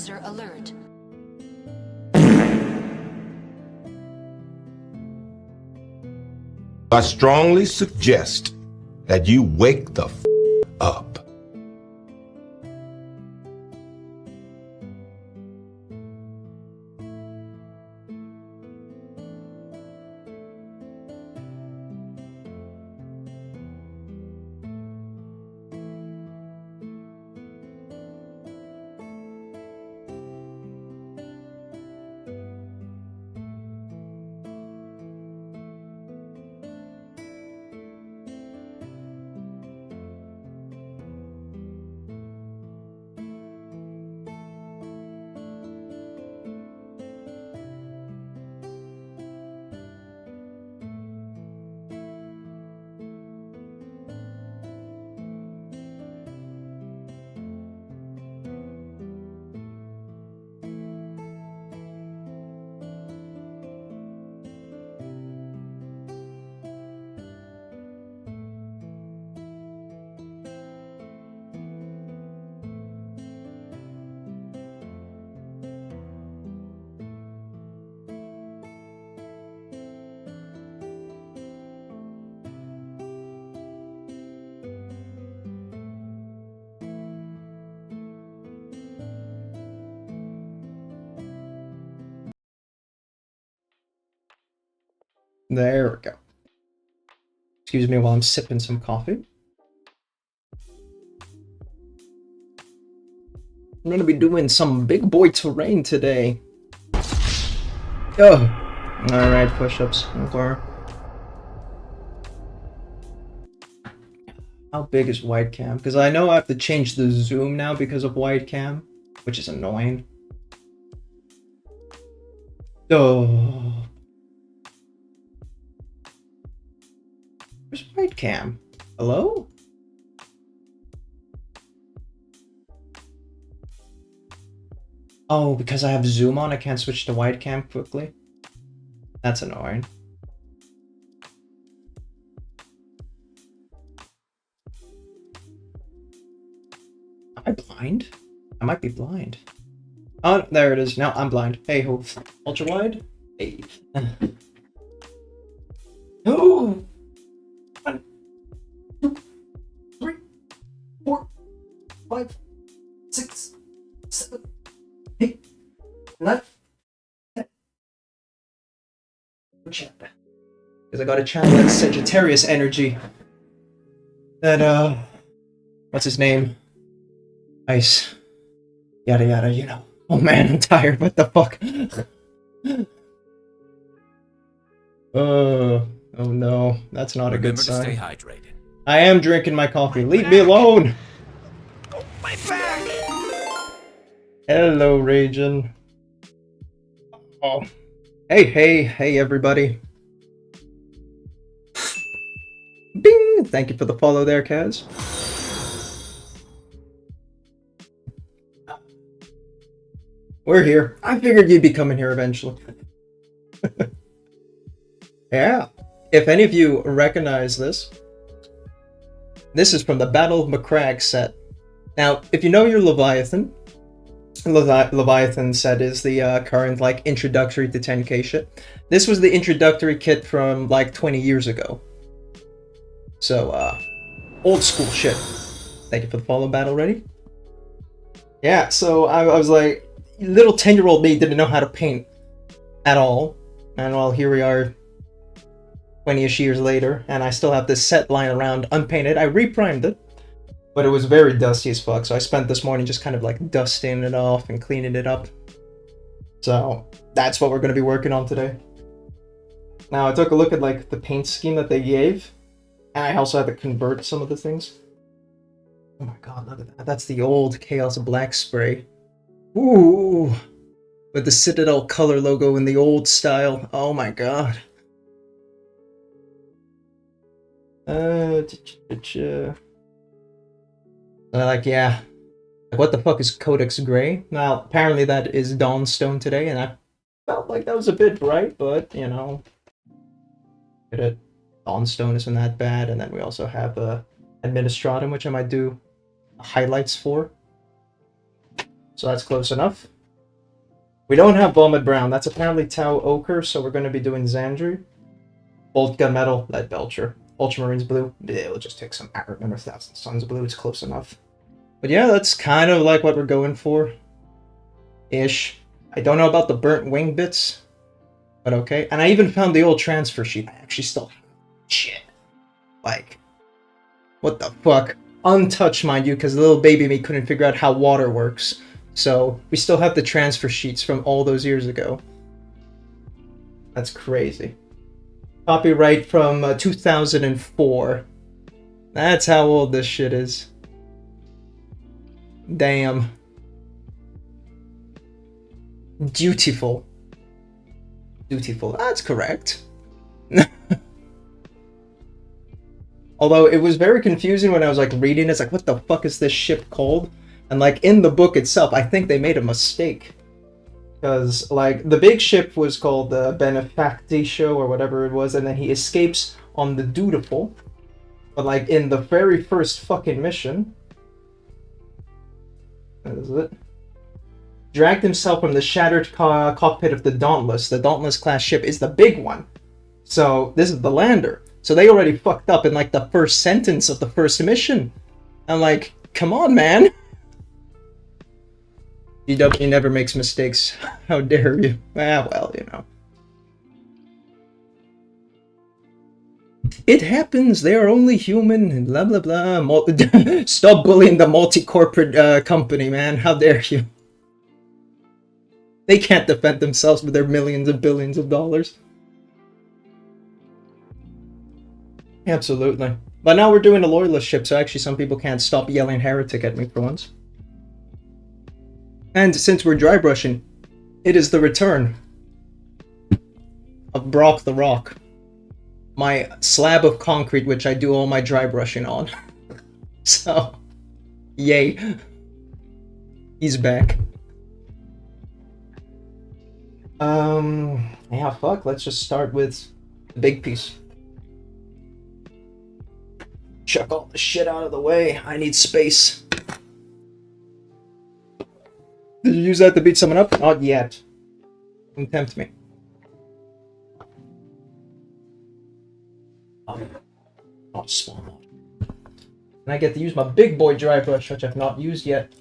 User alert. I strongly suggest that you wake the f up. There we go. Excuse me while I'm sipping some coffee. I'm gonna be doing some big boy terrain today. Oh! Alright, push-ups. Okay. How big is wide cam? Because I know I have to change the zoom now because of wide cam, which is annoying. Oh. Where's wide cam? Hello? Oh, because I have zoom on, I can't switch to wide cam quickly. That's annoying. Am I blind? I might be blind. Oh, there it is. Now I'm blind. Hey ho. Ultra wide? Hey. Oh! 1, 2, 3, 4, 5, 6, 7, 8, 9, 10. Because I got a channel that's Sagittarius energy. That, what's his name? Ice. Yada yada, you know. Oh man, I'm tired, what the fuck? Oh no, that's not a good sign. Remember to stay hydrated. I am drinking my coffee. Leave me alone! Oh, my back! Hello, Ragin. Oh. Hey, everybody. Bing! Thank you for the follow there, Kaz. We're here. I figured you'd be coming here eventually. Yeah. If any of you recognize this, this is from the Battle of Macragge set. Now, if you know your Leviathan, Leviathan set is the current like introductory to 10k shit. This was the introductory kit from like 20 years ago. So, old school shit. Thank you for the follow, Battle Ready. Yeah, so I was like, little 10-year-old me didn't know how to paint at all. And well, here we are 20-ish years later, and I still have this set lying around unpainted. I reprimed it, but it was very dusty as fuck, so I spent this morning just kind of like dusting it off and cleaning it up. So that's what we're going to be working on today. Now I took a look at like the paint scheme that they gave, and I also had to convert some of the things. Oh my god, look at that. That's the old Chaos Black spray. Ooh, with the Citadel color logo in the old style. Oh my god. Like, yeah. What the fuck is Codex Gray? Now, apparently that is Dawnstone today, and I felt like that was a bit bright, but, you know. Dawnstone isn't that bad, and then we also have Administratum, which I might do highlights for. So that's close enough. We don't have Vomit Brown. That's apparently Tau Ochre, so we're going to be doing Xandri. Bolt Gunmetal, Lead Belcher. Ultramarines Blue. Yeah, we'll just take some Aragon or Thousand Suns Blue. It's close enough. But yeah, that's kind of like what we're going for. Ish. I don't know about the burnt wing bits. But okay. And I even found the old transfer sheet. I actually still have shit. Like, what the fuck? Untouched, mind you, because the little baby me couldn't figure out how water works. So, we still have the transfer sheets from all those years ago. That's crazy. Copyright from 2004. That's how old this shit is. Damn. Dutiful. Dutiful. That's correct. Although it was very confusing when I was like reading it. It's like, what the fuck is this ship called? And like in the book itself, I think they made a mistake. Because like the big ship was called the Benefactio or whatever it was, and then he escapes on the Dutiful. But like in the very first fucking mission, what is it? Dragged himself from the shattered cockpit of the Dauntless. The Dauntless class ship is the big one. So this is the lander. So they already fucked up in like the first sentence of the first mission. I'm like, come on, man. GW never makes mistakes. How dare you? Ah, well, you know. It happens. They are only human. And blah blah blah. Stop bullying the multi-corporate company, man. How dare you? They can't defend themselves with their millions and billions of dollars. Absolutely. But now we're doing a loyalist ship, so actually some people can't stop yelling heretic at me for once. And since we're dry brushing, it is the return of Brock the Rock. My slab of concrete which I do all my dry brushing on. So, yay. He's back. Yeah, fuck, let's just start with the big piece. Chuck all the shit out of the way. I need space. Did you use that to beat someone up? Not yet. Don't tempt me. Not small mod. And I get to use my big boy dry brush, which I've not used yet.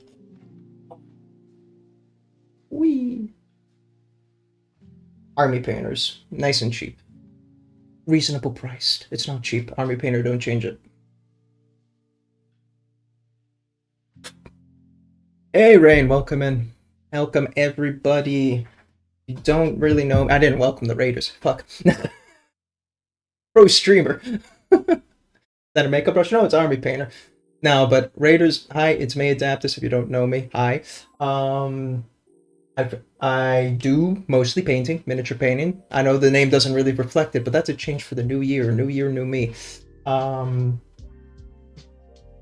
Whee! Army painters. Nice and cheap. Reasonable priced. It's not cheap. Army painter, don't change it. Hey, Rain, welcome in. Welcome, everybody. You don't really know... I didn't welcome the Raiders. Fuck. Pro streamer. Is that a makeup brush? No, it's Army painter. No, but Raiders, hi, it's me, Adaptus, if you don't know me. Hi. I do mostly painting, miniature painting. I know the name doesn't really reflect it, but that's a change for the new year. New year, new me.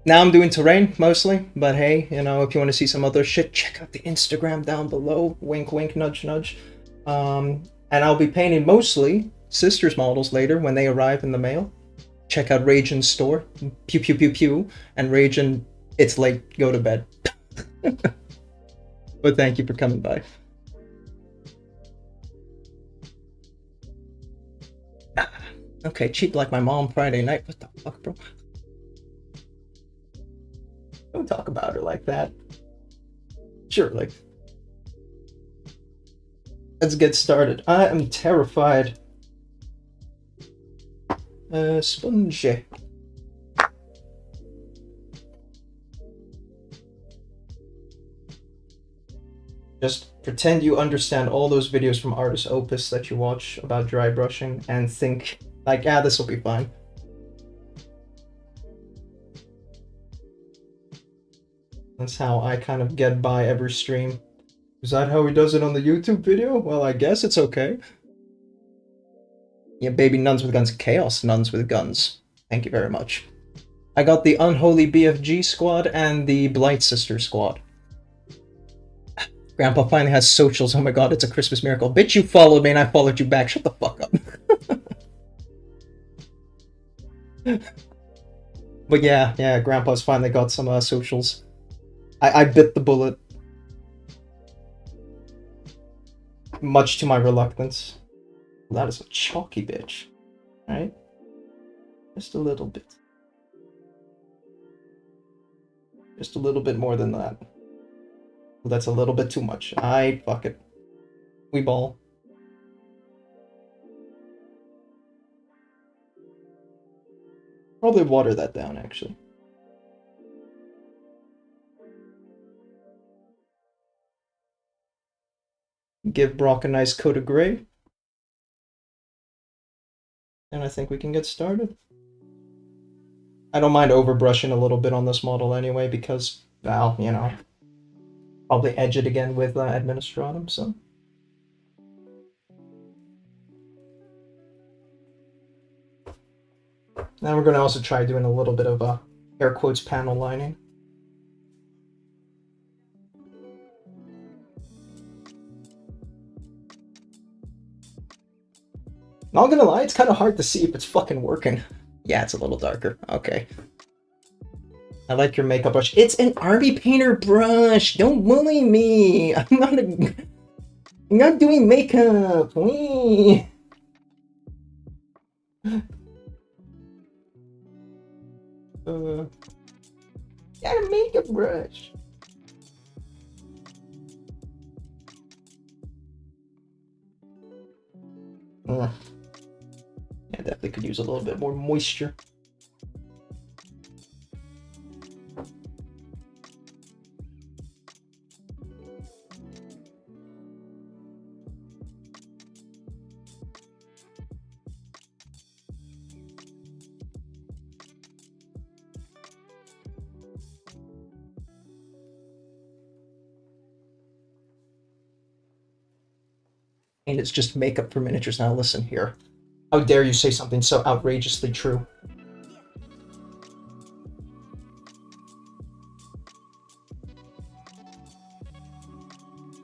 Now I'm doing terrain, mostly, but hey, you know, if you want to see some other shit, check out the Instagram down below. Wink, wink, nudge, nudge. And I'll be painting mostly Sisters models later when they arrive in the mail. Check out Ragen's store. Pew, pew, pew, pew. And Ragen, it's late, go to bed. But thank you for coming by. Okay, cheap like my mom Friday night. What the fuck, bro? Don't talk about her like that. Surely. Let's get started. I am terrified. Spongy. Just pretend you understand all those videos from Artist Opus that you watch about dry brushing and think, like, ah, this will be fine. That's how I kind of get by every stream. Is that how he does it on the YouTube video? Well, I guess it's okay. Yeah, baby nuns with guns. Chaos nuns with guns. Thank you very much. I got the Unholy BFG squad and the Blight Sister squad. Grandpa finally has socials. Oh my god, it's a Christmas miracle. Bitch, you followed me and I followed you back. Shut the fuck up. But yeah, Grandpa's finally got some socials. I bit the bullet. much to my reluctance. That is a chalky bitch. Alright? Just a little bit. Just a little bit more than that. That's a little bit too much. Fuck it. We ball. Probably water that down, actually. Give Brock a nice coat of gray. And I think we can get started. I don't mind overbrushing a little bit on this model anyway, because, well, you know, probably edge it again with Administratum, so. Now we're going to also try doing a little bit of air quotes panel lining. Not gonna lie, it's kind of hard to see if it's fucking working. Yeah, it's a little darker. Okay. I like your makeup brush. It's an army painter brush. Don't bully me. I'm not doing makeup. Wee. Got a makeup brush. Yeah, definitely could use a little bit more moisture. And it's just makeup for miniatures. Now listen here. How dare you say something so outrageously true?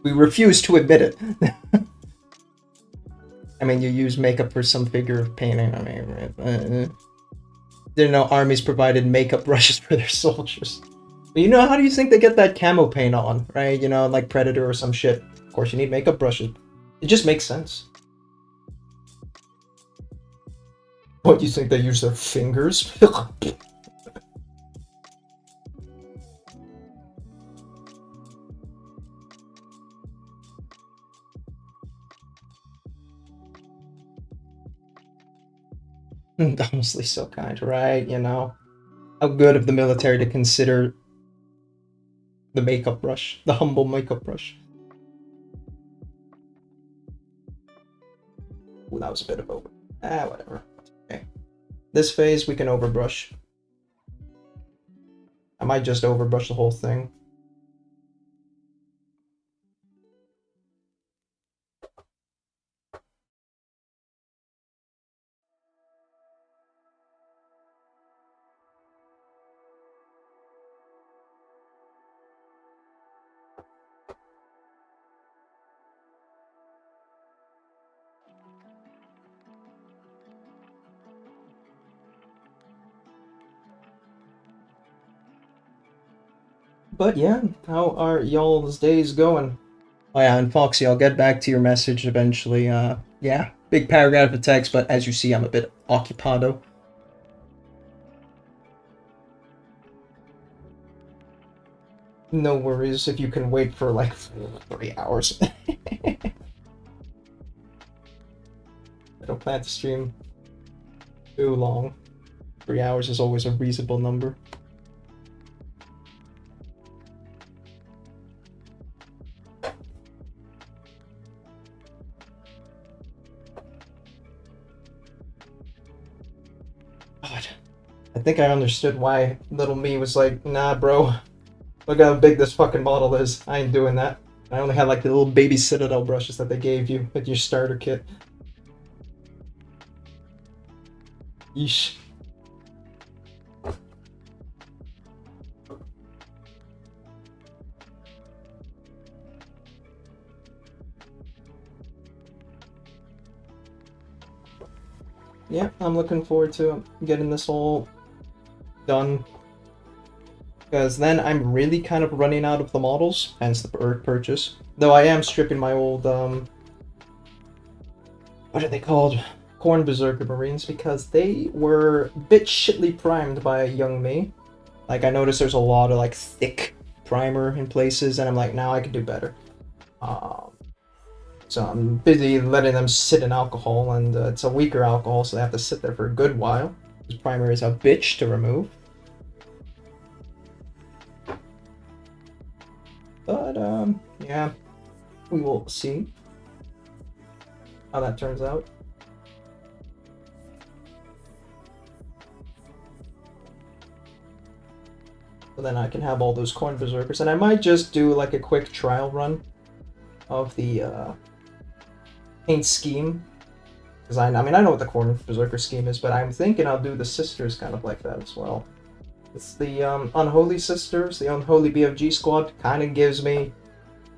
We refuse to admit it. I mean, you use makeup for some figure of painting. I mean, there are no armies provided makeup brushes for their soldiers. But you know, how do you think they get that camo paint on, right? You know, like Predator or some shit. Of course, you need makeup brushes. It just makes sense. What, you think they use their fingers? Honestly, so kind, right? You know, how good of the military to consider the makeup brush, the humble makeup brush. Ooh, that was a bit of over. Whatever. Okay. This phase we can overbrush. I might just overbrush the whole thing. But yeah, how are y'all's days going? Oh yeah, and Foxy, I'll get back to your message eventually. Yeah, big paragraph of text, but as you see, I'm a bit occupado. No worries if you can wait for like 3 hours. I don't plan to stream too long. 3 hours is always a reasonable number. God, I think I understood why little me was like, nah, bro. Look how big this fucking model is. I ain't doing that. I only had like the little baby Citadel brushes that they gave you with your starter kit. Yeesh. Yeah, I'm looking forward to getting this all done. Because then I'm really kind of running out of the models, hence the purchase. Though I am stripping my old what are they called? Corn Berserker Marines, because they were a bit shitly primed by young me. Like, I noticed there's a lot of, like, thick primer in places, and I'm like, now I can do better. So I'm busy letting them sit in alcohol, and it's a weaker alcohol, so they have to sit there for a good while. This primer is a bitch to remove. But, yeah, we will see how that turns out. So then I can have all those Corn Berserkers, and I might just do like a quick trial run of the paint scheme, because I mean I know what the Corn Berserker scheme is, but I'm thinking I'll do the sisters kind of like that as well. It's the Unholy Sisters, the Unholy BFG squad, kind of gives me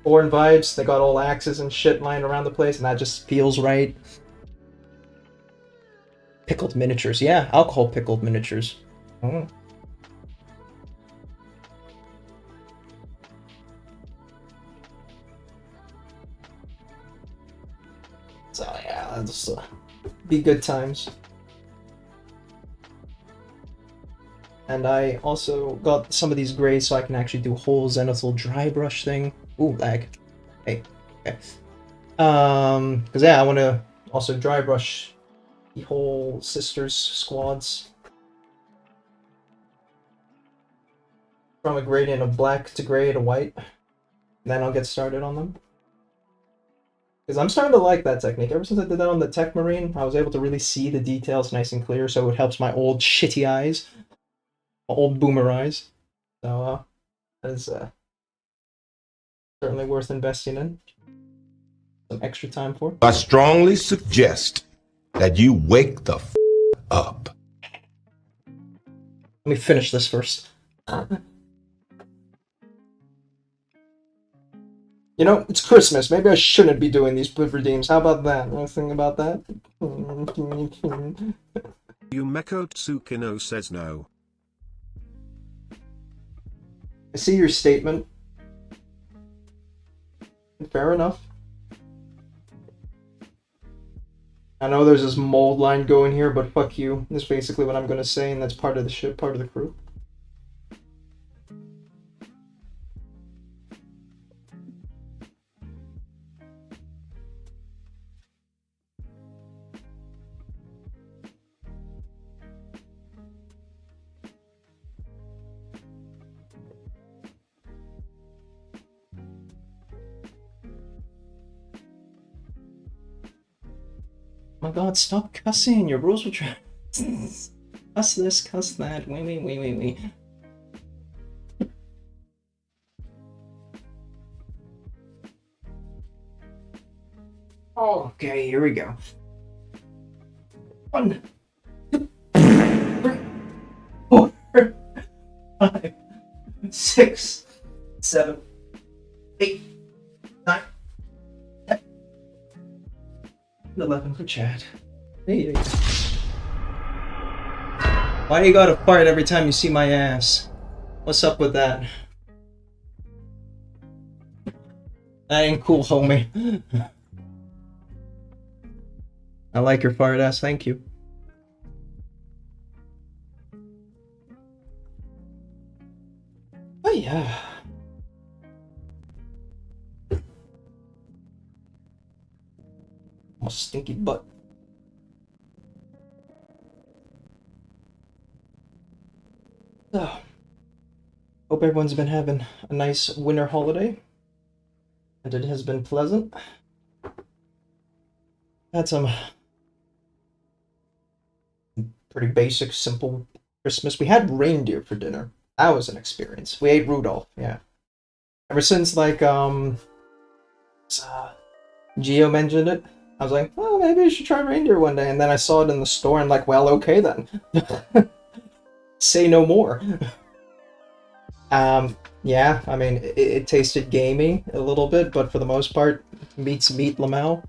foreign vibes. They got all axes and shit lying around the place, and that just feels right. Pickled miniatures, yeah, alcohol pickled miniatures. Mm. So yeah, that'll be good times. And I also got some of these grays so I can actually do a whole Zenithal dry brush thing. Ooh, lag. Hey, okay. Because yeah, I want to also dry brush the whole sisters squads from a gradient of black to gray to white. Then I'll get started on them. Because I'm starting to like that technique. Ever since I did that on the Tech Marine, I was able to really see the details nice and clear, so it helps my old shitty eyes. My old boomer eyes. So, that is certainly worth investing in. Some extra time for. I strongly suggest that you wake the up. Let me finish this first. You know, it's Christmas. Maybe I shouldn't be doing these redeems. How about that? Anything about that? Yumeko Tsukino says no. I see your statement. Fair enough. I know there's this mold line going here, but fuck you. That's basically what I'm gonna say, and that's part of the ship, part of the crew. Oh my god, stop cussing. Your rules were trying. Cuss this, cuss that. Wait. Okay, here we go. 1, 2, 3, 4, 5, 6, 7, 8, 9, 10, 11 for Chad. Hey. Why do you gotta fart every time you see my ass? What's up with that? That ain't cool, homie. I like your fart ass, thank you. Oh yeah. Oh, stinky butt. So, hope everyone's been having a nice winter holiday. And it has been pleasant. Had some pretty basic, simple Christmas. We had reindeer for dinner. That was an experience. We ate Rudolph, yeah. Ever since, like, Geo mentioned it, I was like, well, maybe I should try reindeer one day. And then I saw it in the store, and like, well, okay then. Say no more. Yeah, I mean, it tasted gamey a little bit, but for the most part, meat's meat, Lamau.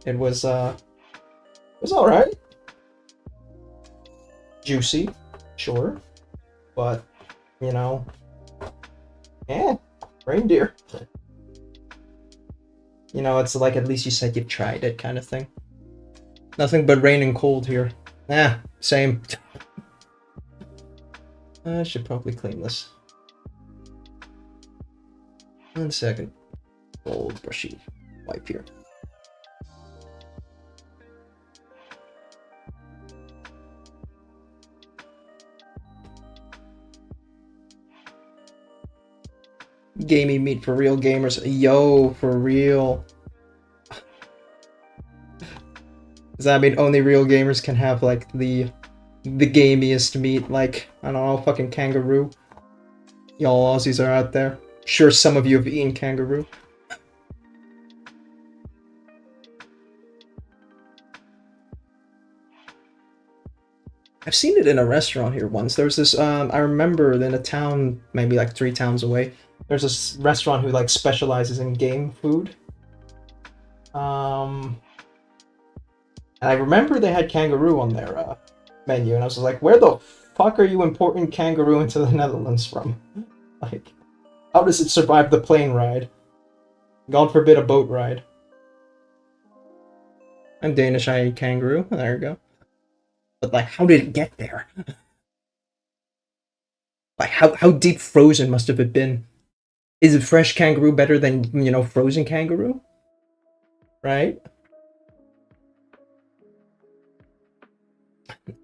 It was alright. Juicy, sure. But, you know, reindeer. You know, it's like, at least you said you've tried it kind of thing. Nothing but rain and cold here. Ah, same. I should probably clean this. 1 second. Old brushy wipe here. Gamey meat for real gamers. Yo, for real. Does that mean only real gamers can have like the gamiest meat? Like, I don't know, fucking kangaroo. Y'all Aussies are out there. Sure, some of you have eaten kangaroo. I've seen it in a restaurant here once. There was this, I remember in a town, maybe like 3 towns away, there's this restaurant who like specializes in game food. And I remember they had kangaroo on their menu, and I was like, where the fuck are you importing kangaroo into the Netherlands from? Like, how does it survive the plane ride? God forbid a boat ride. I'm Danish, I eat kangaroo. There you go. But like, how did it get there? Like, how deep frozen must have it been? Is it fresh kangaroo better than, you know, frozen kangaroo? Right?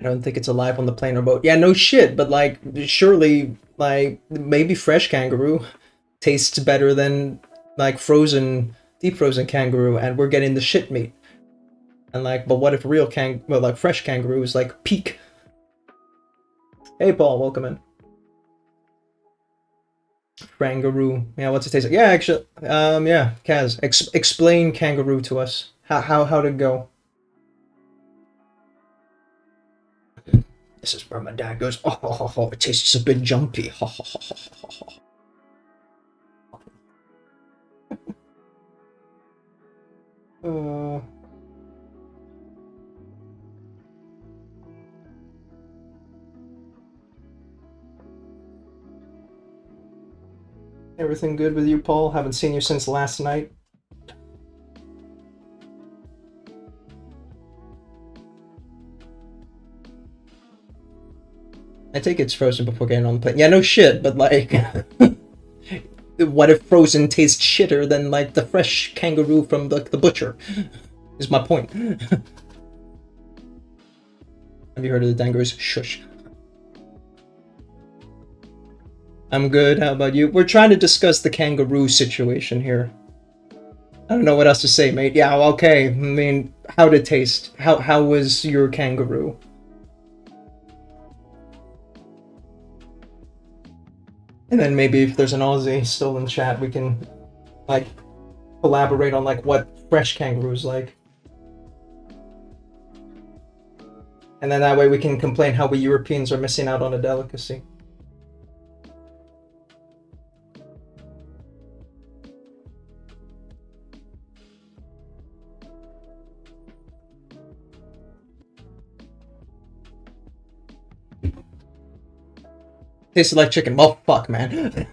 I don't think it's alive on the plane or boat. Yeah, no shit, but like, surely, like, maybe fresh kangaroo tastes better than, like, frozen, deep frozen kangaroo, and we're getting the shit meat. And like, but what if real like, fresh kangaroo is like peak? Hey Paul, welcome in. Kangaroo. Yeah, what's it taste like? Yeah, actually, yeah, Kaz, explain kangaroo to us. How'd it go? This is where my dad goes, oh, it tastes a bit jumpy. Everything good with you, Paul? Haven't seen you since last night. I take it's frozen before getting on the plane. Yeah, no shit, but like, what if frozen tastes shitter than like the fresh kangaroo from the butcher? Is my point. Have you heard of the dangaroos? Shush. I'm good, how about you? We're trying to discuss the kangaroo situation here. I don't know what else to say, mate. Yeah, okay. I mean, how'd it taste? How was your kangaroo? And then maybe if there's an Aussie still in chat, we can, like, collaborate on, like, what fresh kangaroo's like. And then that way we can complain how we Europeans are missing out on a delicacy. Tasted like chicken. Well, fuck, man.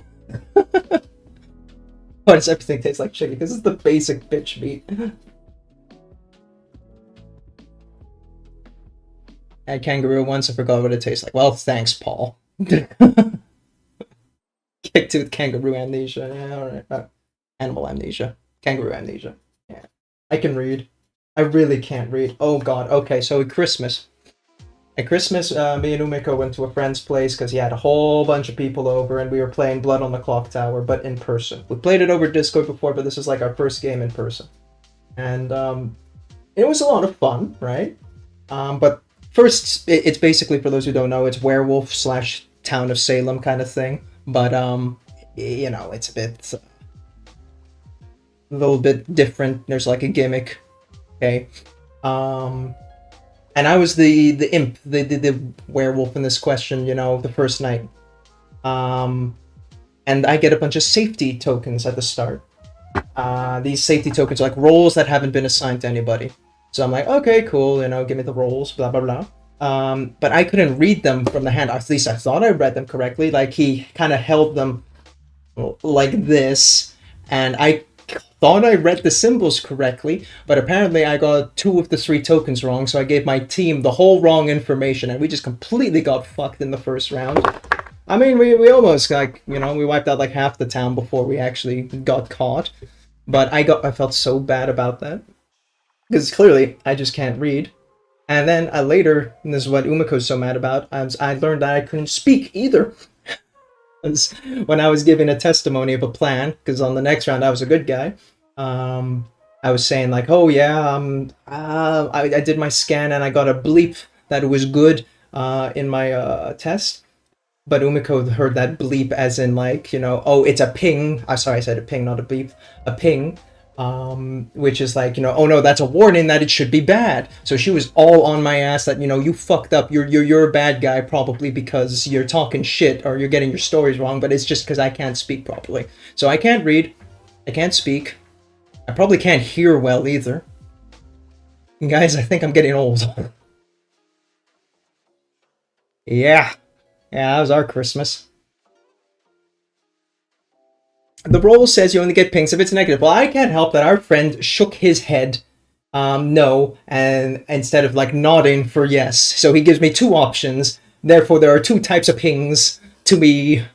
Why does everything taste like chicken? This is the basic bitch meat. I had kangaroo once, I forgot what it tastes like. Well, thanks, Paul. Kicked to with kangaroo amnesia. Yeah, alright. Animal amnesia. Kangaroo amnesia. Yeah. I can read. I really can't read. Oh god. Okay, so at Christmas. At Christmas, me and Umiko went to a friend's place because he had a whole bunch of people over and we were playing Blood on the Clock Tower, but in person. We played it over Discord before, but this is like our first game in person. And it was a lot of fun, right? But first, it's basically, for those who don't know, it's werewolf / Town of Salem kind of thing. But, you know, it's a bit... a little bit different. There's like a gimmick. Okay. And I was the imp, the werewolf in this question, you know, the first night. And I get a bunch of safety tokens at the start. These safety tokens are like roles that haven't been assigned to anybody. So I'm like, okay, cool, you know, give me the roles, blah, blah, blah. But I couldn't read them from the hand. At least I thought I read them correctly. Like, he kind of held them like this, and I thought I read the symbols correctly, but apparently I got 2 of the 3 tokens wrong, so I gave my team the whole wrong information, and we just completely got fucked in the first round. I mean, we almost, like, you know, we wiped out like half the town before we actually got caught. But I felt so bad about that. Because clearly, I just can't read. And then later, and this is what Umiko's so mad about, I learned that I couldn't speak either. When I was giving a testimony of a plan, because on the next round I was a good guy, I was saying like, oh yeah, I did my scan and I got a bleep that it was good in my test. But Umiko heard that bleep as in like, you know, oh, it's a ping. Sorry, I said a ping, not a bleep. A ping. Which is like, you know, oh no, that's a warning that it should be bad. So she was all on my ass that, you know, you fucked up. You're a bad guy probably because you're talking shit or you're getting your stories wrong. But it's just because I can't speak properly. So I can't read. I can't speak. I probably can't hear well either. And guys, I think I'm getting old. Yeah. Yeah, that was our Christmas. The roll says you only get pings if it's negative. Well, I can't help that our friend shook his head no, and instead of like nodding for yes. So he gives me 2 options. Therefore, there are 2 types of pings to me.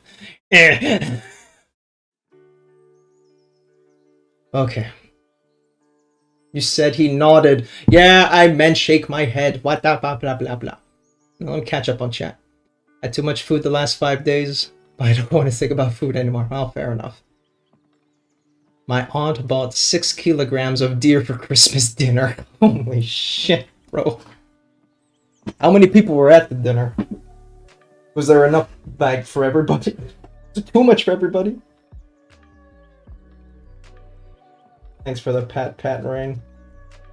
Okay. You said he nodded. Yeah, I meant shake my head. What blah blah blah blah blah. I'll catch up on chat. Had too much food the last 5 days, but I don't want to think about food anymore. Well, fair enough. My aunt bought 6 kilograms of deer for Christmas dinner. Holy shit, bro. How many people were at the dinner? Was there enough bag for everybody? Was it too much for everybody? Thanks for the pat, Rain.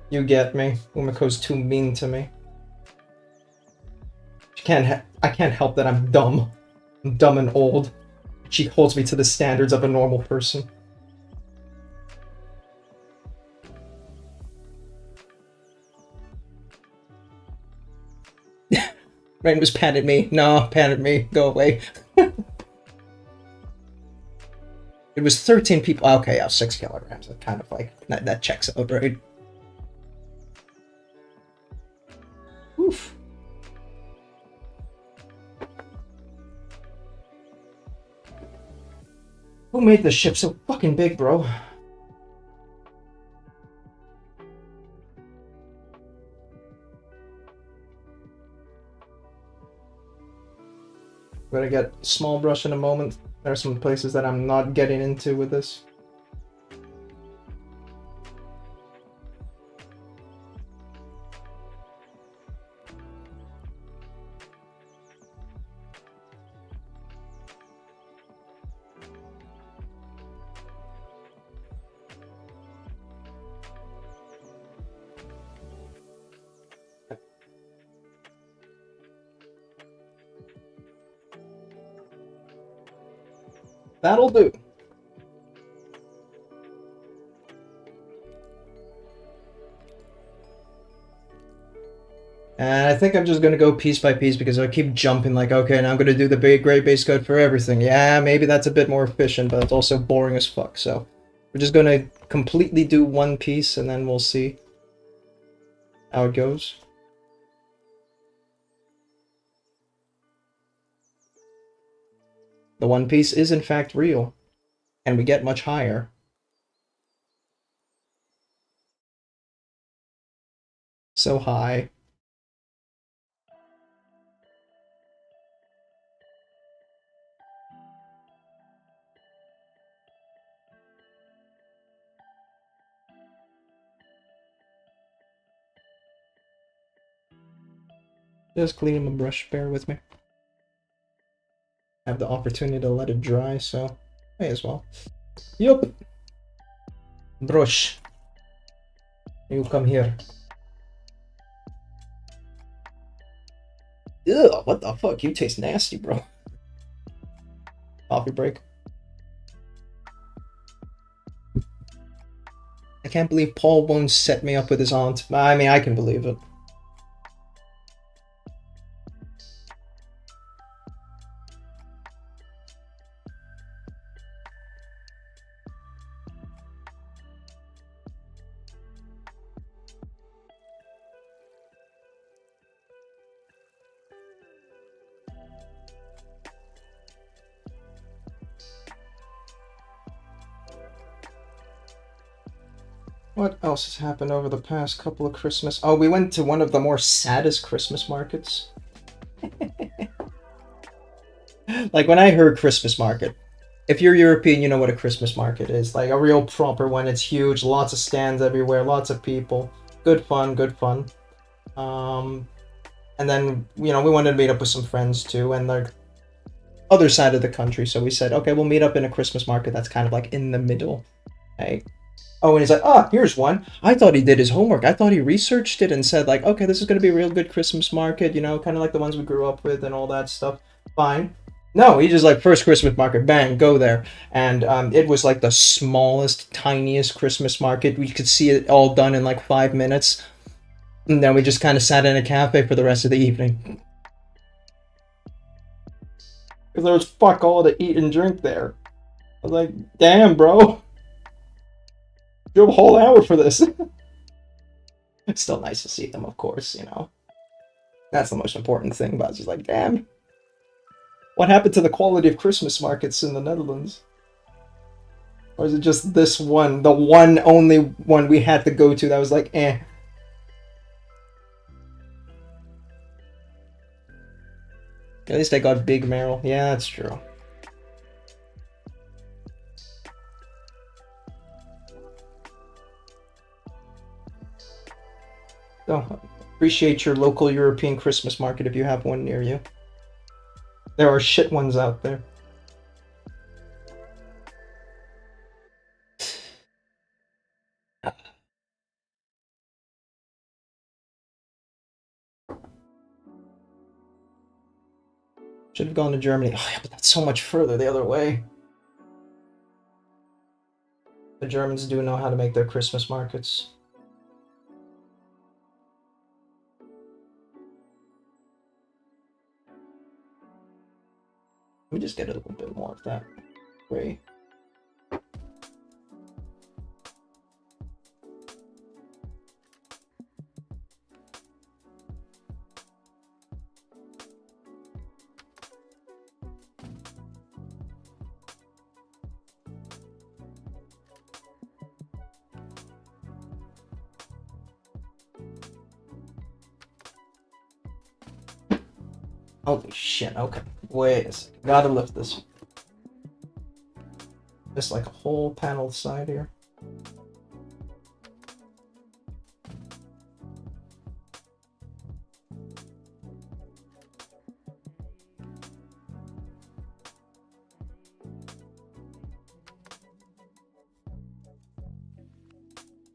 You get me. Umiko's too mean to me. I can't help that I'm dumb. I'm dumb and old. She holds me to the standards of a normal person. Rain was pat at me. No, pat at me. Go away. It was 13 people. Okay, yeah, 6 kilograms. That kind of like, that checks out, right? Oof. Who made this ship so fucking big, bro? Gonna get small brush in a moment. There are some places that I'm not getting into with this. That'll do. And I think I'm just gonna go piece by piece because I keep jumping like, okay, now I'm gonna do the big gray base coat for everything. Yeah, maybe that's a bit more efficient, but it's also boring as fuck. So we're just gonna completely do one piece and then we'll see how it goes. The one piece is in fact real, and we get much higher. So high. Just cleaning my brush, bear with me. I have the opportunity to let it dry, so may as well. Yup. Brush. You come here. Ew, what the fuck? You taste nasty, bro. Coffee break. I can't believe Paul won't set me up with his aunt. I mean, I can believe it. What else has happened over the past couple of Christmas? Oh, we went to one of the more saddest Christmas markets. Like, when I heard Christmas market, if you're European, you know what a Christmas market is. Like, a real proper one. It's huge, lots of stands everywhere, lots of people. Good fun, good fun. And then, you know, we wanted to meet up with some friends too, and they're other side of the country, so we said, okay, we'll meet up in a Christmas market that's kind of like in the middle. Hey. Oh, and he's like, oh, here's one. I thought he did his homework. I thought he researched it and said, like, okay, this is going to be a real good Christmas market, you know, kind of like the ones we grew up with and all that stuff. Fine. No, he just like, first Christmas market, bang, go there. And it was like the smallest, tiniest Christmas market. We could see it all done in like 5 minutes. And then we just kind of sat in a cafe for the rest of the evening. Because there was fuck all to eat and drink there. I was like, damn, bro. You have a whole hour for this. It's still nice to see them, of course, you know. That's the most important thing, but I was just like, damn. What happened to the quality of Christmas markets in the Netherlands? Or is it just this one, the one only one we had to go to that was like, eh. At least I got Big Merrill. Yeah, that's true. So, appreciate your local European Christmas market if you have one near you. There are shit ones out there. Should have gone to Germany. Oh, yeah, but that's so much further the other way. The Germans do know how to make their Christmas markets. Let me just get a little bit more of that gray. Holy shit, okay. Wait a second. Gotta lift this. Just like a whole panel side here.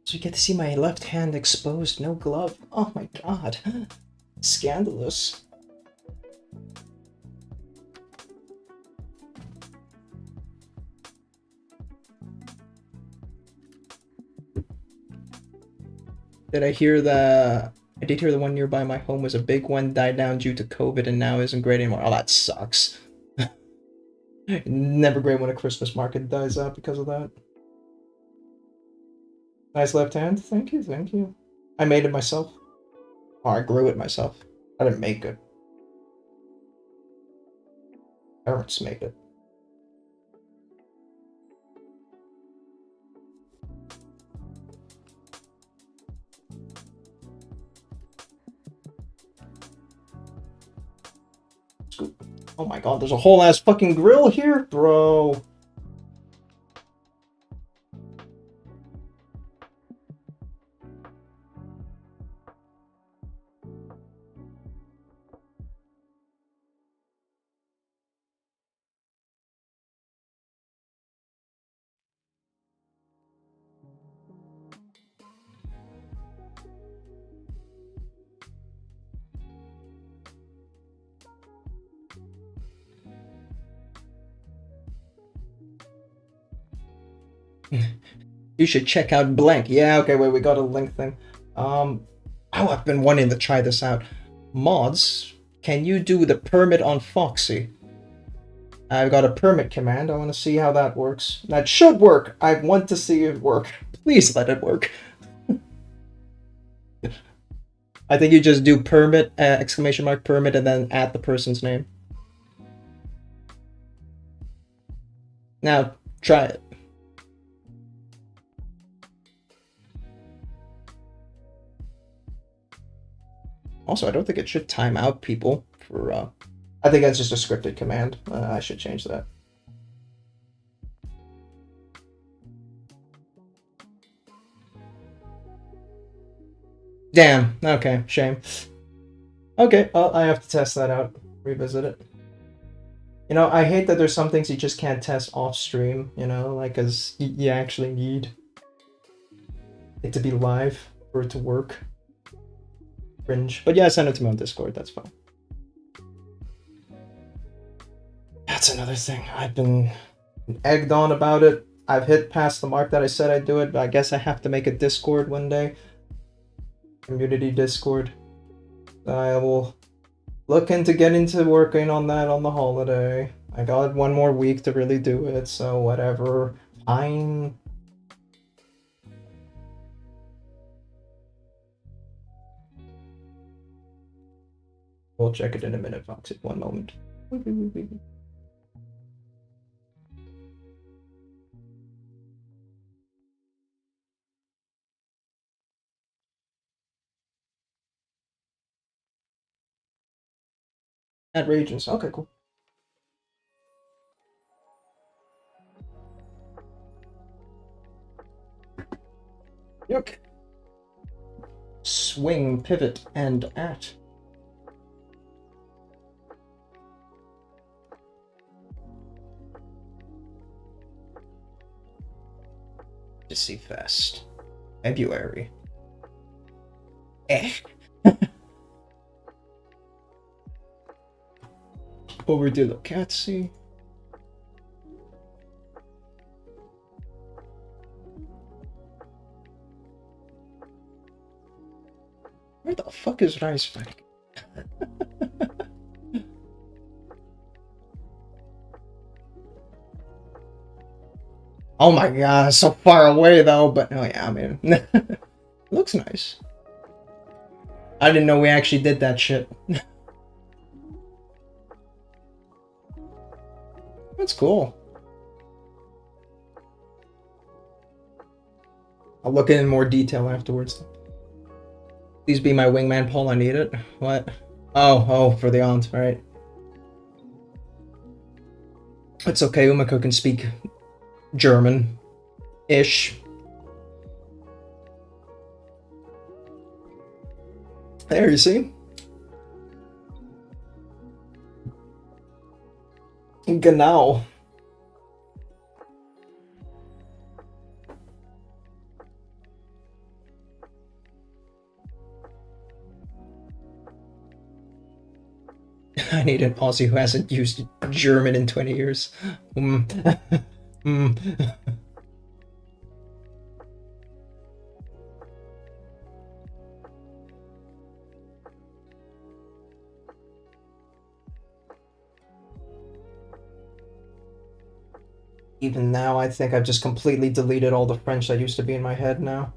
So you get to see my left hand exposed, no glove. Oh my god. Scandalous. Did I hear I did hear the one nearby my home was a big one, died down due to COVID and now isn't great anymore. Oh, that sucks. Never great when a Christmas market dies out because of that. Nice left hand. Thank you, thank you. I made it myself. Or I grew it myself. I didn't make it. Parents made it. Oh my god, there's a whole ass fucking grill here, bro. You should check out blank. Yeah, okay, wait, we got a link thing. Oh, I've been wanting to try this out. Mods, can you do the permit on Foxy? I've got a permit command. I want to see how that works. That should work. I want to see it work. Please let it work. I think you just do permit, exclamation mark permit, and then add the person's name. Now, try it. Also, I don't think it should time out people for, I think that's just a scripted command. I should change that. Damn, okay, shame. Okay, well, I have to test that out, revisit it. You know, I hate that there's some things you just can't test off stream, you know, like, cause you actually need it to be live for it to work. Cringe. But yeah, send it to me on Discord, that's fine. That's another thing. I've been egged on about it. I've hit past the mark that I said I'd do it, but I guess I have to make a Discord one day. Community Discord. I will look into getting to working on that on the holiday. I got one more week to really do it, so whatever. Fine. We'll check it in a minute, Foxy. One moment. Add regions. Okay, cool. Yuck. Swing, pivot, and at. Odyssey Fest. February. Overdue Locatsi. Where the fuck is Rice Bank? Oh my god, it's so far away though, but oh yeah, I mean, it looks nice. I didn't know we actually did that shit. That's cool. I'll look in more detail afterwards. Please be my wingman, Paul. I need it. What? Oh, for the aunt, right? It's okay. Umako can speak German-ish. There, you see? Genau. I need an Aussie who hasn't used German in 20 years. Even now, I think I've just completely deleted all the French that used to be in my head now.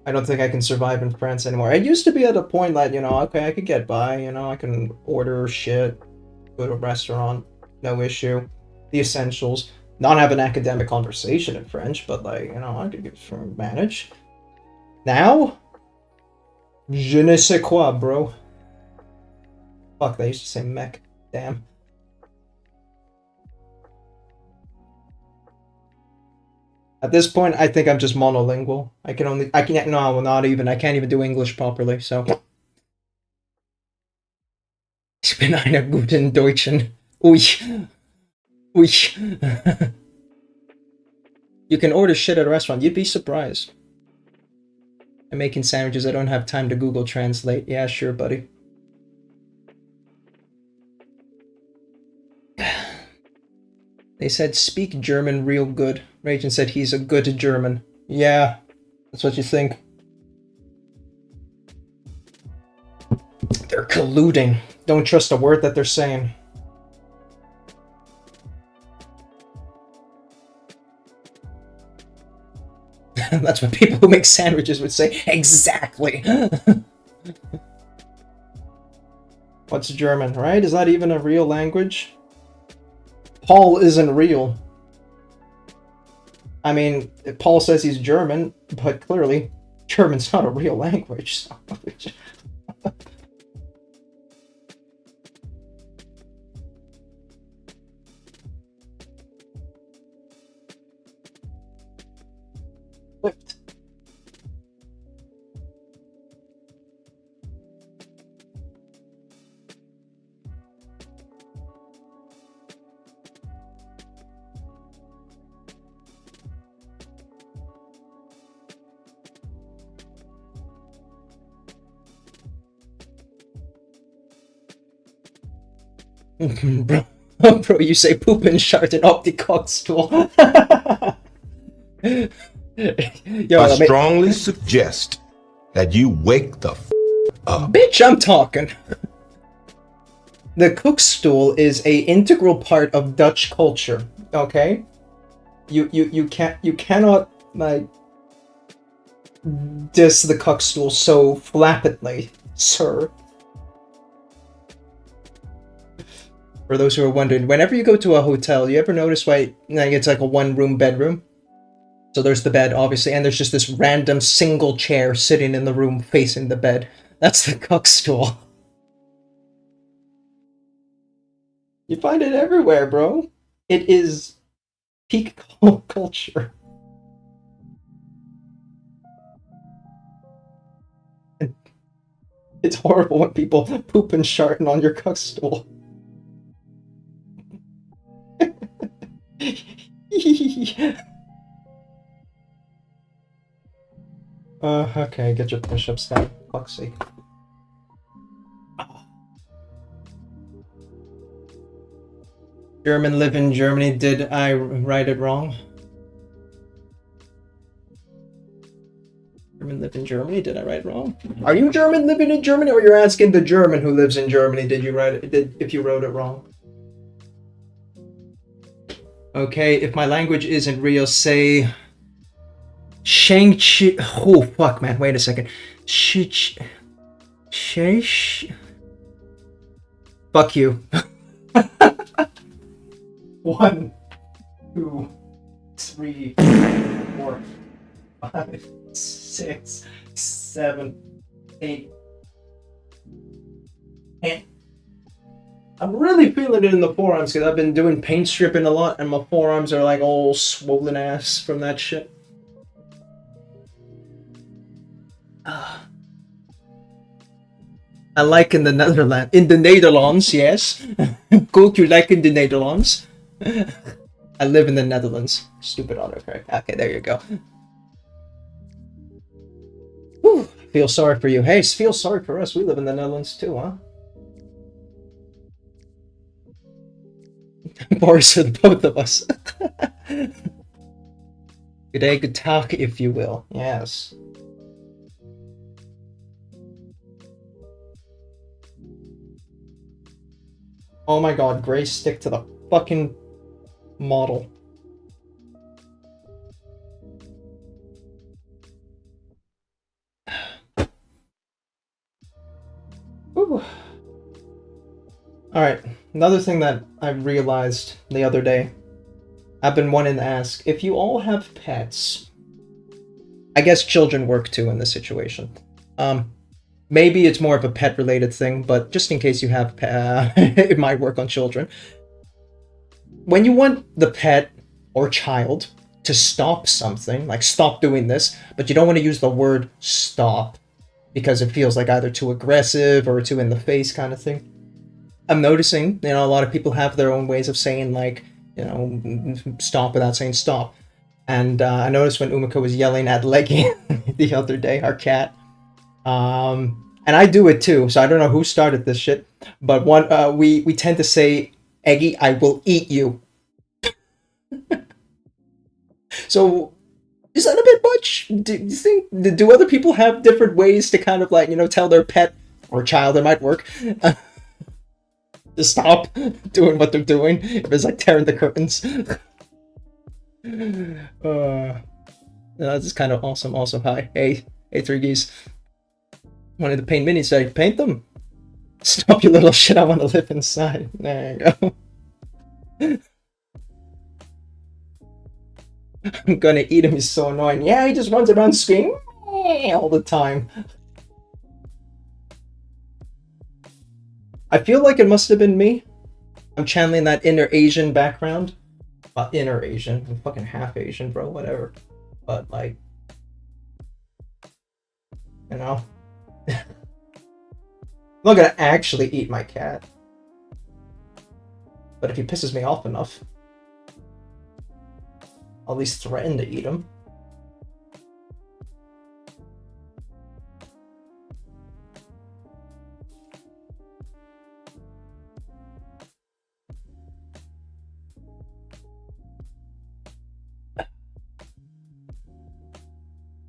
I don't think I can survive in France anymore. I used to be at a point that, you know, okay, I could get by, you know, I can order shit, go to a restaurant, no issue. The essentials. Not have an academic conversation in French, but like, you know, I could manage. Now? Je ne sais quoi, bro. Fuck, they used to say mech. Damn. At this point, I think I'm just monolingual. I can't even do English properly, so. Ich bin einer guten Deutschen. Ui. Ui. You can order shit at a restaurant, you'd be surprised. I'm making sandwiches, I don't have time to Google Translate. Yeah, sure, buddy. They said speak German real good. Ragin said he's a good German. Yeah, that's what you think. They're colluding. Don't trust a word that they're saying. That's what people who make sandwiches would say. Exactly. What's German, right? Is that even a real language? Paul isn't real. I mean, Paul says he's German, but clearly German's not a real language. So. Flipped. Bro, you say poop and shart and opticock stool. Yo, I strongly suggest that you wake the up. Bitch, I'm talking. The cookstool is a integral part of Dutch culture. Okay, you cannot like diss the cookstool so flippantly, sir. For those who are wondering, whenever you go to a hotel, you ever notice why like it's like a one-room bedroom? So there's the bed, obviously, and there's just this random single chair sitting in the room facing the bed. That's the cookstool. You find it everywhere, bro. It is peak culture. And it's horrible when people poop and sharting on your cookstool. Okay, get your push-ups down. Fuck's sake. German live in Germany. Did I write it wrong? German live in Germany. Did I write it wrong? Are you German living in Germany, or you're asking the German who lives in Germany? Did you write it? If you wrote it wrong? Okay, if my language isn't real, say Shang-Chi. Oh fuck, man! Wait a second. Fuck you. 1, 2, 3, 4, 5, 6, 7, 8. And I'm really feeling it in the forearms because I've been doing paint stripping a lot, and my forearms are like all swollen ass from that shit. I like in the Netherlands. In the Netherlands, yes. Good, you like in the Netherlands. I live in the Netherlands. Stupid autocorrect. Okay, there you go. Whew, feel sorry for you. Hey, feel sorry for us. We live in the Netherlands too, huh? Boris for the both of us. Good day, good talk, if you will. Yes. Oh my god, Gray, stick to the fucking model. Alright, another thing that I realized the other day. I've been wanting to ask, if you all have pets, I guess children work too in this situation. Maybe it's more of a pet-related thing, but just in case you have it might work on children. When you want the pet or child to stop something, like stop doing this, but you don't want to use the word stop because it feels like either too aggressive or too in the face kind of thing. I'm noticing, a lot of people have their own ways of saying, like, stop without saying stop. And I noticed when Umiko was yelling at Leggy the other day, our cat. And I do it too, so I don't know who started this shit. But we tend to say, Eggy, I will eat you. So, is that a bit much? Do you think, do other people have different ways to kind of like, tell their pet or child, it might work, to stop doing what they're doing? If it's like tearing the curtains. That's kind of awesome. Also, hi. Hey, 3 geese. Wanted to paint minis, so paint them. Stop, you little shit, I want to live inside. There you go. I'm gonna eat him, he's so annoying. Yeah, he just runs around screaming all the time. I feel like it must have been me. I'm channeling that inner Asian background. Inner Asian. I'm fucking half Asian, bro, whatever. But, like, you know? I'm not gonna actually eat my cat. But if he pisses me off enough, I'll at least threaten to eat him.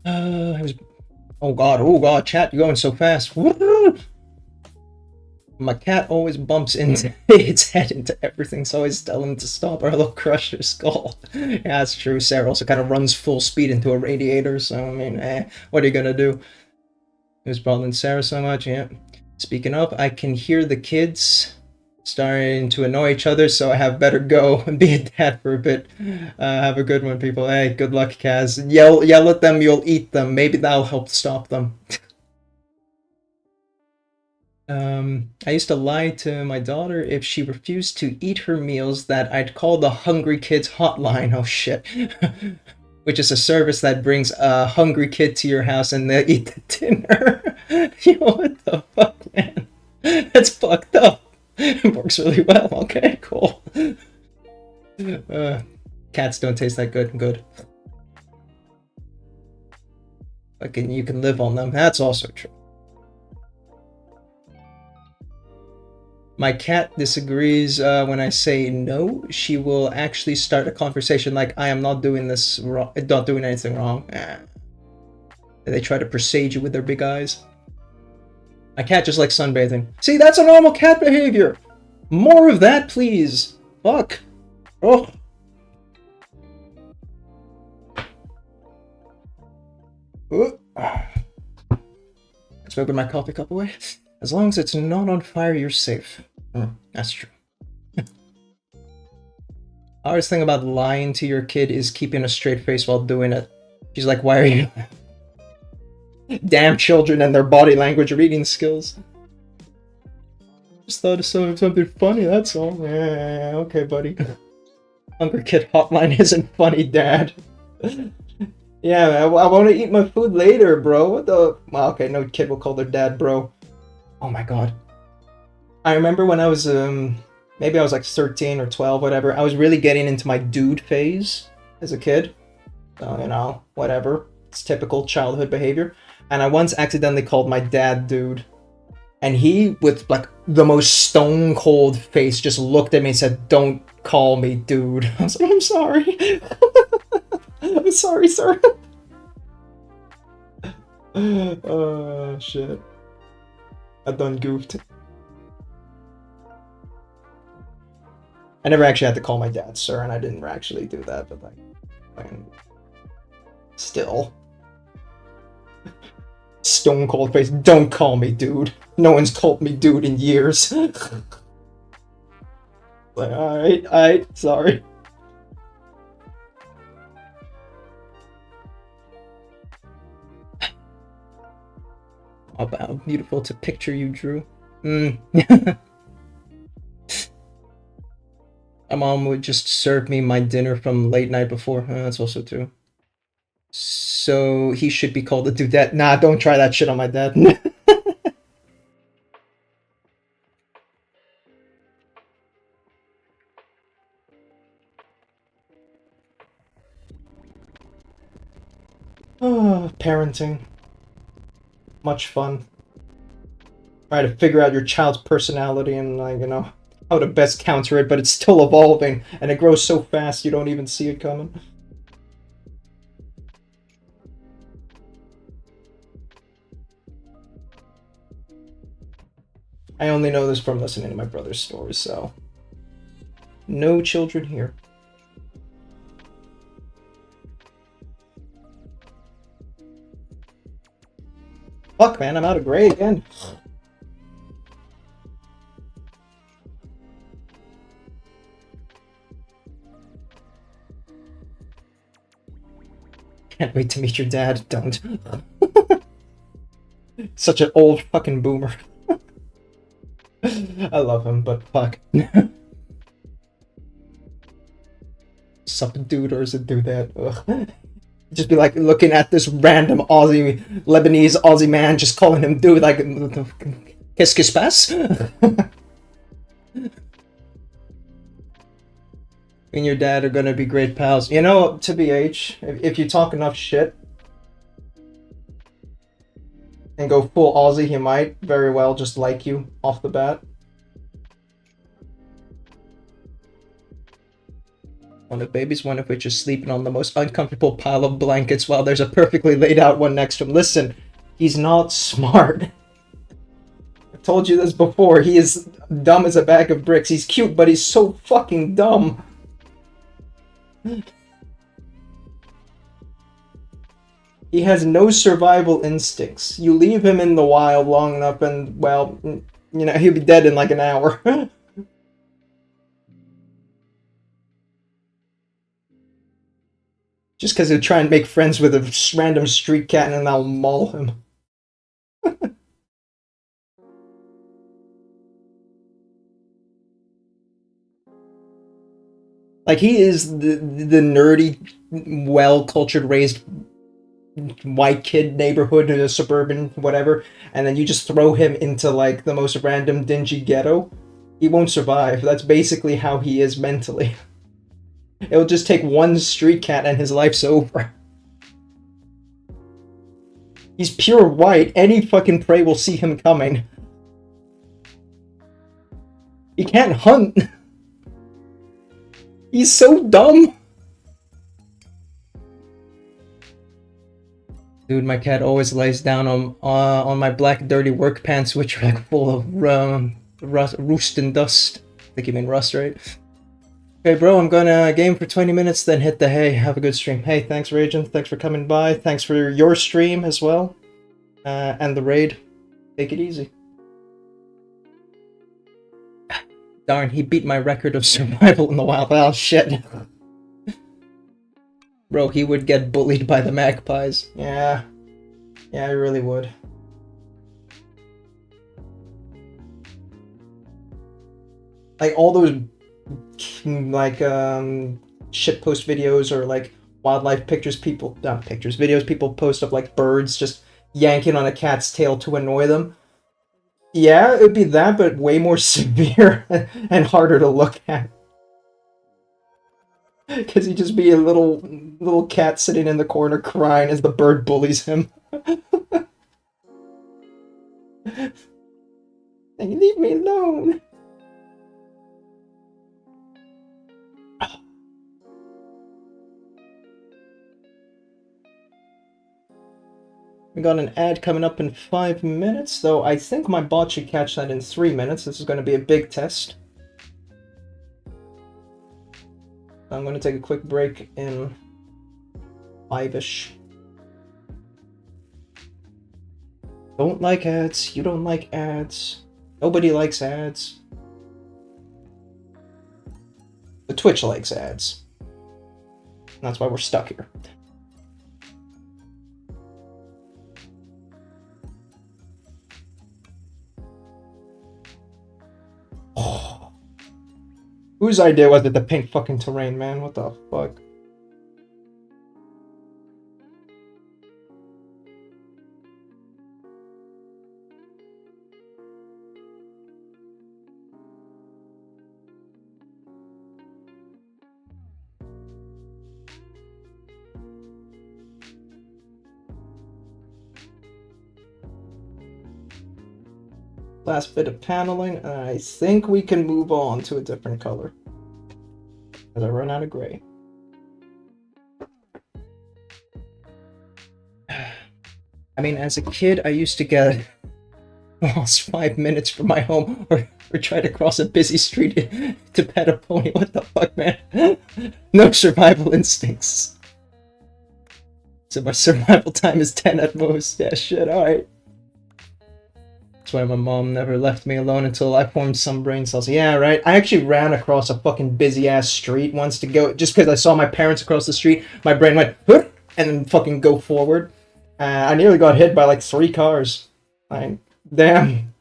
I was... oh god, chat, you're going so fast. My cat always bumps into its head into everything, so I always tell him to stop or it'll crush your skull. Yeah, that's true. Sarah also kind of runs full speed into a radiator, so I mean, what are you gonna do? Who's bothering Sarah so much? Yeah. Speaking of, I can hear the kids starting to annoy each other, so I have better go and be a dad for a bit. Have a good one, people. Hey, good luck, Kaz. Yell at them, you'll eat them. Maybe that'll help stop them. I used to lie to my daughter if she refused to eat her meals that I'd call the Hungry Kids Hotline. Oh shit. Which is a service that brings a hungry kid to your house and they eat the dinner. Yo, what the fuck, man? That's fucked up. It works really well. Okay, cool. Cats don't taste that good. Good. Fucking, you can live on them. That's also true. My cat disagrees when I say no. She will actually start a conversation like, I am not doing this wrong, not doing anything wrong. They try to presage you with their big eyes. My cat just likes sunbathing. See, that's a normal cat behavior! More of that, please! Fuck! Oh! Let's open my coffee cup away. As long as it's not on fire, you're safe. That's true. Hardest thing about lying to your kid is keeping a straight face while doing it. She's like, why are you... Damn children and their body language reading skills. Just thought of something funny, that's all. Yeah, okay, buddy. Hungry Kid Hotline isn't funny, Dad. Yeah, I want to eat my food later, bro. What the... Well, okay, no kid will call their dad bro. Oh my god. I remember when I was, maybe I was like 13 or 12, whatever. I was really getting into my dude phase as a kid. So, you know, whatever. It's typical childhood behavior. And I once accidentally called my dad dude. And he, with like the most stone cold face, just looked at me and said, "Don't call me dude." I was like, "I'm sorry." I'm sorry, sir. Oh, shit. I done goofed. I never actually had to call my dad sir, and I didn't actually do that, but like, still. Stone cold face, don't call me dude. No one's called me dude in years. Like, alright, sorry. Oh, wow, beautiful to picture you, Drew. My mom would just serve me my dinner from late night before. That's also true. So he should be called a dudette. Nah, don't try that shit on my dad. Oh, parenting. Much fun. Try to figure out your child's personality and, like, you know, how to best counter it, but it's still evolving, and it grows so fast you don't even see it coming. I only know this from listening to my brother's stories, so... No children here. Fuck, man, I'm out of gray again. Can't wait to meet your dad. Don't. Such an old fucking boomer. I love him, but fuck. Sup dude do that. Ugh. Just be like looking at this random Lebanese Aussie man, just calling him dude, like, qu'est-ce qui se passe? Me and your dad are gonna be great pals. You know, to BH, if you talk enough shit and go full Aussie, he might very well just like you off the bat. One of babies, one of which is sleeping on the most uncomfortable pile of blankets while there's a perfectly laid out one next to him. Listen, he's not smart. I've told you this before. He is dumb as a bag of bricks. He's cute, but he's so fucking dumb. He has no survival instincts. You leave him in the wild long enough and, well, you know, he'll be dead in like an hour. Just because he'll try and make friends with a random street cat and then I'll maul him. Like, he is the nerdy, well-cultured, raised white kid neighborhood in a suburban whatever, and then you just throw him into, like, the most random dingy ghetto. He won't survive. That's basically how he is mentally. It'll just take one street cat and his life's over. He's pure white. Any fucking prey will see him coming. He can't hunt. He's so dumb. Dude, my cat always lays down on my black dirty work pants, which are like full of rust and dust. I think you mean rust, right? Okay, bro, I'm gonna game for 20 minutes, then hit the hay. Have a good stream. Hey, thanks, Raging. Thanks for coming by. Thanks for your stream as well. And the raid. Take it easy. Darn, he beat my record of survival in the wild. Oh, shit. Bro, he would get bullied by the magpies. Yeah. Yeah, he really would. Like, all those, like, shitpost videos or, like, wildlife pictures people... Not pictures, videos people post of, like, birds just yanking on a cat's tail to annoy them. Yeah, it would be that, but way more severe and harder to look at. Because he'd just be a little cat sitting in the corner crying as the bird bullies him. And leave me alone. We got an ad coming up in 5 minutes, though I think my bot should catch that in 3 minutes. This is going to be a big test. I'm going to take a quick break in 5-ish. Don't like ads. You don't like ads. Nobody likes ads. But Twitch likes ads. And that's why we're stuck here. Oh. Whose idea was it to paint fucking terrain, man? What the fuck? Last bit of paneling, and I think we can move on to a different color. As I run out of gray. I mean, as a kid, I used to get lost 5 minutes from my home or try to cross a busy street to pet a pony. What the fuck, man? No survival instincts. So my survival time is 10 at most. Yeah, shit, alright. That's why my mom never left me alone until I formed some brain cells. Yeah, right. I actually ran across a fucking busy-ass street once to go, just because I saw my parents across the street. My brain went, huh? and then fucking go forward. I nearly got hit by like 3 cars. Like, damn.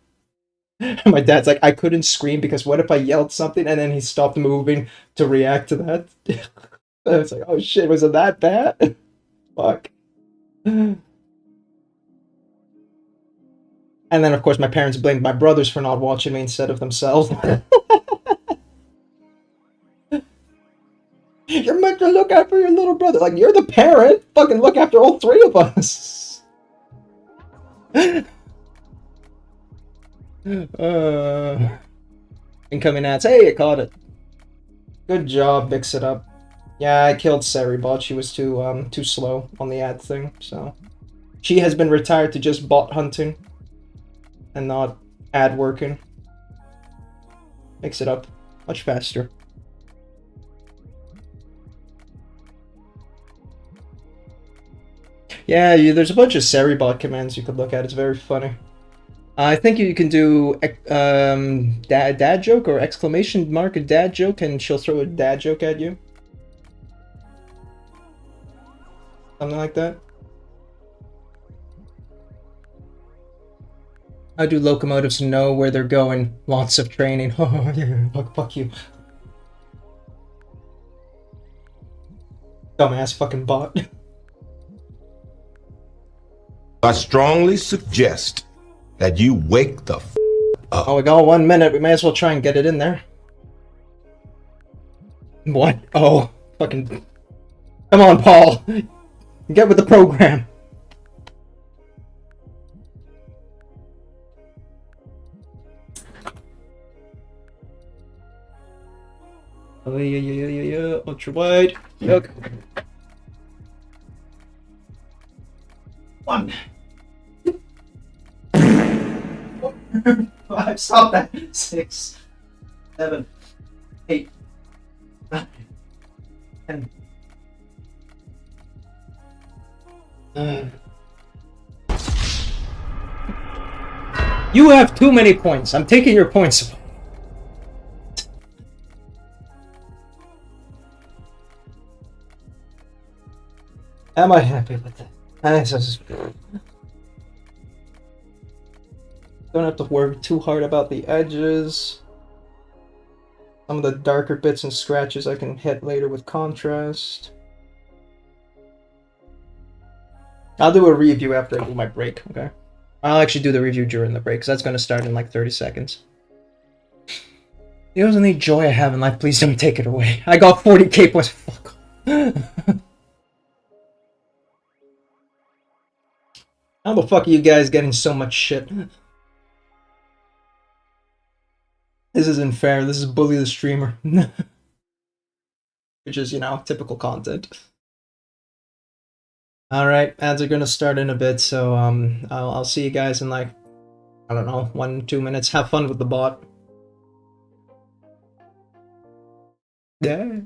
My dad's like, I couldn't scream because what if I yelled something and then he stopped moving to react to that? I was like, oh shit, was it that bad? Fuck. And then, of course, my parents blamed my brothers for not watching me instead of themselves. You're meant to look after your little brother. Like, you're the parent. Fucking look after all 3 of us. Incoming ads. Hey, I caught it. Good job, mix it up. Yeah, I killed Seribot. She was too slow on the ad thing, so she has been retired to just bot hunting and not ad working. Mix it up much faster. Yeah, there's a bunch of Seribot commands you could look at. It's very funny. I think you can do dad joke or exclamation mark a dad joke, and she'll throw a dad joke at you. Something like that. How do locomotives know where they're going? Lots of training. Oh, yeah, fuck you. Dumbass fucking bot. I strongly suggest that you wake the f up. Oh, we got 1 minute. We may as well try and get it in there. What? Oh, fucking... Come on, Paul. Get with the program. Oh, yeah. Ultra wide. Look. 1. 5. Stop that. 6. 7. 8. 9. 10. You have too many points. I'm taking your points. Am I happy with that? Don't have to worry too hard about the edges. Some of the darker bits and scratches I can hit later with contrast. I'll do a review after I do my break, okay? I'll actually do the review during the break, because that's going to start in like 30 seconds. The only joy I have in life, please don't take it away. I got 40k points. Fuck. How the fuck are you guys getting so much shit? This isn't fair. This is bully the streamer. Which is, you know, typical content. Alright, ads are gonna start in a bit, so I'll see you guys in like, I don't know, 1-2 minutes. Have fun with the bot. Yeah.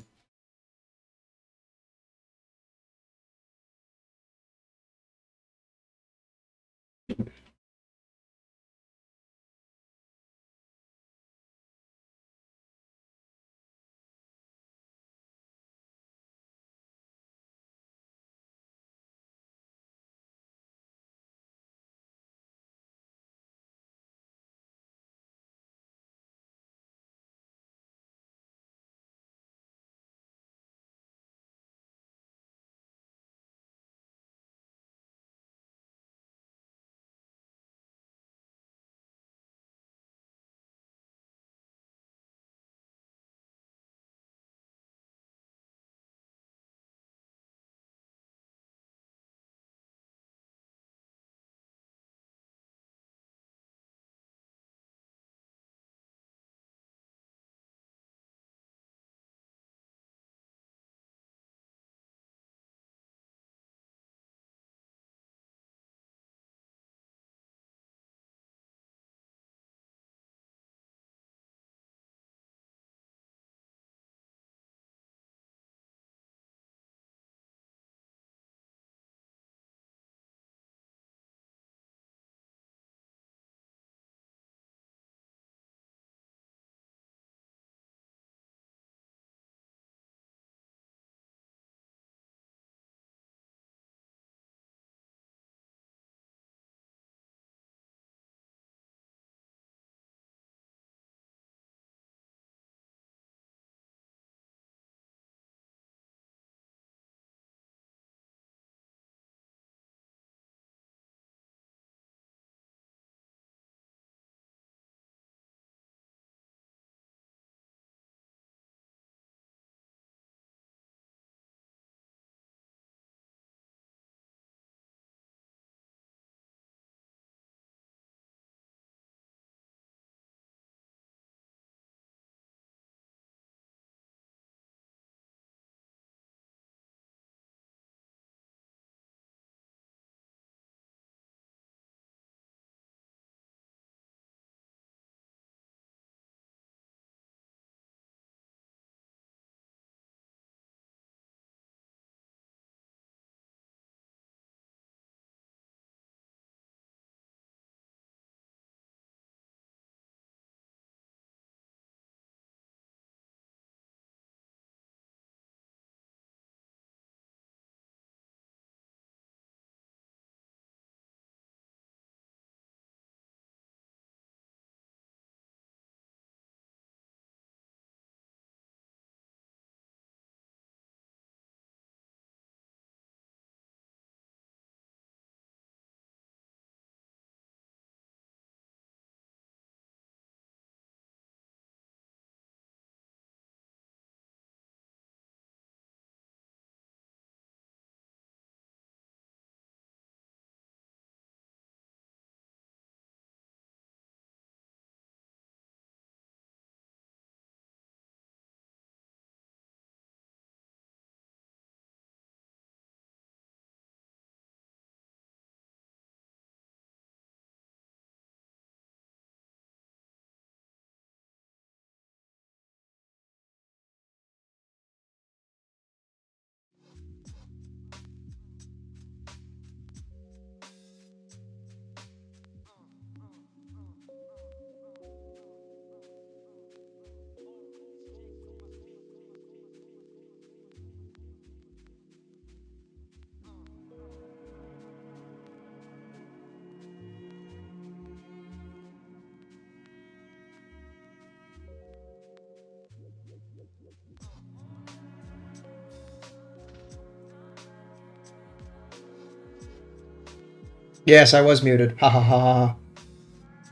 Yes, I was muted. Ha ha ha ha.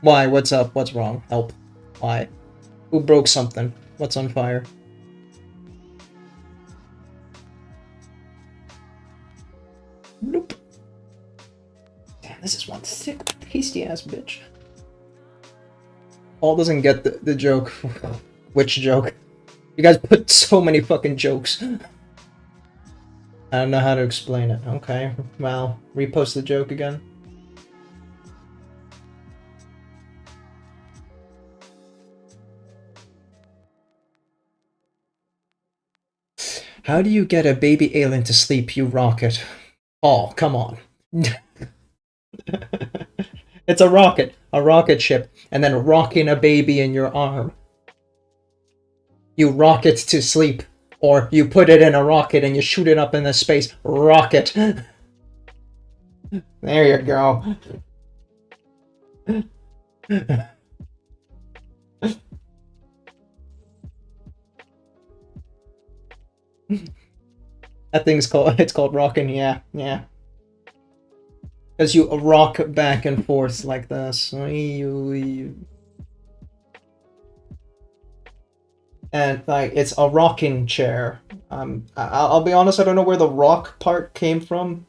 Why? What's up? What's wrong? Help. Why? Who broke something? What's on fire? Nope. Damn, this is one thick, pasty-ass bitch. Paul doesn't get the joke. Which joke? You guys put so many fucking jokes. I don't know how to explain it. Okay, well, repost the joke again. How do you get a baby alien to sleep, you rocket? Oh, come on. It's a rocket ship, and then rocking a baby in your arm. You rocket to sleep, or you put it in a rocket and you shoot it up into space. Rocket. There you go. That thing's called rocking, yeah. Because you rock back and forth like this. And like it's a rocking chair. I'll be honest, I don't know where the rock part came from.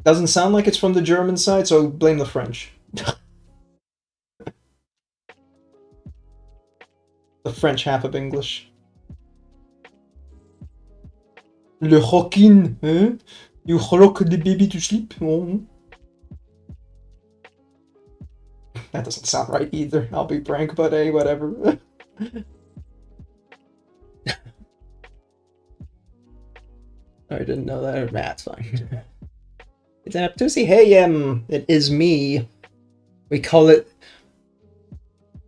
Doesn't sound like it's from the German side, so blame the French. The French half of English. Le rockin', hein? You rock the baby to sleep. Oh. That doesn't sound right either. I'll be frank, but hey, whatever. I didn't know that. That's fine. It's Adaptus. Hey, it is me. We call it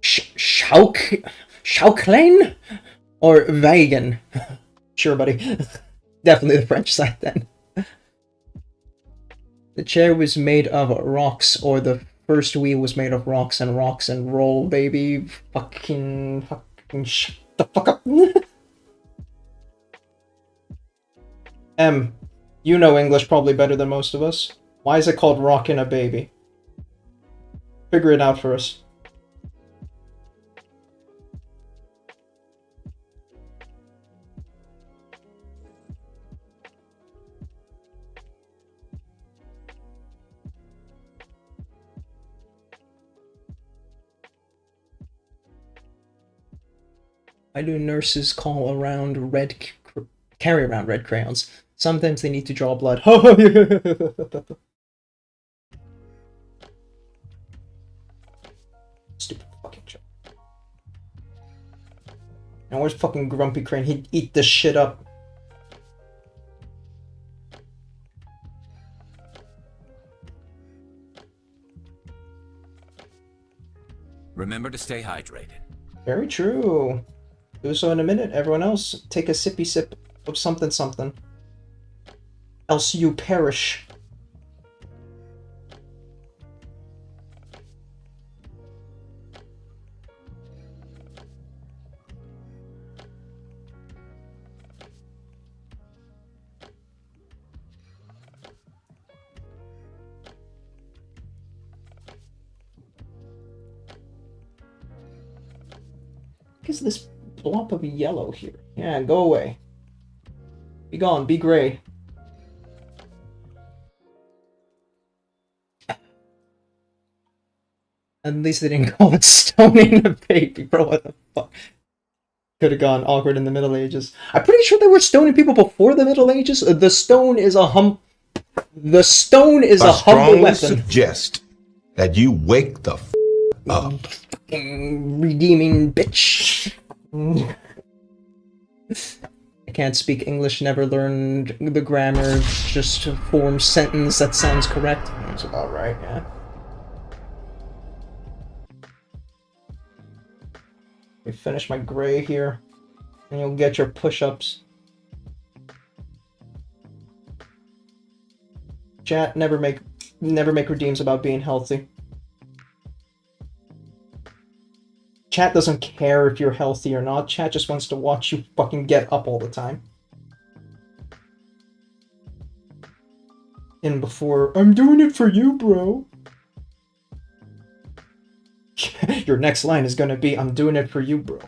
Schauklein or Wagen. Sure, buddy. Definitely the French side then. The chair was made of rocks, or the first wheel was made of rocks and roll, baby. Fucking shut the fuck up. You know English probably better than most of us. Why is it called rockin' a baby? Figure it out for us. Why do nurses carry around red crayons? Sometimes they need to draw blood. Stupid fucking joke. Now where's fucking Grumpy Crane? He'd eat this shit up. Remember to stay hydrated. Very true. Do so in a minute. Everyone else, take a sippy sip of something something. Else you perish. What is this blob of yellow here? Yeah, go away. Be gone, be gray. At least they didn't call it stoning a baby, bro. What the fuck? Could have gone awkward in the Middle Ages. I'm pretty sure they were stoning people before the Middle Ages. The stone is a humble weapon. strongly suggest that you wake the up. Redeeming bitch. I can't speak English, never learned the grammar, just form sentence that sounds correct. That's about right, yeah. We finish my gray here, and you'll get your push-ups. Chat, never make redeems about being healthy. Chat doesn't care if you're healthy or not. Chat just wants to watch you fucking get up all the time. in before. I'm doing it for you, bro. Your next line is gonna be, I'm doing it for you, bro.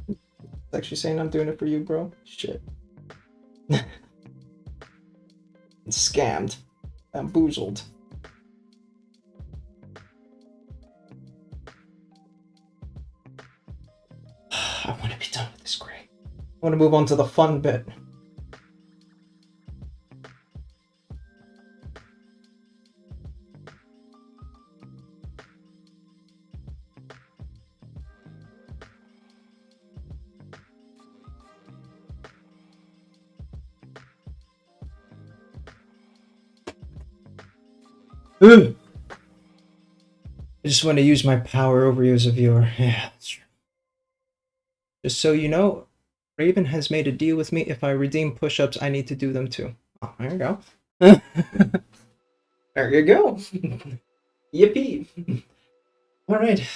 It's actually saying I'm doing it for you, bro. Shit. Scammed. Bamboozled. I want to be done with this gray. I want to move on to the fun bit. Ugh. I just want to use my power over you as a viewer. Yeah, that's true. Just so you know, Raven has made a deal with me. If I redeem push-ups, I need to do them too. Oh, there you go. There you go. Yippee. All right.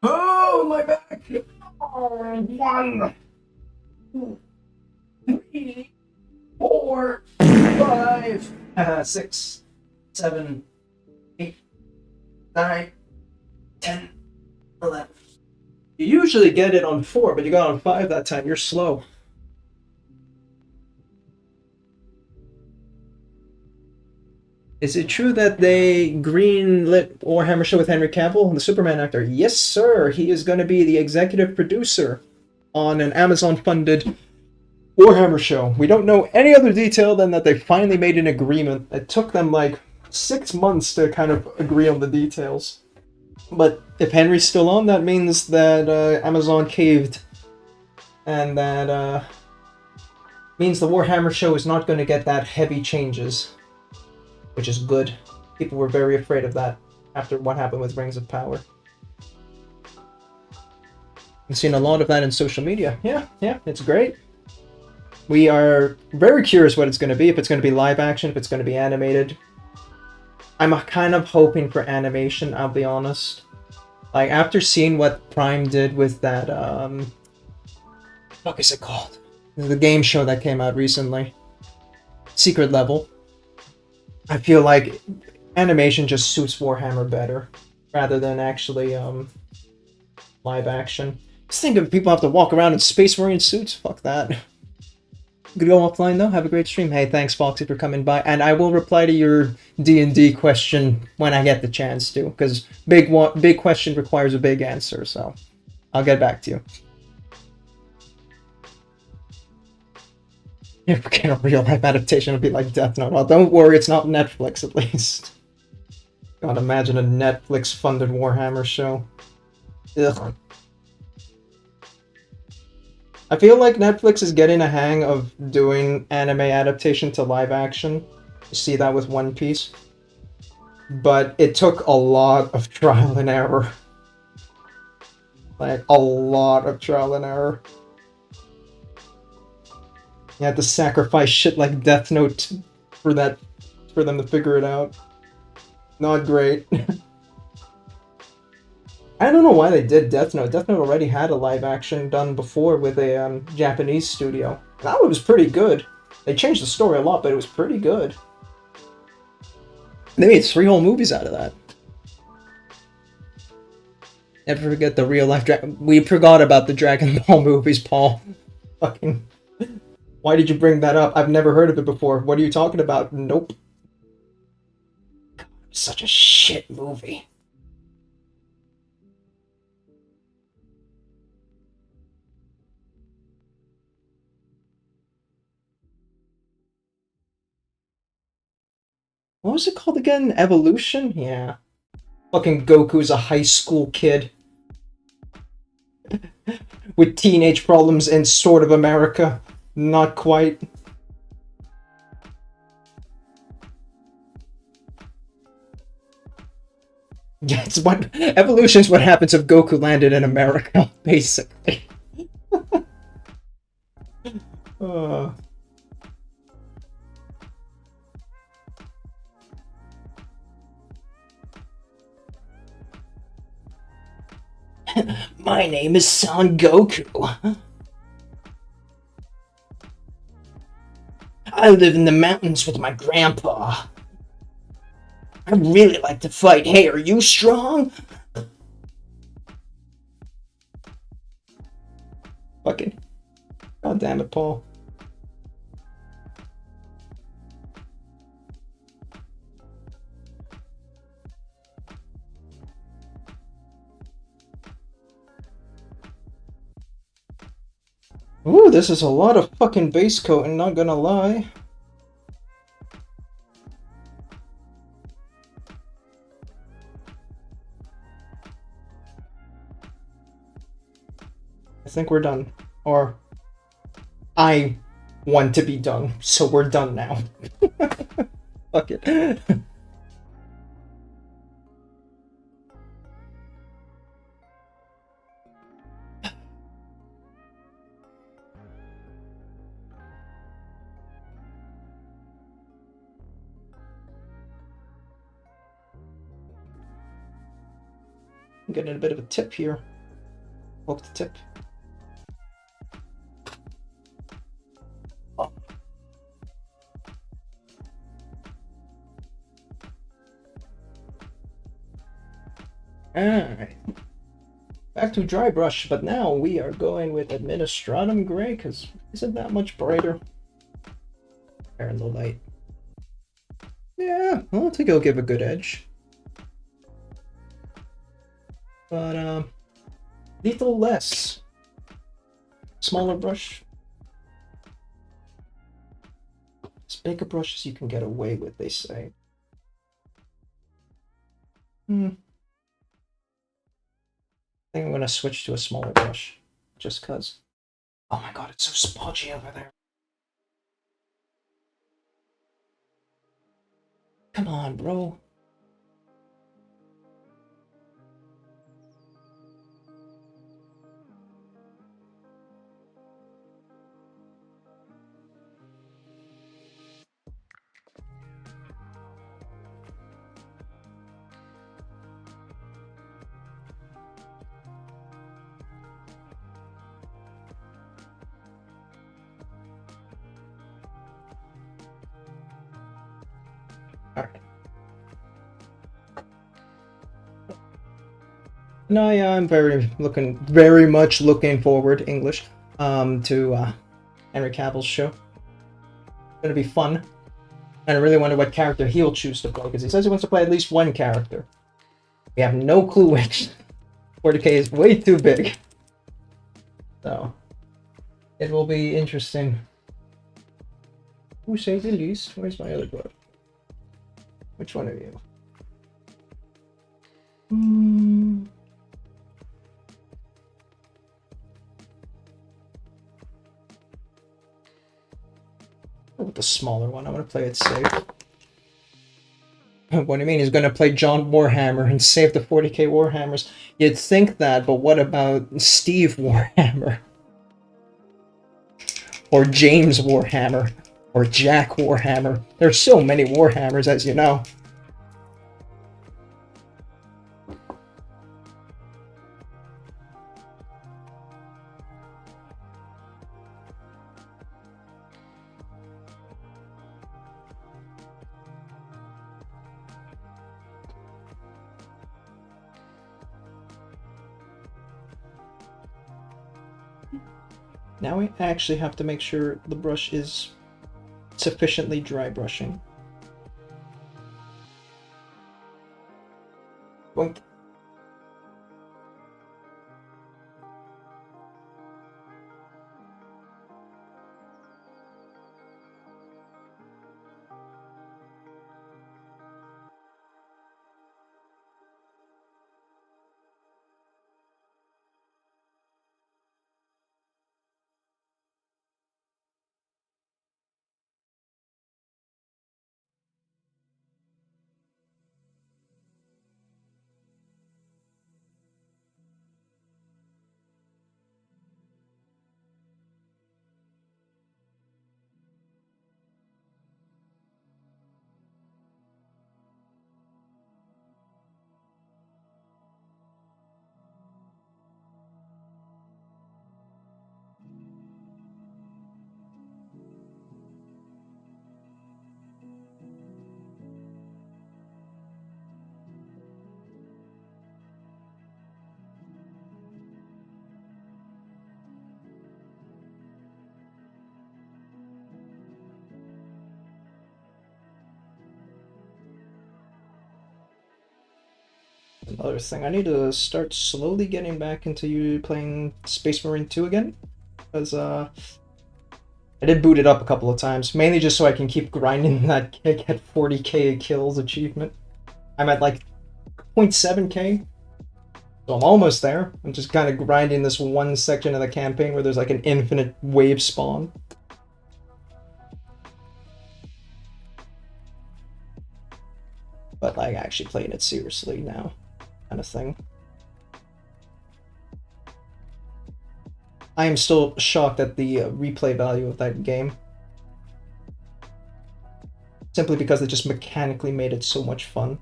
Oh, my back. Oh, 1, 2, 3, 4, 5, 6, 7, 8, 9, 10, 11. You usually get it on 4, but you got on 5 that time. You're slow. Is it true that they greenlit Warhammer show with Henry Cavill, the Superman actor? Yes, sir. He is going to be the executive producer on an Amazon-funded Warhammer show. We don't know any other detail than that they finally made an agreement. It took them like 6 months to kind of agree on the details. But if Henry's still on, that means that Amazon caved. And that means the Warhammer show is not going to get that heavy changes. Which is good. People were very afraid of that after what happened with Rings of Power. I've seen a lot of that in social media. Yeah, it's great. We are very curious what it's going to be. If it's going to be live action, if it's going to be animated. I'm kind of hoping for animation, I'll be honest. Like, after seeing what Prime did with that, what is it called? The game show that came out recently. Secret Level. I feel like animation just suits Warhammer better, rather than actually, live action. Just think of people have to walk around in Space Marine suits. Fuck that. Gonna go offline though. Have a great stream. Hey, thanks Foxy for coming by, and I will reply to your D&D question when I get the chance to, because big question requires a big answer. So I'll get back to you. If we get a real life adaptation, it'll be like Death Note. Well, don't worry, it's not Netflix at least. God, imagine a Netflix-funded Warhammer show. Ugh. I feel like Netflix is getting a hang of doing anime adaptation to live action. You see that with One Piece. But it took a lot of trial and error. Like, a lot of trial and error. You had to sacrifice shit like Death Note for them to figure it out. Not great. I don't know why they did Death Note. Death Note already had a live action done before with a Japanese studio. That one was pretty good. They changed the story a lot, but it was pretty good. They made 3 whole movies out of that. Never forget the real life Dragon. We forgot about the Dragon Ball movies, Paul. Fucking. Why did you bring that up? I've never heard of it before. What are you talking about? Nope. God, such a shit movie. What was it called again? Evolution? Yeah. Fucking Goku's a high school kid. With teenage problems in sort of America. Not quite. Yeah, it's what evolution is what happens if Goku landed in America, basically. My name is Son Goku. I live in the mountains with my grandpa. I really like to fight. Hey, are you strong? Fucking. God damn it, Paul. Ooh, this is a lot of fucking base coating, not gonna lie. I think we're done. Or I want to be done, so we're done now. Fuck it. I'm getting a bit of a tip here. Poke the tip. Oh. Alright. Back to dry brush, but now we are going with Administratum Gray, because isn't that much brighter? There in the light. Yeah, I think it'll give a good edge. But, lethal less. Smaller brush. As big a brush as you can get away with, they say. I think I'm gonna switch to a smaller brush. Just cause. Oh my god, it's so spotty over there. Come on, bro. Alright. No, yeah, I'm very much looking forward, English, to Henry Cavill's show. It's gonna be fun. And I really wonder what character he'll choose to play, because he says he wants to play at least one character. We have no clue which. 40k is way too big. So, it will be interesting. Who say the least? Where's my other book? Which one are you? With the smaller one, I'm gonna play it safe. What do you mean? He's gonna play John Warhammer and save the 40k Warhammers? You'd think that, but what about Steve Warhammer? Or James Warhammer? Or Jack Warhammer? There's so many Warhammers, as you know. Now we actually have to make sure the brush is sufficiently dry brushing. Boink. Another thing, I need to start slowly getting back into you playing Space Marine 2 again. Because, I did boot it up a couple of times, mainly just so I can keep grinding that get 40k kills achievement. I'm at like 0.7k, so I'm almost there. I'm just kind of grinding this one section of the campaign where there's like an infinite wave spawn. But like actually playing it seriously now, kind of thing. I am still shocked at the replay value of that game. Simply because it just mechanically made it so much fun.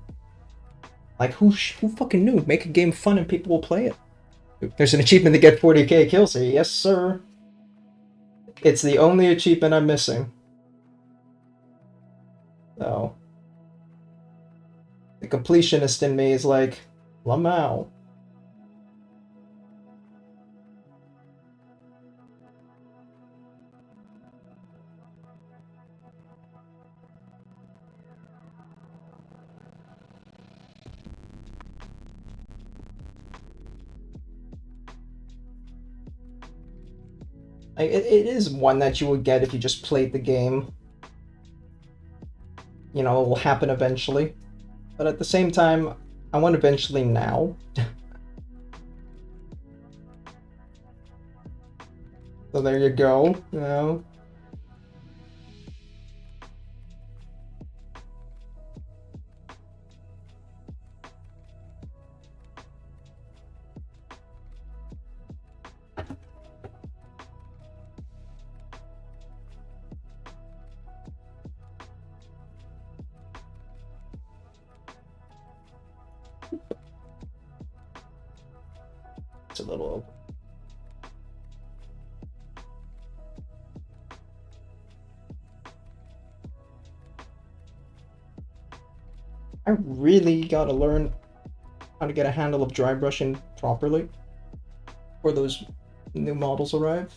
Like, who fucking knew? Make a game fun and people will play it. There's an achievement to get 40k kills here. Yes, sir. It's the only achievement I'm missing. So, the completionist in me is like, Lamau. It is one that you would get if you just played the game. You know, it will happen eventually. But at the same time, I want eventually now. So there you go, you know. It's a little open. I really gotta learn how to get a handle of dry brushing properly before those new models arrive.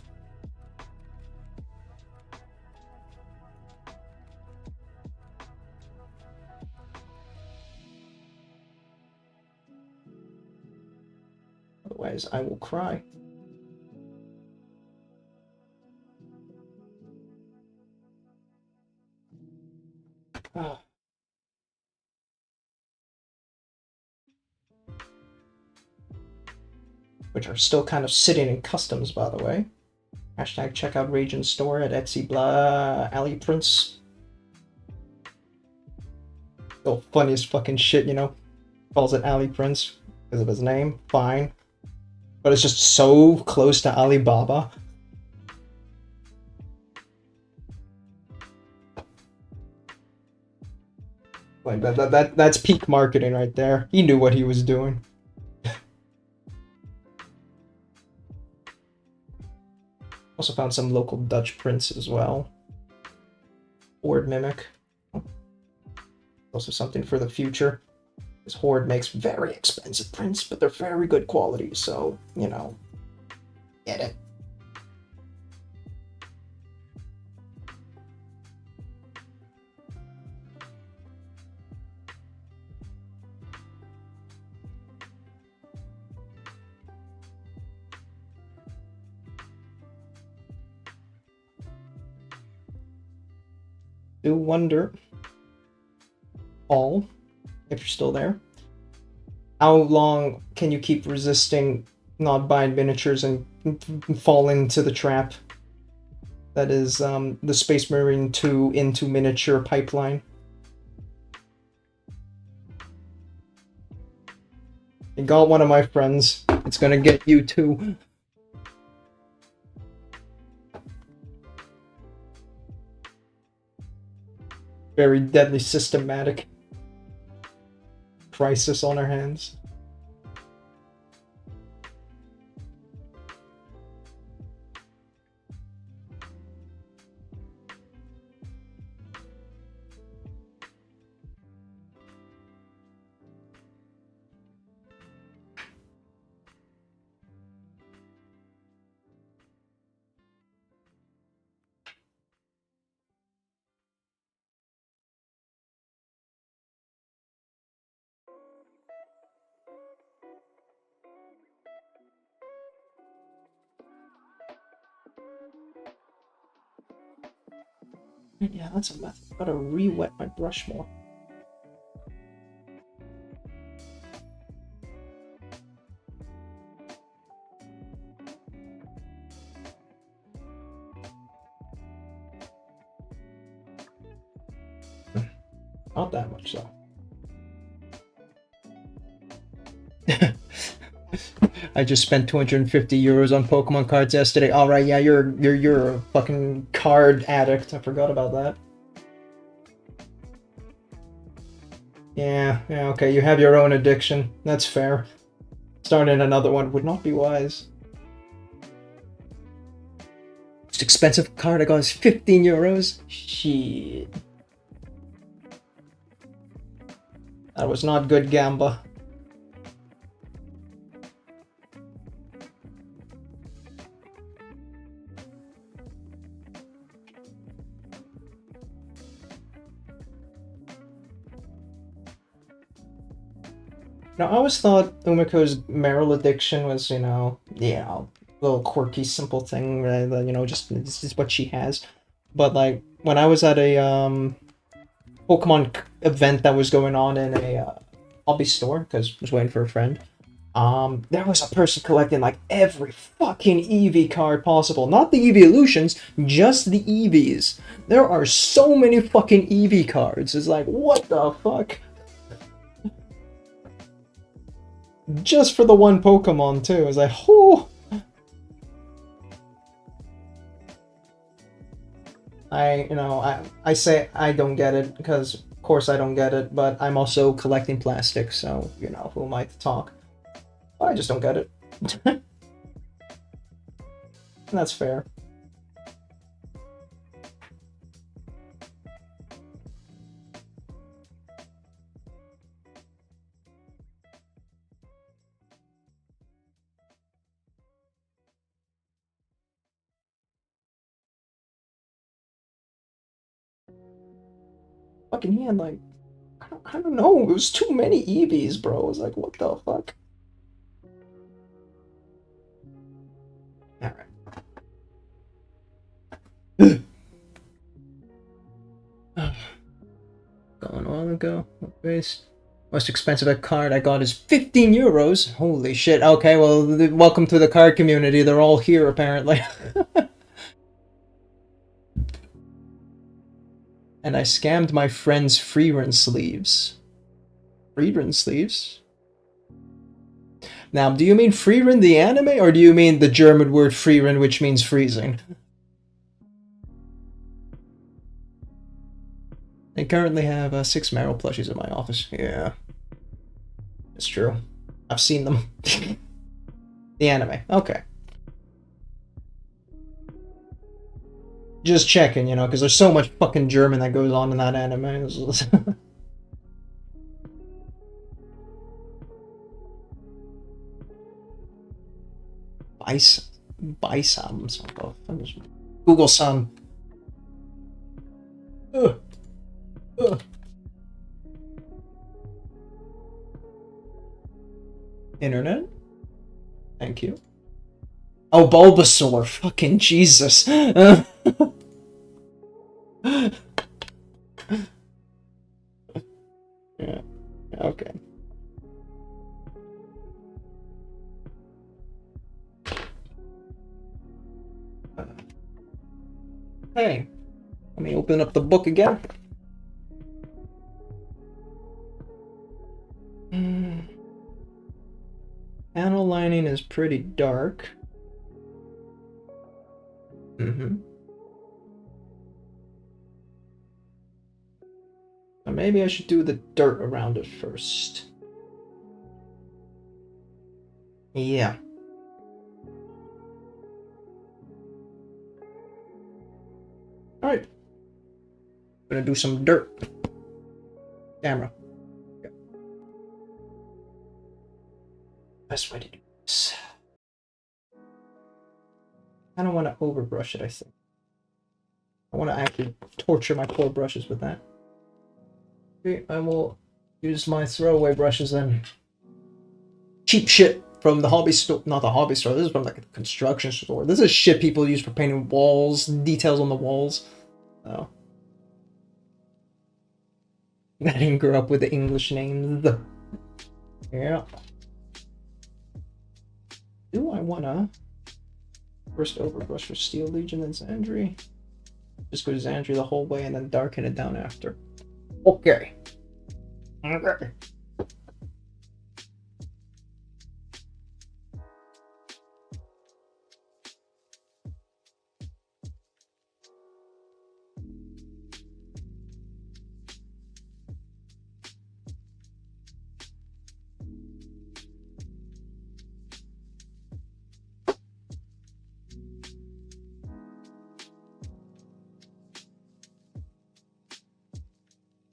Otherwise, I will cry. Ah. Which are still kind of sitting in customs, by the way. Hashtag check out Rage and Store at Etsy blah Ali Prince. Oh, funniest fucking shit, you know? Calls it Ali Prince because of his name, fine. But it's just so close to Alibaba. Like that's peak marketing right there. He knew what he was doing. Also found some local Dutch prints as well. Horde Mimic. Also something for the future. This Horde makes very expensive prints, but they're very good quality, so, you know, get it. Do wonder, Paul, if you're still there, how long can you keep resisting not buying miniatures and fall into the trap that is the Space Marine 2 into miniature pipeline? You got one of my friends. It's gonna get you too. Very deadly systematic crisis on our hands. Yeah, that's a method. Gotta re-wet my brush more. Not that much though. I just spent 250 euros on Pokemon cards yesterday. All right, yeah, you're a fucking card addict. I forgot about that. Yeah, okay. You have your own addiction. That's fair. Starting another one would not be wise. Most expensive card I got is 15 euros. Shit. That was not good, Gamba. Now, I always thought Umiko's Meryl addiction was, a little quirky, simple thing, right? That, just this is what she has. But like when I was at a Pokemon event that was going on in a hobby store, because I was waiting for a friend, there was a person collecting like every fucking Eevee card possible. Not the Eeveelutions, just the Eevees. There are so many fucking Eevee cards. It's like, what the fuck? Just for the one Pokemon too. It's like, oh. I say I don't get it because of course I don't get it, but I'm also collecting plastic, so who am I to talk? I just don't get it. And that's fair. Fucking he had like, I don't know, it was too many Eevees, bro. It was like, what the fuck? Alright. Going on ago. Base. Most expensive card I got is 15 euros. Holy shit. Okay, well, welcome to the card community. They're all here, apparently. And I scammed my friend's Freerun sleeves. Freerun sleeves? Now, do you mean Freerun the anime, or do you mean the German word Freerun, which means freezing? I currently have 6 Meryl plushies in my office. Yeah. It's true. I've seen them. The anime. Okay. Just checking, because there's so much fucking German that goes on in that anime. Bisam. Google some. Internet? Thank you. Oh, Bulbasaur. Fucking Jesus. Yeah, okay. Hey, let me open up the book again. Panel lining is pretty dark. So maybe I should do the dirt around it first. Yeah. Alright. I'm gonna do some dirt. Camera. Okay. Best way to do this. I don't want to overbrush it, I think. I want to actually torture my core brushes with that. Okay, I will use my throwaway brushes then. Cheap shit from the hobby store. Not the hobby store, this is from like a construction store. This is shit people use for painting walls, details on the walls. Oh. I didn't grow up with the English names. Yeah. Do I wanna first overbrush for Steel Legion and Xandri? Just go to Xandri the whole way and then darken it down after. Okay. Okay.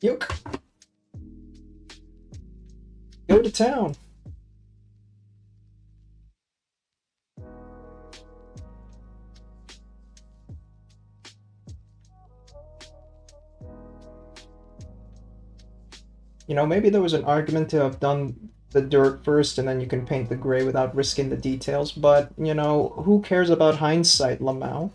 Yuck. Go to town. You know, maybe there was an argument to have done the dirt first and then you can paint the gray without risking the details, but, you know, who cares about hindsight, Lamau?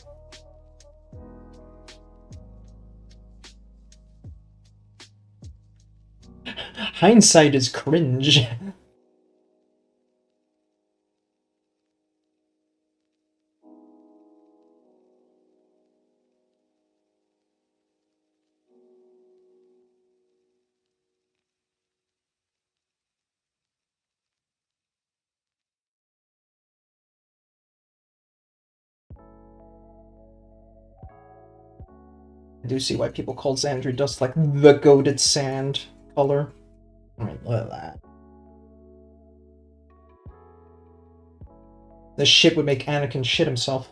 Hindsight is cringe. I do see why people call Xandri dust like the goated sand color. I mean, look at that. This shit would make Anakin shit himself.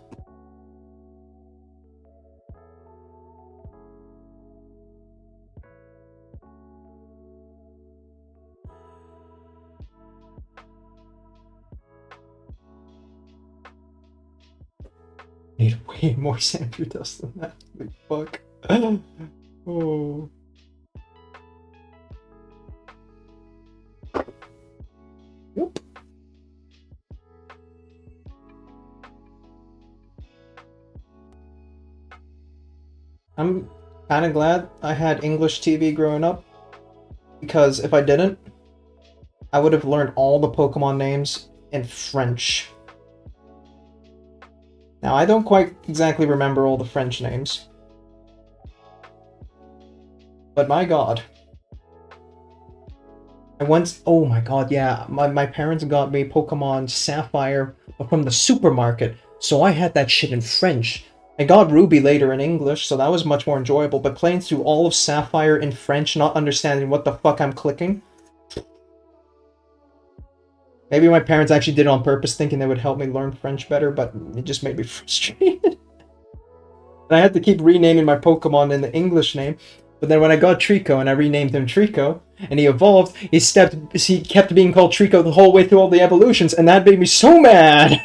Need way more Xandri dust than that. Holy fuck. Oh. Yep. I'm kind of glad I had English TV growing up, because if I didn't, I would have learned all the Pokemon names in French. Now, I don't quite exactly remember all the French names, but my god. I once, oh my god, yeah, my parents got me Pokemon Sapphire from the supermarket, so I had that shit in French. I got Ruby later in English, so that was much more enjoyable, but playing through all of Sapphire in French, not understanding what the fuck I'm clicking. Maybe my parents actually did it on purpose, thinking they would help me learn French better, but it just made me frustrated. And I had to keep renaming my Pokemon in the English name, but then when I got Trico and I renamed him Trico, and he evolved, he kept being called Trico the whole way through all the evolutions, and that made me so mad!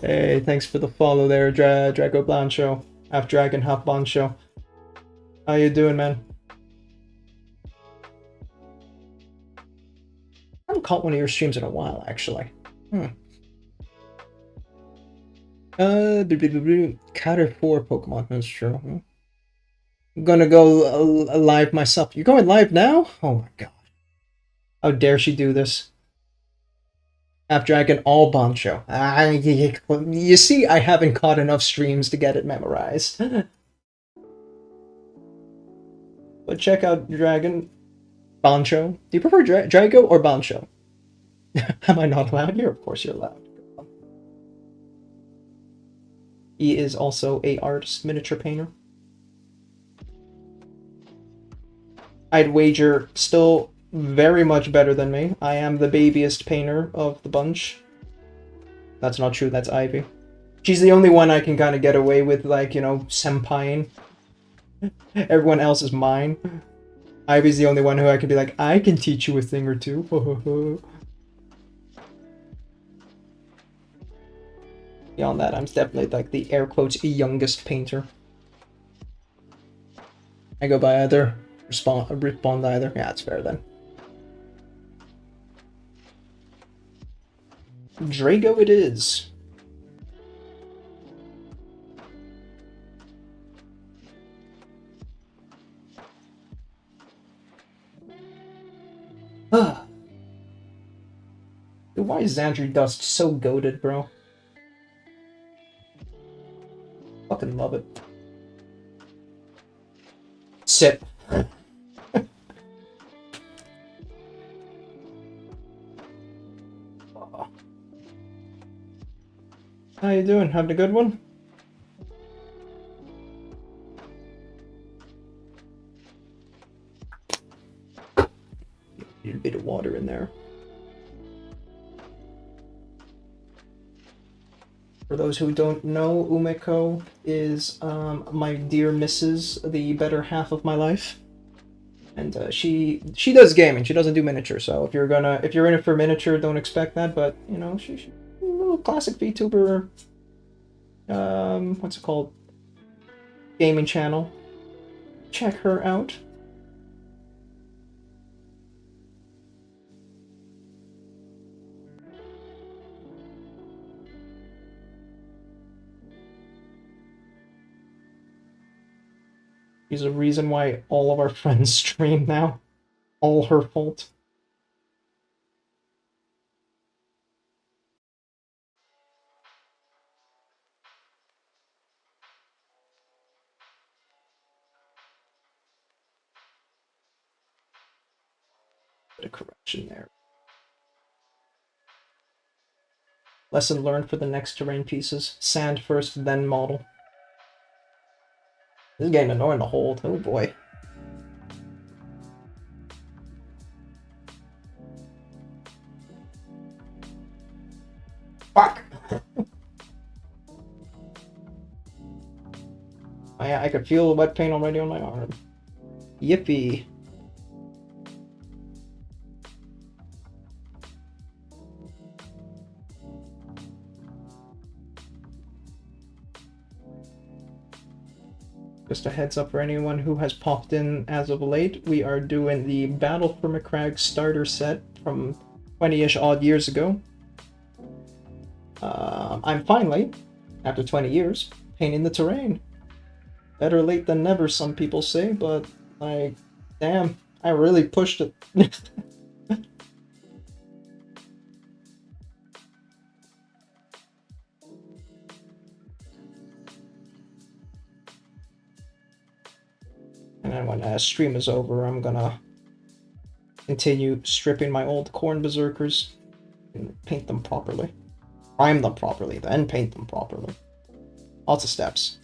Hey, thanks for the follow there, Drago Blancho. Half Dragon, half Boncho. How you doing, man? I haven't caught one of your streams in a while, actually. Counter 4 Pokemon, that's true. I'm gonna go live myself. You're going live now? Oh my god. How dare she do this? Half Dragon, all Boncho. You see, I haven't caught enough streams to get it memorized. But check out Dragon. Boncho. Do you prefer Drago or Boncho? Am I not allowed here? Of course you're allowed. He is also a artist, miniature painter. I'd wager still very much better than me. I am the babiest painter of the bunch. That's not true, that's Ivy. She's the only one I can kind of get away with, like, you know, senpaiing. Everyone else is mine. Ivy's the only one who I can be like, I can teach you a thing or two. Beyond that, I'm definitely like the air quotes youngest painter. I go by either. Respond either. Yeah, that's fair then. Drago it is. Dude, why is Xandri Dust so goated, bro? Fucking love it. Sip. How you doing? Having a good one? Need a bit of water in there. For those who don't know, Umeko is my dear missus, the better half of my life, and she does gaming. She doesn't do miniature, so if you're in it for miniature, don't expect that. But you know, she's a little classic VTuber. What's it called? Gaming channel. Check her out. She's a reason why all of our friends stream now. All her fault. Bit of correction there. Lesson learned for the next terrain pieces. Sand first, then model. This is getting annoying to hold. Oh boy. Fuck! I could feel the wet paint already on my arm. Yippee. Just a heads up for anyone who has popped in as of late, we are doing the Battle for Macragge starter set from 20-ish odd years ago. I'm finally, after 20 years, painting the terrain. Better late than never, some people say, but like, damn, I really pushed it. And then when stream is over, I'm gonna continue stripping my old corn berserkers and paint them properly. Prime them properly, then paint them properly. Lots of steps.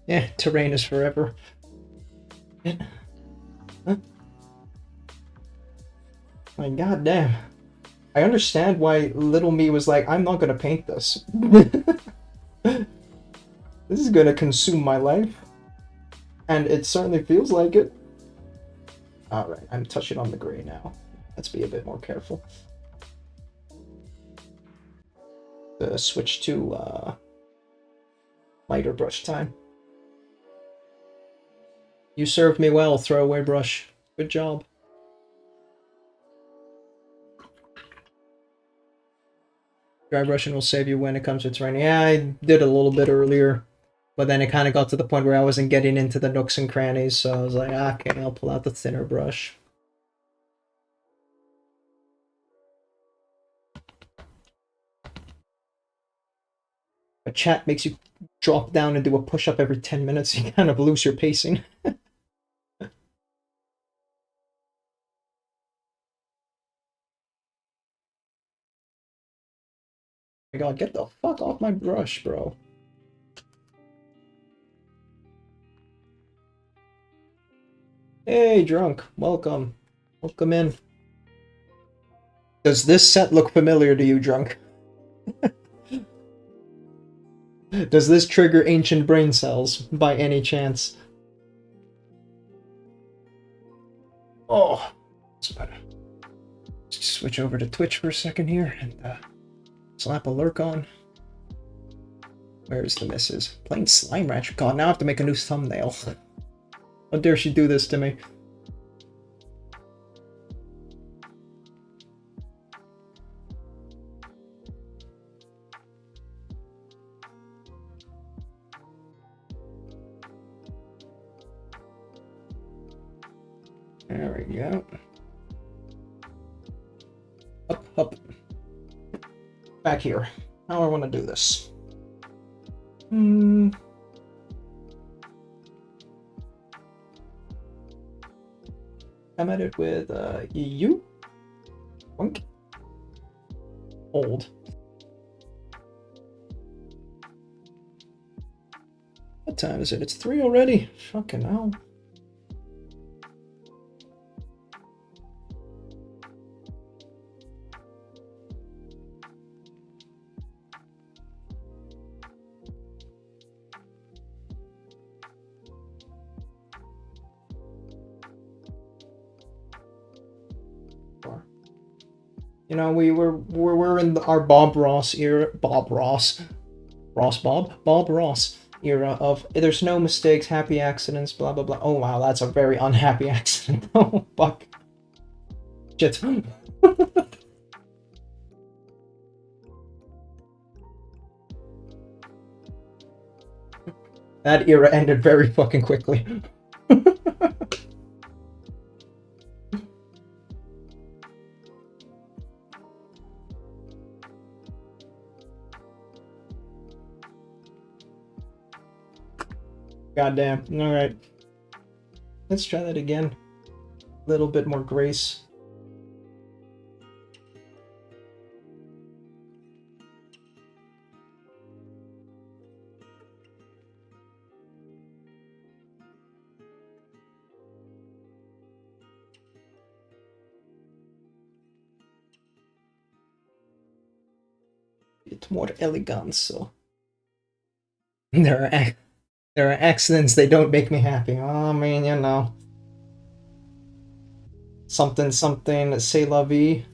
Yeah, terrain is forever. Huh? My goddamn. I understand why little me was like, I'm not gonna paint this. This is gonna consume my life. And it certainly feels like it. Alright, I'm touching on the gray now. Let's be a bit more careful. Switch to lighter brush time. You served me well, throwaway brush. Good job. Dry brushing will save you when it comes to terrain. Yeah, I did a little bit earlier, but then it kind of got to the point where I wasn't getting into the nooks and crannies, so I was like, okay, I'll pull out the thinner brush. A chat makes you drop down and do a push-up every 10 minutes, you kind of lose your pacing. My god, get the fuck off my brush, bro. Hey, Drunk. Welcome. Welcome in. Does this set look familiar to you, Drunk? Does this trigger ancient brain cells, by any chance? Oh, it's better. Just switch over to Twitch for a second here, and slap a lurk on. Where's the missus? Playing Slime Rancher. God, now I have to make a new thumbnail. How dare she do this to me? There we go. Up, up. Back here. How do I want to do this? I'm at it with you. Boink. Old. What time is it? It's 3 already. Fucking hell. You know, we're in our Bob Ross era. Bob Ross era of there's no mistakes, happy accidents, blah blah blah. Oh wow, that's a very unhappy accident. Oh fuck. Shit. That era ended very fucking quickly. Goddamn. Alright. Let's try that again. A little bit more grace. Bit more elegance, so. There are accidents, they don't make me happy. I mean, you know. Something, something, c'est la vie.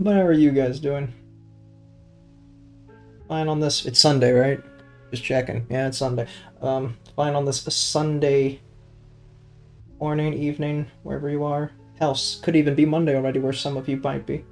But how are you guys doing? Fine on this. It's Sunday, right? Just checking. Yeah, it's Sunday. Fine on this Sunday morning, evening, wherever you are. Hell, could even be Monday already, where some of you might be.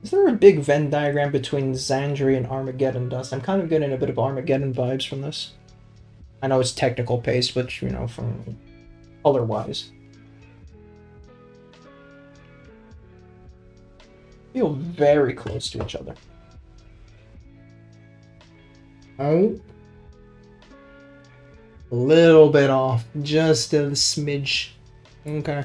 Is there a big Venn diagram between Xandri and Armageddon Dust? I'm kind of getting a bit of Armageddon vibes from this. I know it's technical paced, but, you know, from color-wise. Feel very close to each other. Oh. A little bit off. Just a smidge. Okay.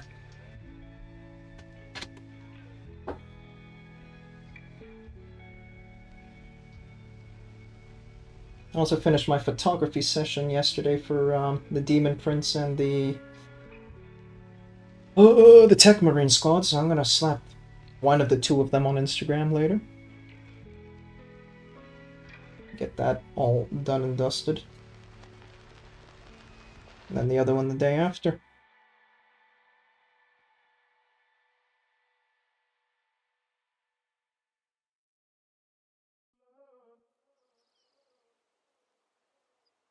I also finished my photography session yesterday for the Demon Prince and the Tech Marine squad, so I'm gonna slap one of the two of them on Instagram later. Get that all done and dusted. And then the other one the day after.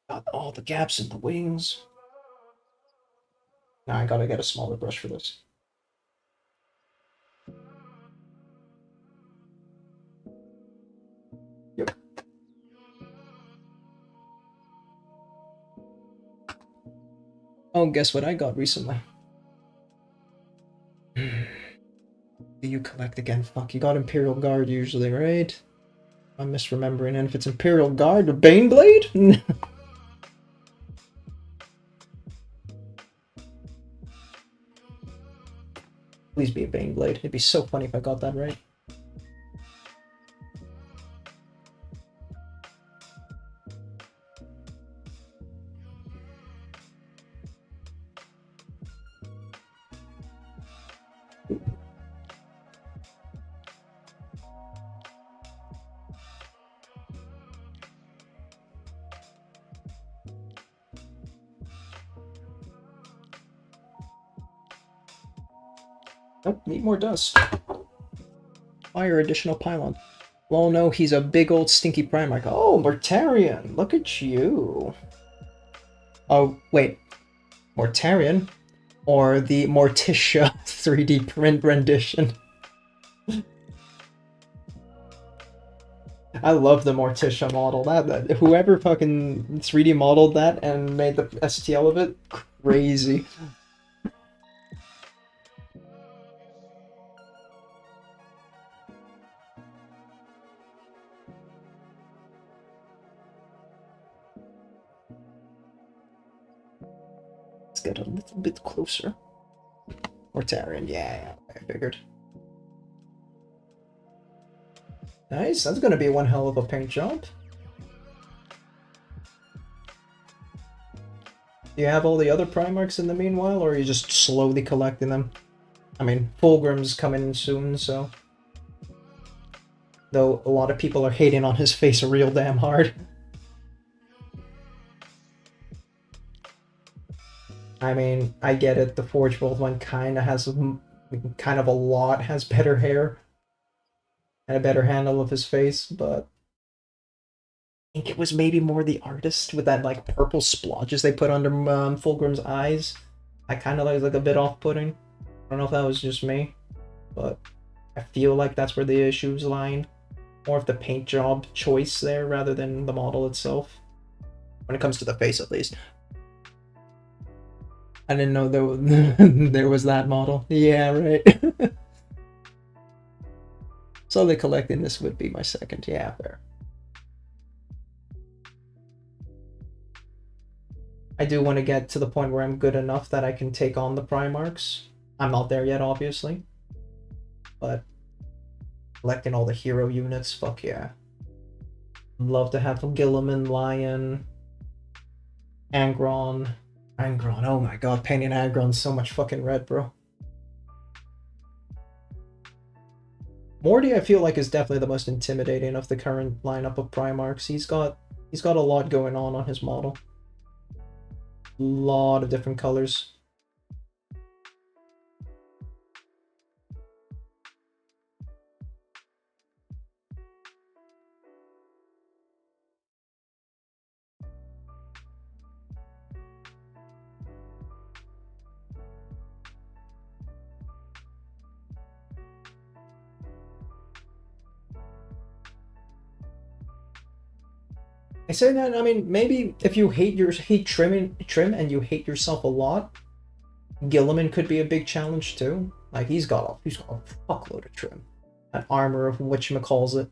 Got all the gaps in the wings. Now I gotta get a smaller brush for this. Yep. Oh, guess what I got recently? Do you collect again? Fuck, you got Imperial Guard usually, right? I'm misremembering, and if it's Imperial Guard or Baneblade? Please be a Baneblade. It'd be so funny if I got that right. Nope, need more dust. Fire additional pylon. Well, no, he's a big old stinky Primarch. Oh, Mortarion, look at you. Oh, wait. Mortarion? Or the Morticia 3D print rendition. I love the Morticia model. That whoever fucking 3D modeled that and made the STL of it, crazy. Let's get a little bit closer. Mortarion, yeah, I figured. Nice, that's gonna be one hell of a paint job. Do you have all the other Primarchs in the meanwhile, or are you just slowly collecting them? I mean, Fulgrim's coming soon, so... Though a lot of people are hating on his face real damn hard. I mean, I get it, the Forge World one kinda has kind of a lot, has better hair. And a better handle of his face, but... I think it was maybe more the artist with that like purple splotches they put under Fulgrim's eyes. I kind of like a bit off-putting. I don't know if that was just me, but I feel like that's where the issues lying. More of the paint job choice there rather than the model itself. When it comes to the face, at least. I didn't know there was that model. Yeah, right. Slowly collecting this would be my second. Yeah, fair. I do want to get to the point where I'm good enough that I can take on the Primarchs. I'm not there yet, obviously. But collecting all the hero units, fuck yeah. Love to have Gilliman, Lion, Angron. Angron, oh my god, painting Angron's so much fucking red, bro. Morty, I feel like, is definitely the most intimidating of the current lineup of Primarchs. He's got a lot going on his model. Lot of different colors. I say that, I mean, maybe if you hate trim and you hate yourself a lot, Gilliman could be a big challenge too. Like he's got a fuckload of trim. That armor of whatchamacalls it.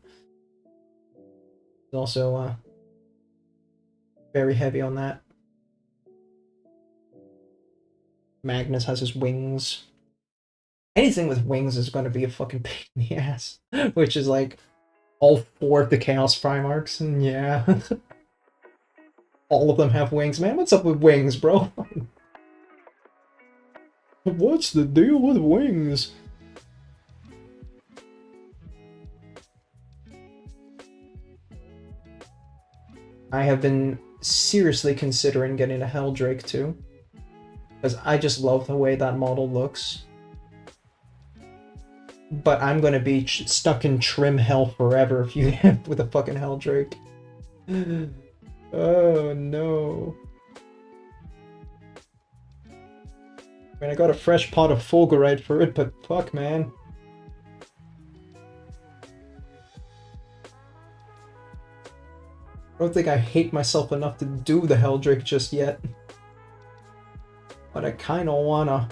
He's also very heavy on that. Magnus has his wings. Anything with wings is going to be a fucking pain in the ass. Which is like all 4 of the Chaos Primarchs, and yeah. All of them have wings. Man, what's up with wings, bro? What's the deal with wings? I have been seriously considering getting a Helldrake too. Because I just love the way that model looks. But I'm gonna be stuck in trim hell forever if you have with a fucking Helldrake. Oh no. I mean, I got a fresh pot of Fulgurite for it, but fuck, man. I don't think I hate myself enough to do the Helldrake just yet. But I kinda wanna.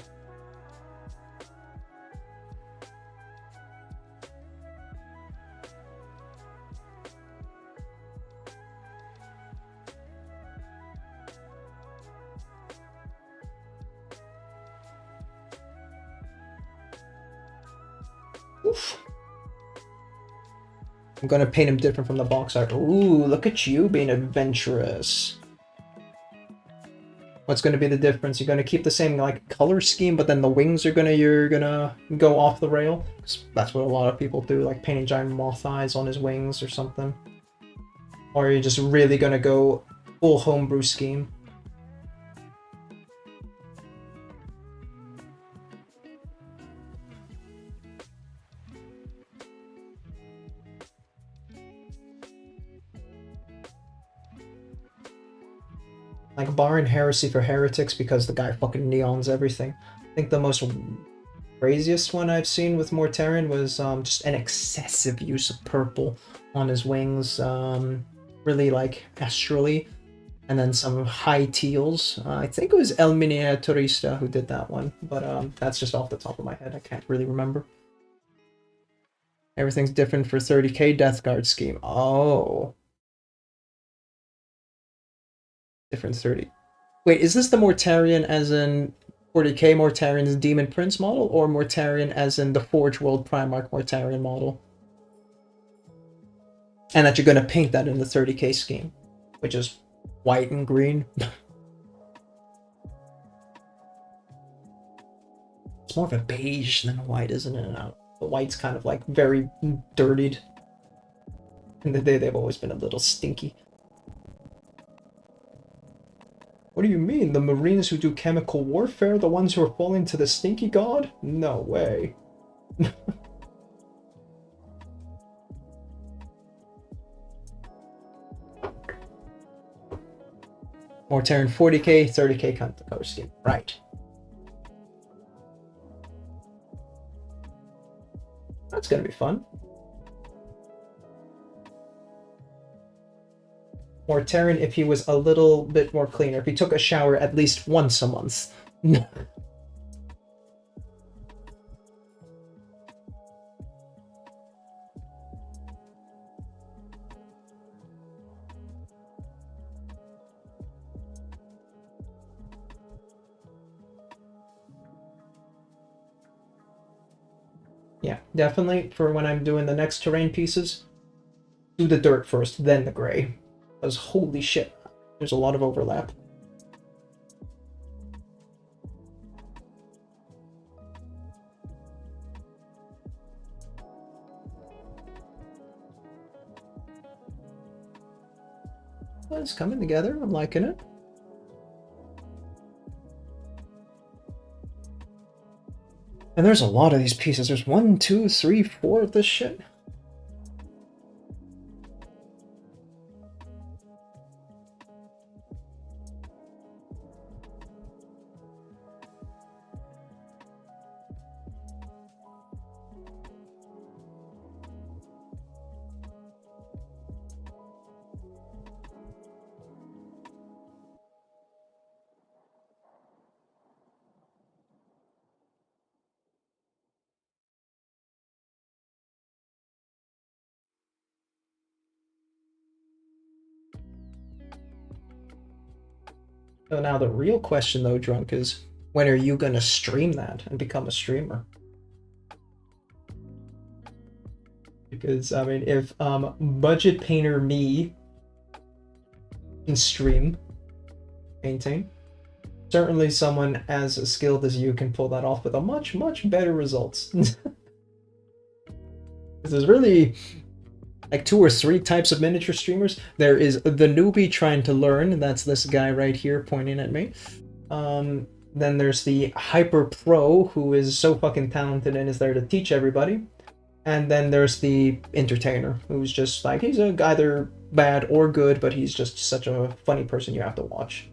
Oof. I'm gonna paint him different from the box art. Ooh, look at you being adventurous. What's gonna be the difference? You're gonna keep the same like color scheme, but then the wings are you're gonna go off the rail? 'Cause that's what a lot of people do, like painting giant moth eyes on his wings or something. Or are you just really gonna go full homebrew scheme? Like, barring Heresy for Heretics, because the guy fucking neons everything. I think the most craziest one I've seen with Mortarion was just an excessive use of purple on his wings, really like astrally, and then some high teals. I think it was El Miniaturista who did that one, but that's just off the top of my head. I can't really remember. Everything's different for 30k Death Guard scheme. Oh. Different 30. Wait, is this the Mortarion as in 40k Mortarion's Demon Prince model, or Mortarion as in the Forge World Primarch Mortarion model? And that you're going to paint that in the 30k scheme, which is white and green. It's more of a beige than a white, isn't it? The white's kind of like very dirtied. And they've always been a little stinky. What do you mean? The Marines who do chemical warfare? The ones who are falling to the stinky god? No way. Mortarion 40k, 30k color scheme. Right. That's gonna be fun. Mortarion if he was a little bit more cleaner. If he took a shower at least once a month. Yeah, definitely for when I'm doing the next terrain pieces, do the dirt first, then the gray. Because holy shit, there's a lot of overlap. Well, it's coming together, I'm liking it. And there's a lot of these pieces. There's 1, 2, 3, 4 of this shit. So now the real question though, Drunk, is when are you gonna stream that and become a streamer? Because I mean, if budget painter me can stream painting, certainly someone as skilled as you can pull that off with a much better results. There's really like 2 or 3 types of miniature streamers. There is the newbie trying to learn, that's this guy right here pointing at me. Then there's the hyper pro who is so fucking talented and is there to teach everybody. And then there's the entertainer who's just like, he's either bad or good, but he's just such a funny person you have to watch.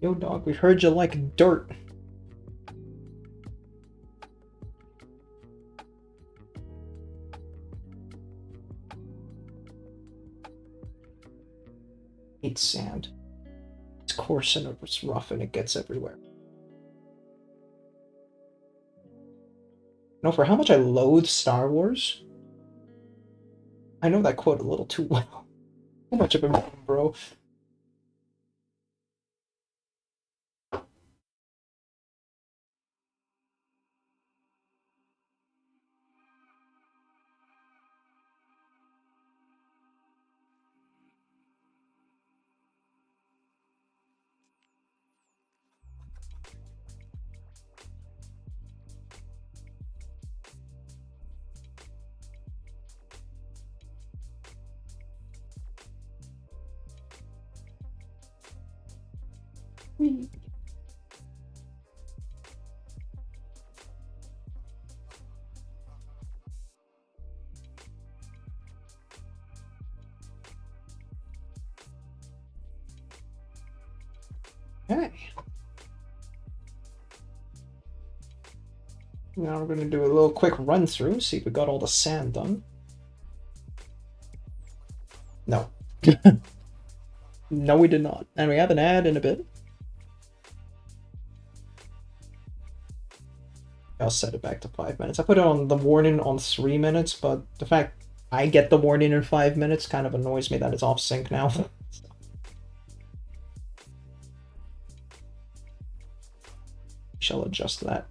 Yo, dog, we heard you like dirt. Hate sand. It's coarse and it's rough and it gets everywhere. You know, for how much I loathe Star Wars, I know that quote a little too well. How much of a meme, bro? Whee. Okay. Now we're going to do a little quick run through, see if we got all the sand done. No. No, we did not. And we have an ad in a bit. I'll set it back to 5 minutes. I put it on the warning on 3 minutes, but the fact I get the warning in 5 minutes kind of annoys me that it's off sync now. Shall adjust that.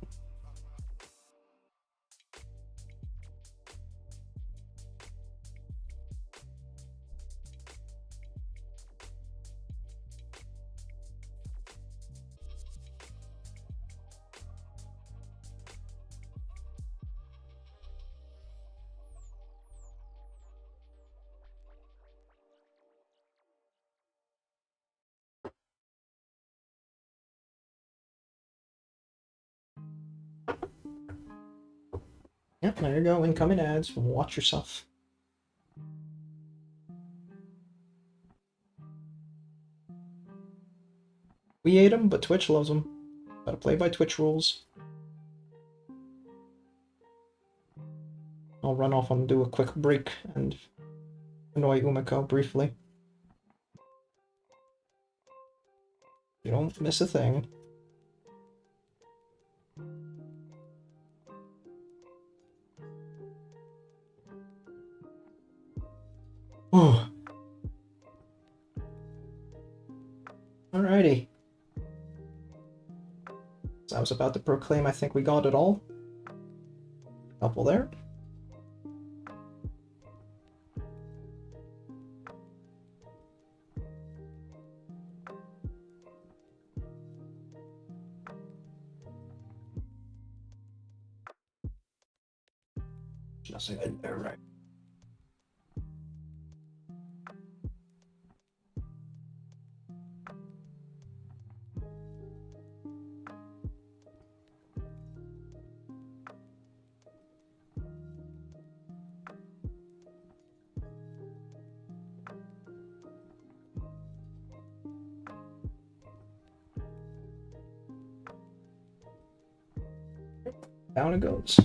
Yep, there you go. Incoming ads. Watch yourself. We hate them, but Twitch loves them. Gotta play by Twitch rules. I'll run off and do a quick break and annoy Umiko briefly. You don't miss a thing. Oh. Alrighty. So I was about to proclaim I think we got it all. Couple there. Nothing in there, right? Down it goes.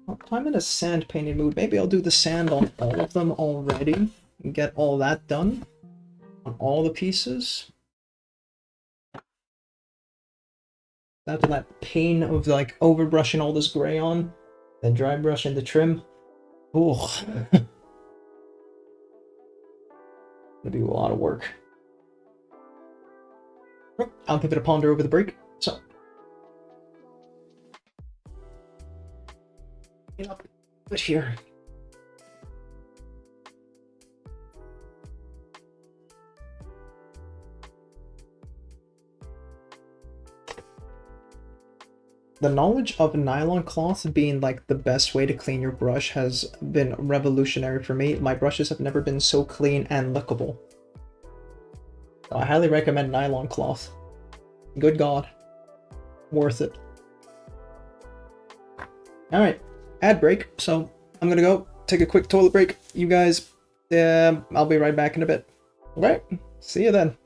Well, I'm in a sand painting mood. Maybe I'll do the sand on all of them already and get all that done on all the pieces. After that pain of like overbrushing all this gray on, then dry brushing the trim. Oh, gonna be a lot of work. I'll give it a ponder over the break. So, up this here. The knowledge of nylon cloth being like the best way to clean your brush has been revolutionary for me. My brushes have never been so clean and lickable. So I highly recommend nylon cloth. Good God. Worth it. Alright, ad break. So I'm gonna go take a quick toilet break. You guys, I'll be right back in a bit. Alright, see you then.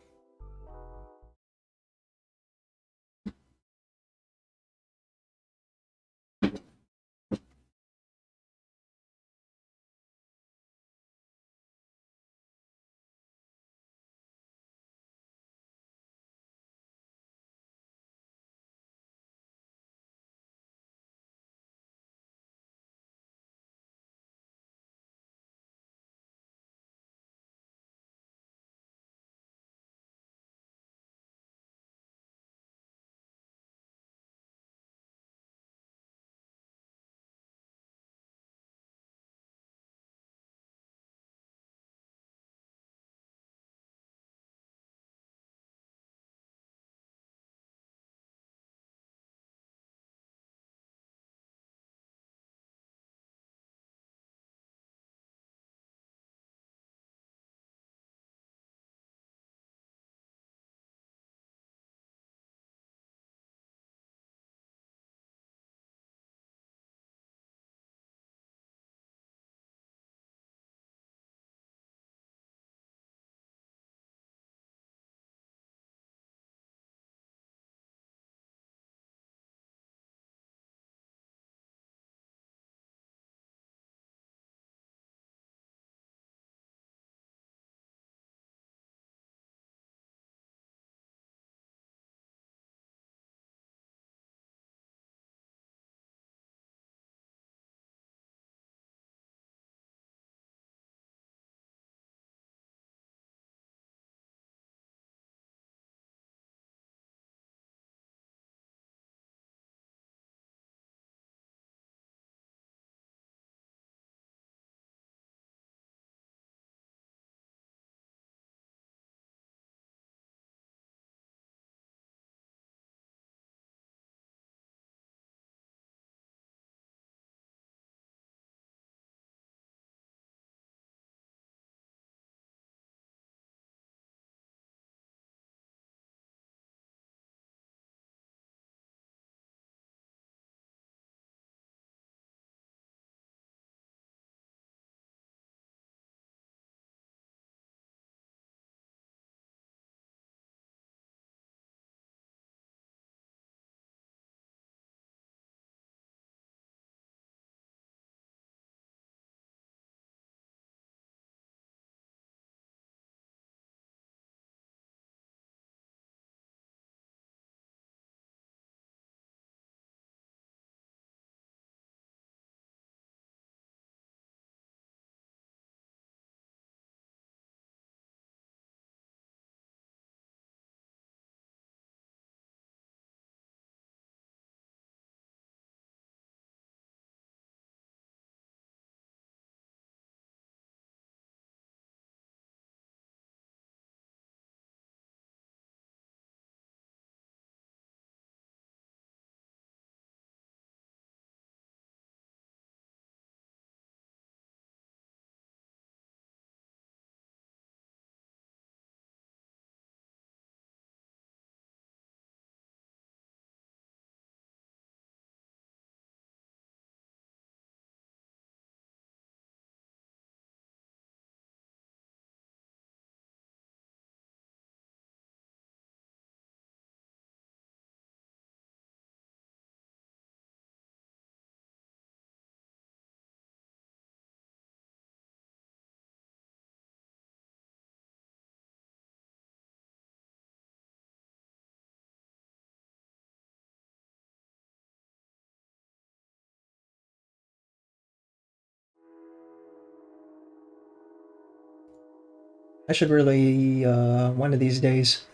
I should really, one of these days,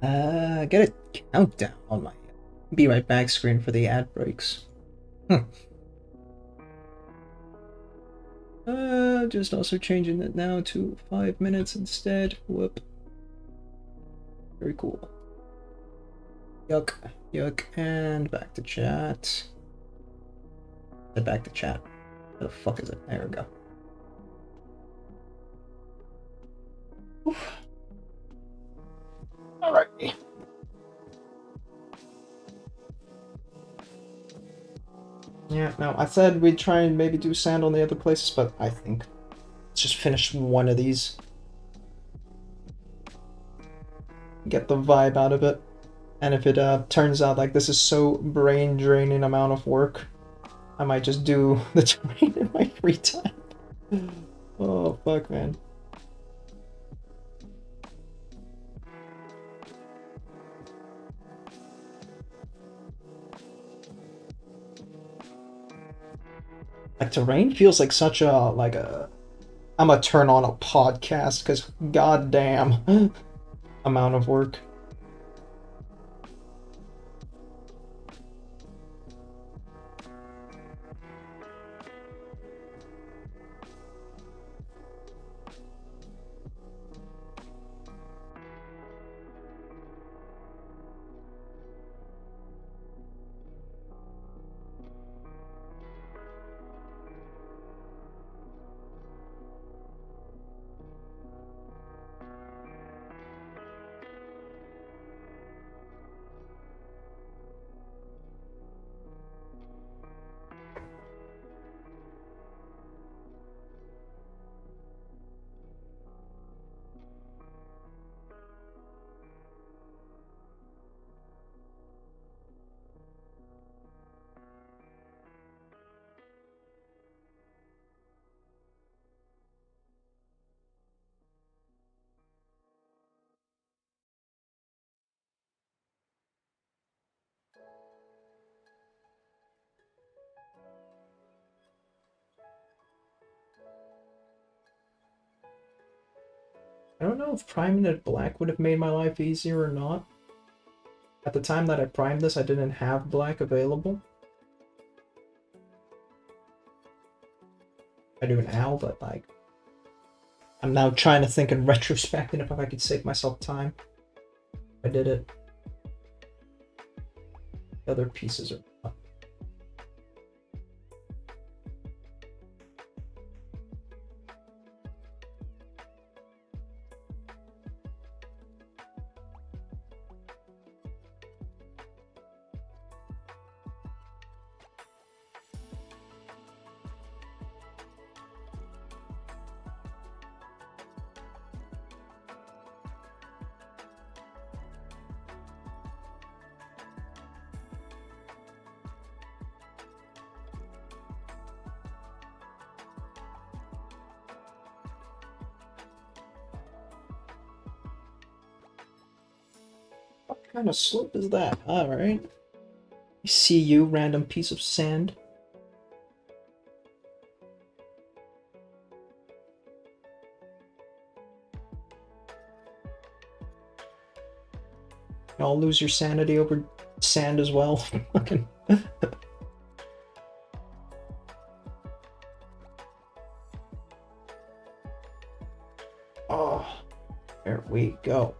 get a countdown on my be right back screen for the ad breaks. Just also changing it now to 5 minutes instead. Whoop. Very cool. Yuck, yuck, and back to chat. Back to chat. Where the fuck is it? There we go. Alrighty. Yeah, no, I said we'd try and maybe do sand on the other places, but I think let's just finish one of these. Get the vibe out of it. And if it turns out like this is so brain-draining amount of work, I might just do the terrain in my free time. Oh, fuck, man. Like, terrain feels like such a, I'm gonna turn on a podcast, because goddamn amount of work. I don't know if priming it black would have made my life easier or not. At the time that I primed this, I didn't have black available. I do now, but like, I'm now trying to think in retrospect and if I could save myself time. I did it. The other pieces are not. What kind of slope is that? Alright. I see you, random piece of sand. Y'all lose your sanity over sand as well. Fucking. Oh, there we go.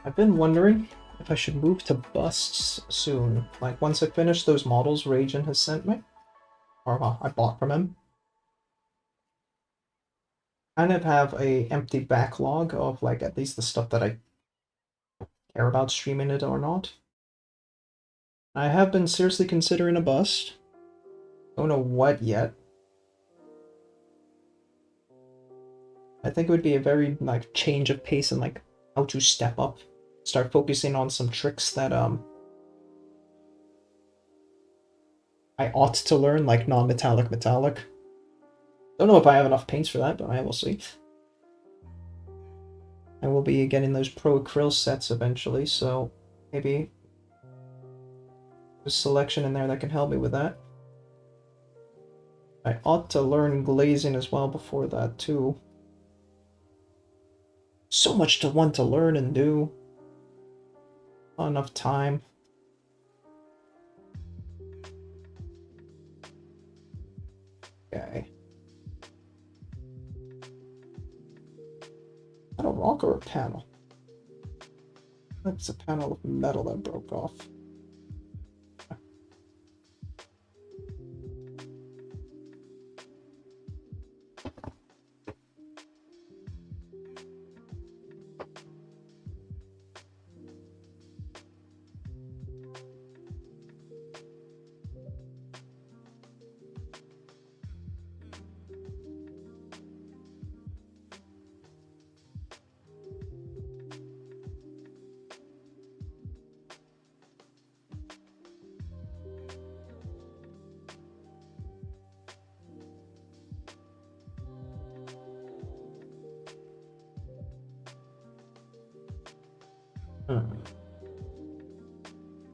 I've been wondering if I should move to busts soon. Like, once I finish those models Rajan has sent me, or well, I bought from him. Kind of have a empty backlog of like at least the stuff that I care about streaming it or not. I have been seriously considering a bust. Don't know what yet. I think it would be a very like change of pace and like how to step up. Start focusing on some tricks that I ought to learn, like non-metallic metallic. Don't know if I have enough paints for that, but I will see. I will be getting those pro acryl sets eventually, so maybe there's selection in there that can help me with that. I ought to learn glazing as well before that too. So much to want to learn and do. Not enough time. Okay. Is that a rock or a panel? I think it's a panel of metal that broke off.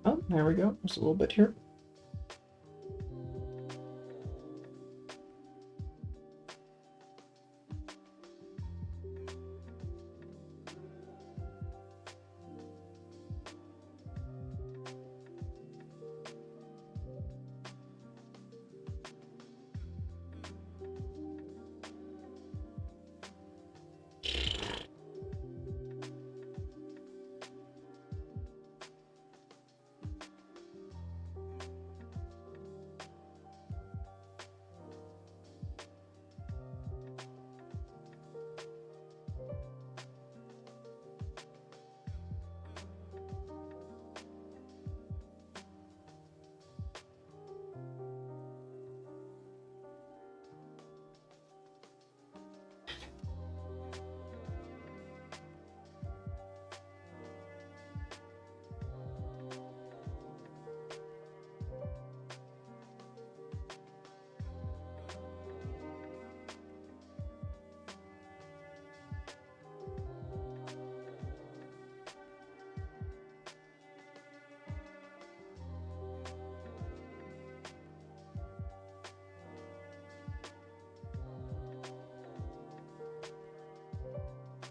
Oh, there we go. There's a little bit here.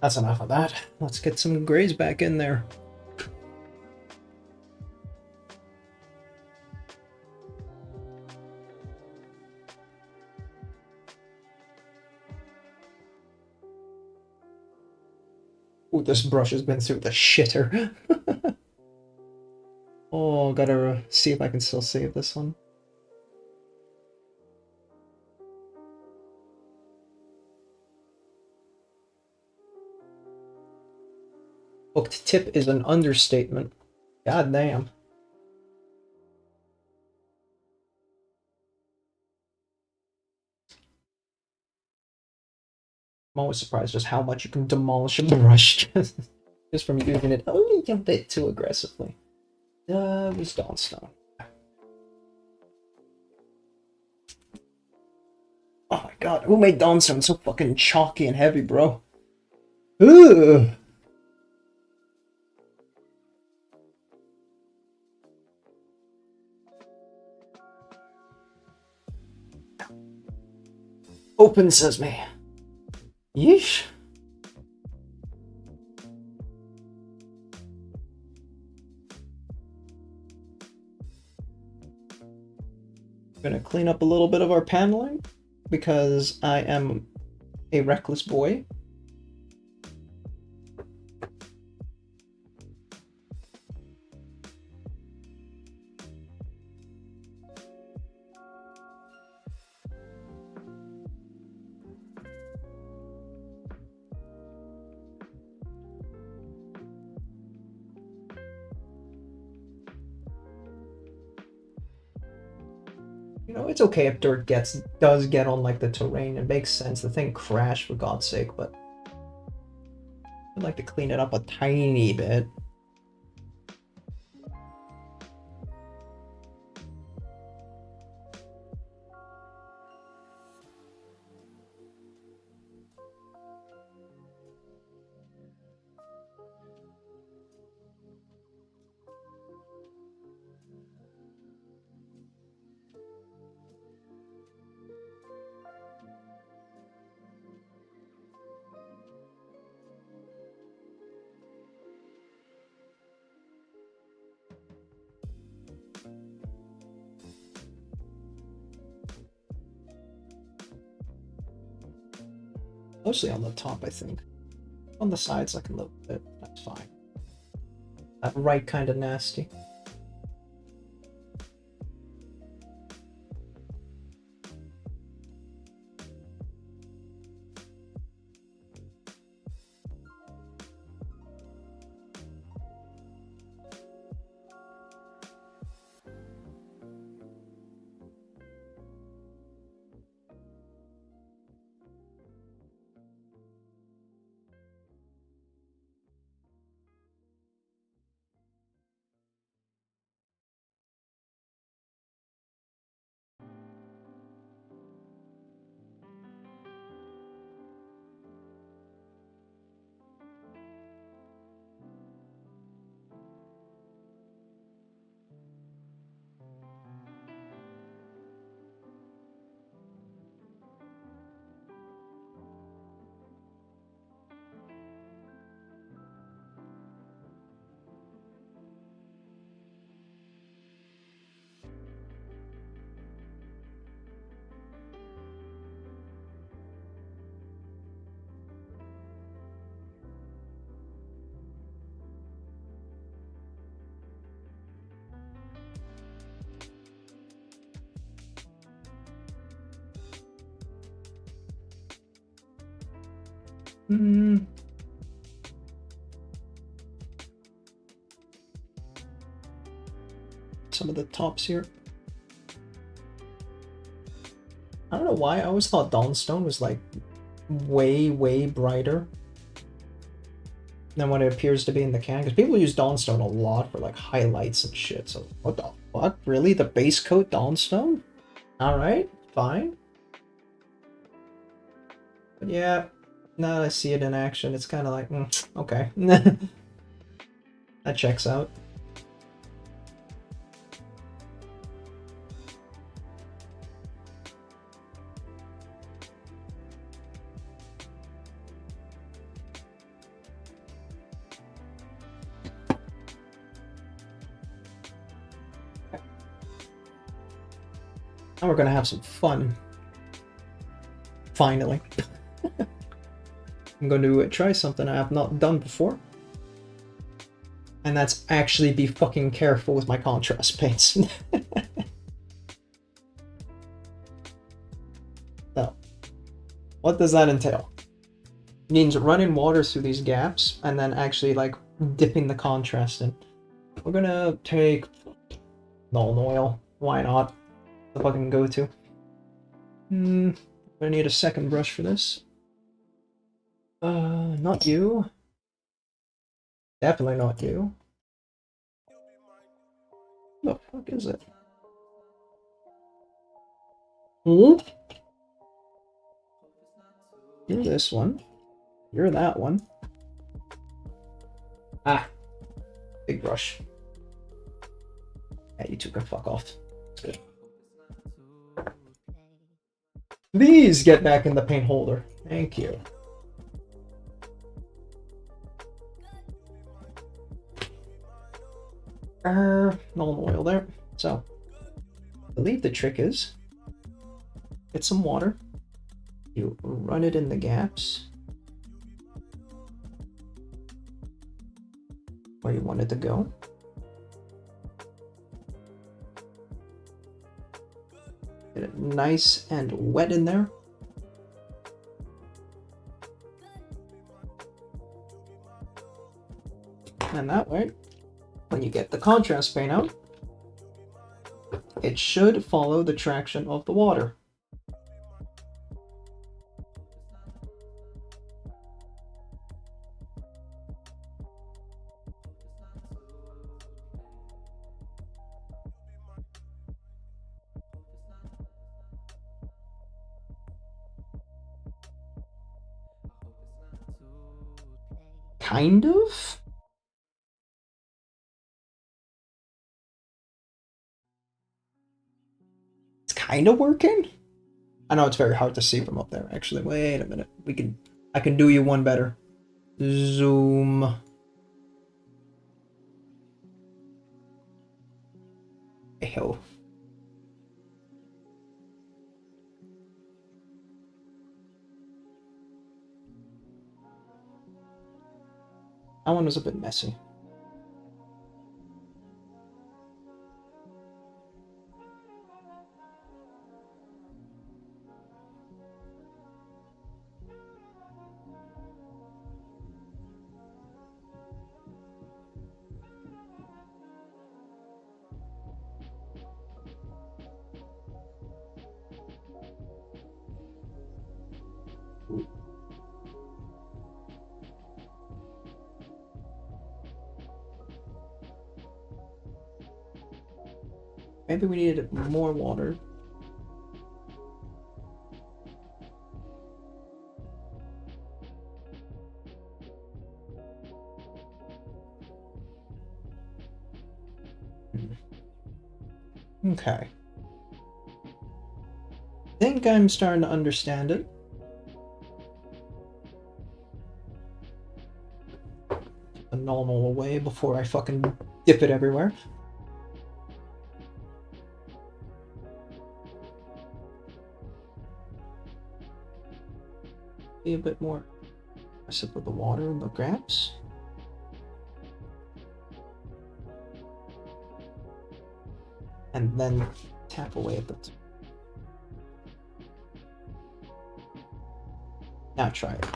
That's enough of that. Let's get some grays back in there. Ooh, this brush has been through the shitter. Oh, gotta see if I can still save this one. Hooked tip is an understatement. God damn. I'm always surprised just how much you can demolish a brush just from using it only a bit too aggressively. It was Dawnstone. Oh my god, who made Dawnstone so fucking chalky and heavy, bro? Ugh. Open sesame. Yeesh. I'm gonna clean up a little bit of our paneling because I am a reckless boy. know, it's okay if dirt does get on like the terrain. It makes sense. The thing crashed, for God's sake, but I'd like to clean it up a tiny bit. Mostly on the top, I think. On the sides, like a little bit. That's fine. That right kind of nasty. Some of the tops here. I don't know why, I always thought Dawnstone was like way brighter than what it appears to be in the can, because people use Dawnstone a lot for like highlights and shit, so what the fuck? Really? The base coat Dawnstone? Alright, fine. But yeah, now that I see it in action, it's kind of like, okay. That checks out. Now we're gonna have some fun. Finally. I'm going to try something I have not done before. And that's actually be fucking careful with my contrast paints. So, what does that entail? It means running water through these gaps and then actually like dipping the contrast in. We're gonna take Null oil. Why not? The fucking go-to. I need a second brush for this. Not you. Definitely not you. What the fuck is it? You're this one. You're that one. Ah. Big brush. Yeah, you two can fuck off. It's good. These get back in the paint holder. Thank you. Null oil there. So, I believe the trick is get some water. You run it in the gaps where you want it to go. Get it nice and wet in there. And that way, when you get the contrast paint out, it should follow the traction of the water. Kind of? It's kind of working? I know it's very hard to see from up there, actually. Wait a minute. I can do you one better. Zoom. Ew. That one was a bit messy. Maybe we needed more water. Okay. I think I'm starting to understand it. The normal way before I fucking dip it everywhere. Be a bit more aggressive with the water and the grabs. And then tap away at the top. Now try it.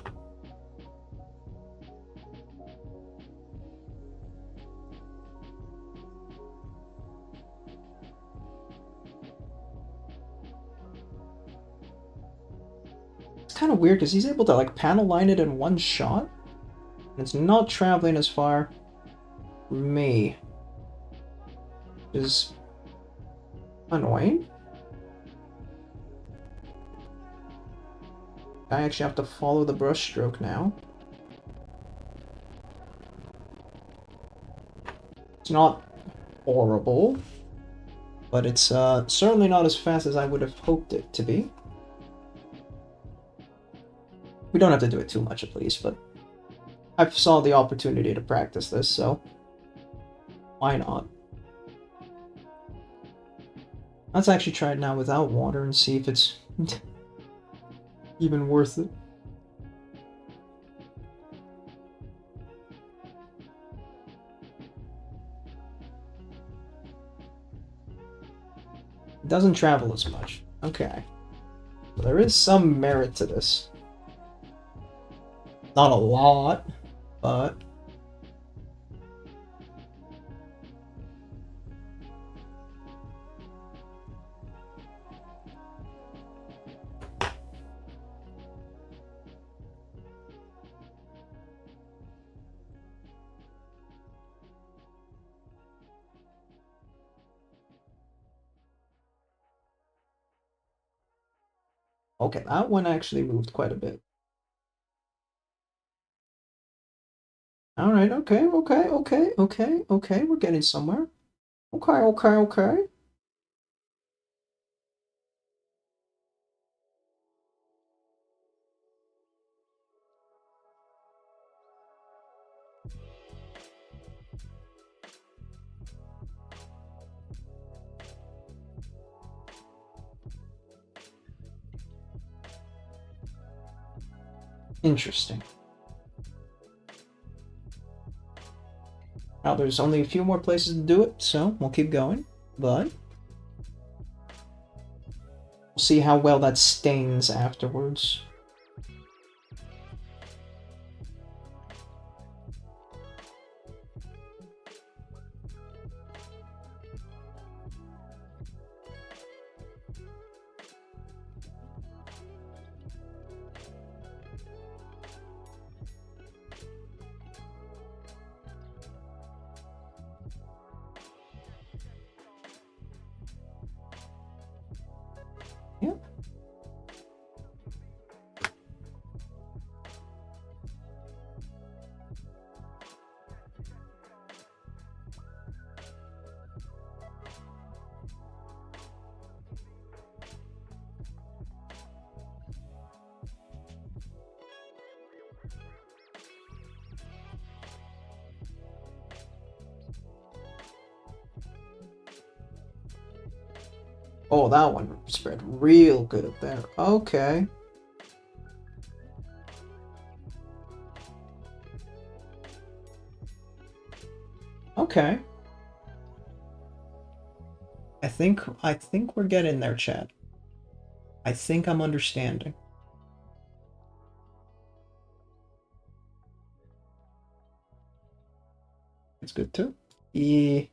It's kind of weird because he's able to like panel line it in one shot. And it's not traveling as far for me. Which is annoying. I actually have to follow the brush stroke now. It's not horrible, but it's certainly not as fast as I would have hoped it to be. We don't have to do it too much at least, but I saw the opportunity to practice this, so why not? Let's actually try it now without water and see if it's even worth it. It doesn't travel as much. Okay. So there is some merit to this. Not a lot, but... Okay, that one actually moved quite a bit. Alright, okay, we're getting somewhere. Okay. Interesting. Now there's only a few more places to do it, so we'll keep going, but we'll see how well that stains afterwards. Yeah. Oh, that one spread real good up there. Okay. Okay. I think we're getting there, chat. I think I'm understanding. It's good too. Yeah.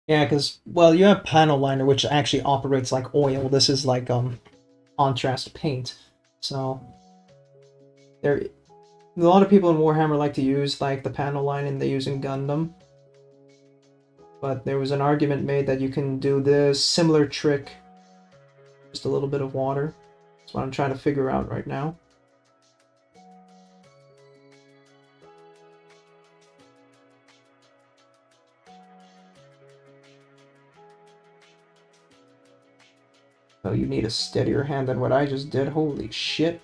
Yeah, because, well, you have panel liner, which actually operates like oil. This is like contrast paint. So there, a lot of people in Warhammer like to use like the panel lining they use in Gundam. But there was an argument made that you can do this similar trick, just a little bit of water. That's what I'm trying to figure out right now. So you need a steadier hand than what I just did. Holy shit.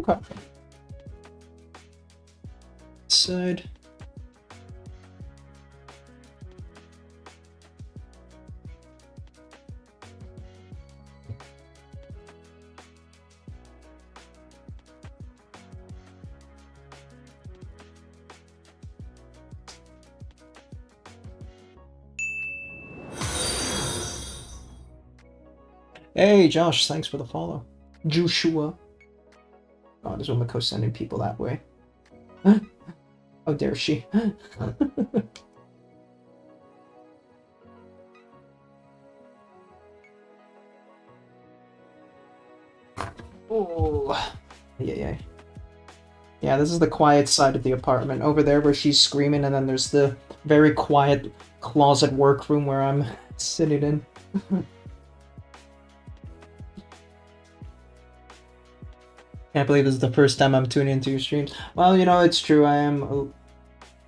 Okay. Side. Hey, Josh, thanks for the follow. Joshua. Oh, this woman co-sending people that way. How dare she? Oh, yeah. Yeah, this is the quiet side of the apartment. Over there where she's screaming, and then there's the very quiet closet workroom where I'm sitting in. Can't believe this is the first time I'm tuning into your streams. Well, you know, it's true. I am...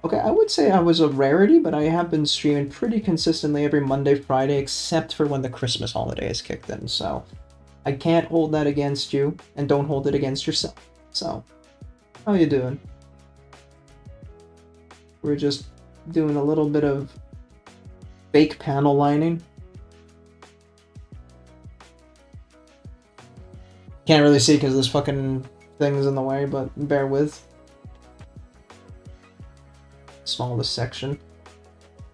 Okay, I would say I was a rarity, but I have been streaming pretty consistently every Monday, Friday, except for when the Christmas holidays kicked in, so... I can't hold that against you, and don't hold it against yourself. So, how you doing? We're just doing a little bit of fake panel lining. Can't really see because this fucking thing is in the way, but bear with. Smallest section.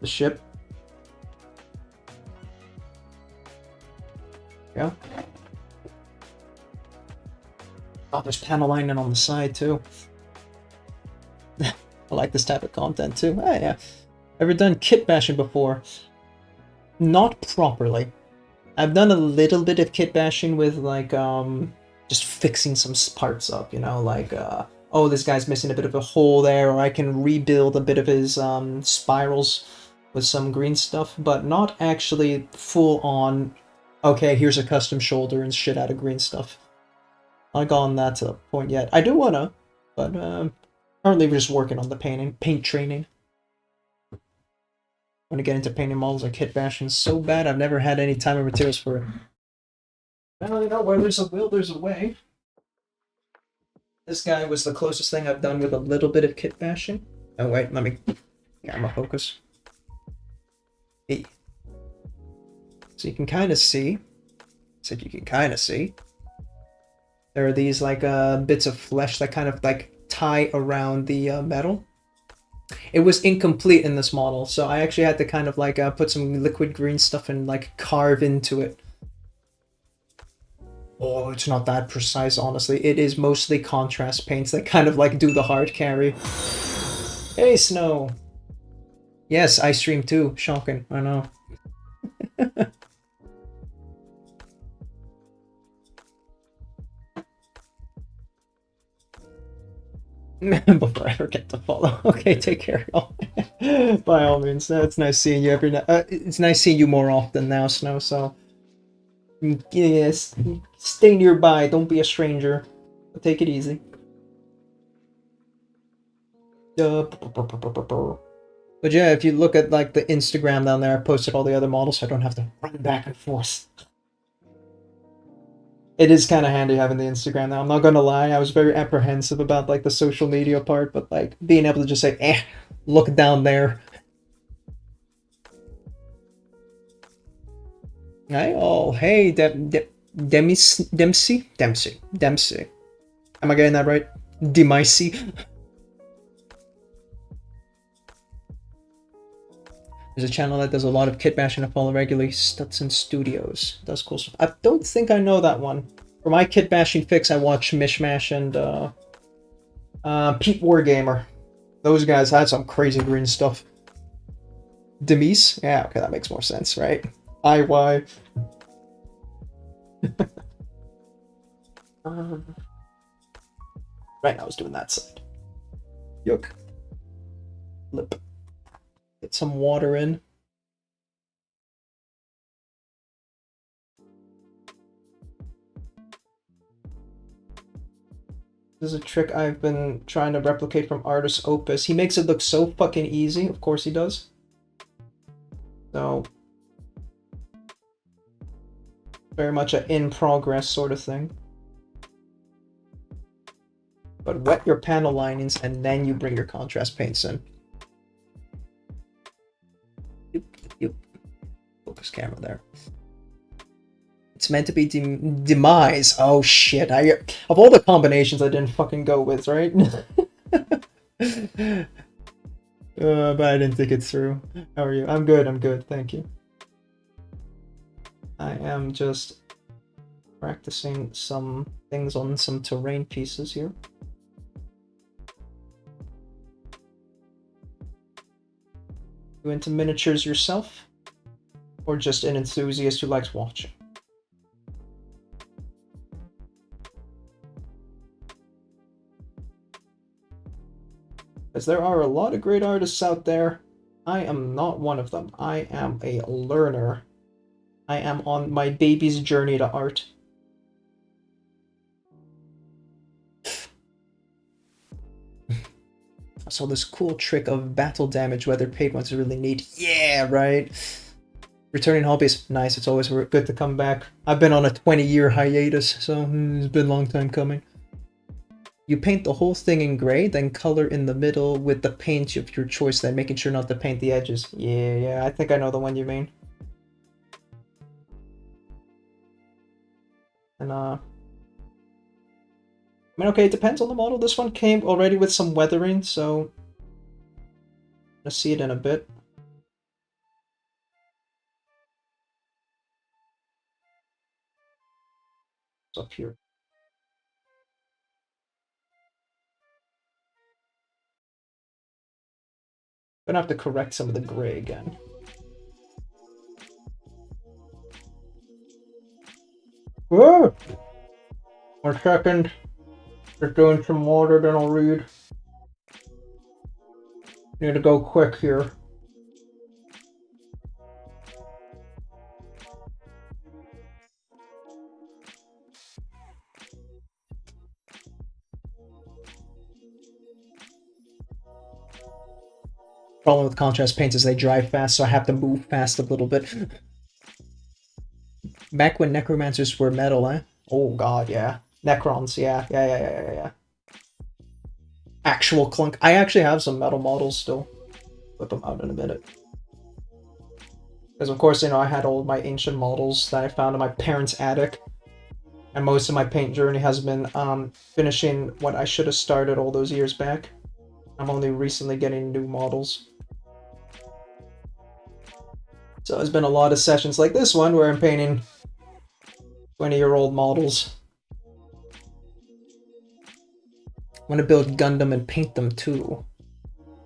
The ship. Yeah. Oh, there's panel lining on the side too. I like this type of content too. Oh, yeah. Ever done kit bashing before? Not properly. I've done a little bit of kit bashing with like just fixing some parts up, you know, like oh, this guy's missing a bit of a hole there, or I can rebuild a bit of his spirals with some green stuff, but not actually full on, okay, here's a custom shoulder and shit out of green stuff. Not gotten that to the point yet. I do wanna, but currently we're just working on the paint training. I want to get into painting models like kit bashing so bad. I've never had any time or materials for it. Well, you know, where there's a will, there's a way. This guy was the closest thing I've done with a little bit of kit bashing. Oh wait, let me camera focus. Hey. So you can kind of see. So you can kind of see. There are these like bits of flesh that kind of like tie around the metal. It was incomplete in this model, so I actually had to kind of like put some liquid green stuff and like carve into it. Oh, it's not that precise, honestly. It is mostly contrast paints that kind of like do the hard carry. Hey, Snow! Yes, I stream too. Shocking, I know. Before I forget to follow. Okay, take care, y'all. By all means, it's nice seeing you every night. It's nice seeing you more often now, Snow. So, yes, stay nearby. Don't be a stranger. Take it easy. But yeah, if you look at like the Instagram down there, I posted all the other models, so I don't have to run back and forth. It is kind of handy having the Instagram now. I'm not gonna lie, I was very apprehensive about like the social media part, but like being able to just say, look down there. Hey, Dempsey. Am I getting that right? Dempsey. There's a channel that does a lot of kit bashing I follow regularly, Stutson Studios. Does cool stuff. I don't think I know that one. For my kit bashing fix, I watch Mishmash and Pete Wargamer. Those guys had some crazy green stuff. Demise? Yeah, okay, that makes more sense, right? IY. Right, I was doing that side. Yuck. Lip. Get some water in. This is a trick I've been trying to replicate from Artist Opus. He makes it look so fucking easy. Of course he does. So, very much an in-progress sort of thing. But wet your panel linings and then you bring your contrast paints in. Focus camera there. It's meant to be demise. Oh shit! Of all the combinations I didn't fucking go with, right? But I didn't think it through. How are you? I'm good, thank you. I am just practicing some things on some terrain pieces here. You into miniatures yourself? Or just an enthusiast who likes watching? Because there are a lot of great artists out there. I am not one of them. I am a learner. I am on my baby's journey to art. I saw this cool trick of battle damage weather paid ones is really neat. Yeah, right? Returning hobbies, nice. It's always good to come back. I've been on a 20-year hiatus, so it's been a long time coming. You paint the whole thing in gray, then color in the middle with the paint of your choice, then making sure not to paint the edges. Yeah, I think I know the one you mean. And I mean, okay, it depends on the model. This one came already with some weathering, so let's see it in a bit. It's up here. Gonna have to correct some of the gray again. Whoa! 1 second. Just doing some water, then I'll read. Need to go quick here. Problem with contrast paints is they dry fast, so I have to move fast a little bit. Back when necromancers were metal, eh? Oh god, yeah. Necrons, yeah. Actual clunk. I actually have some metal models still. Whip them out in a minute. Because of course, you know, I had all my ancient models that I found in my parents' attic. And most of my paint journey has been finishing what I should have started all those years back. I'm only recently getting new models. So there's been a lot of sessions like this one where I'm painting 20-year-old models. I want to build Gundam and paint them too.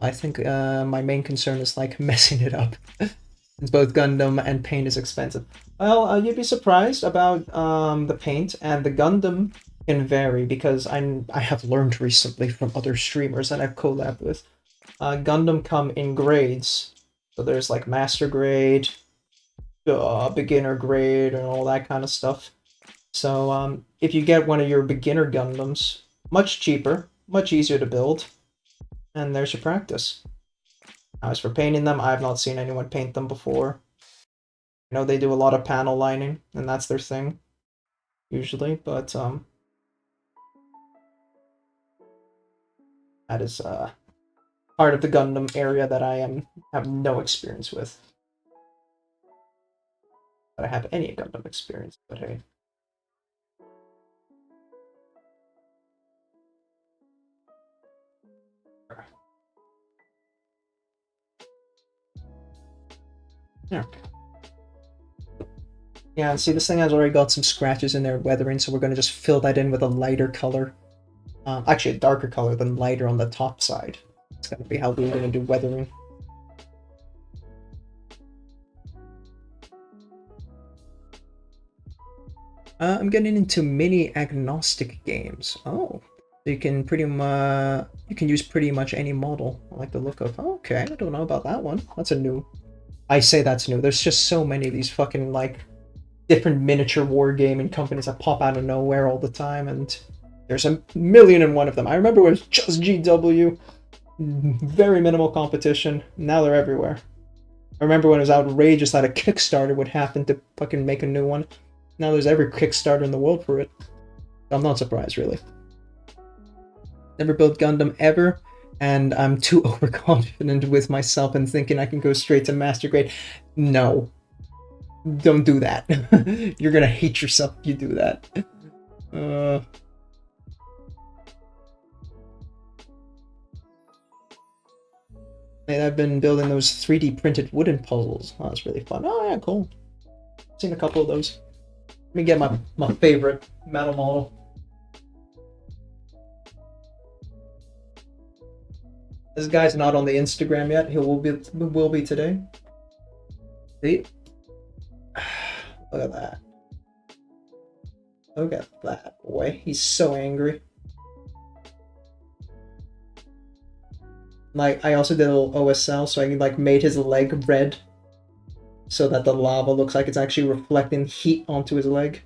I think my main concern is like messing it up. Since both Gundam and paint is expensive. Well, you'd be surprised about the paint, and the Gundam can vary because I have learned recently from other streamers that I've collabed with. Gundam come in grades. So there's like master grade, beginner grade, and all that kind of stuff. So if you get one of your beginner Gundams, much cheaper, much easier to build, and there's your practice. As for painting them, I have not seen anyone paint them before. I know they do a lot of panel lining, and that's their thing, usually, but that is part of the Gundam area that I have no experience with. That I have any Gundam experience, but hey. Yeah. Yeah, see, this thing has already got some scratches in there, weathering, so we're going to just fill that in with a lighter color. Actually, a darker color than lighter on the top side. It's going to be how we're going to do weathering. I'm getting into mini agnostic games. Oh, you can use pretty much any model. I like the look of. Oh, okay, I don't know about that one. That's a new. I say that's new. There's just so many of these fucking like different miniature wargaming companies that pop out of nowhere all the time, and there's a million and one of them. I remember it was just GW, very minimal competition. Now they're everywhere. I remember when it was outrageous that a Kickstarter would happen to fucking make a new one. Now there's every Kickstarter in the world for it. I'm not surprised, really. Never built Gundam ever, and I'm too overconfident with myself and thinking I can go straight to master grade. No. Don't do that. You're gonna hate yourself if you do that. And I've been building those 3D printed wooden puzzles. Oh, that's really fun. Oh yeah, cool. Seen a couple of those. Let me get my favorite metal model. This guy's not on the Instagram yet. He will be today. See? Look at that. Look at that, boy. He's so angry. Like, I also did a little OSL, so I like made his leg red, so that the lava looks like it's actually reflecting heat onto his leg.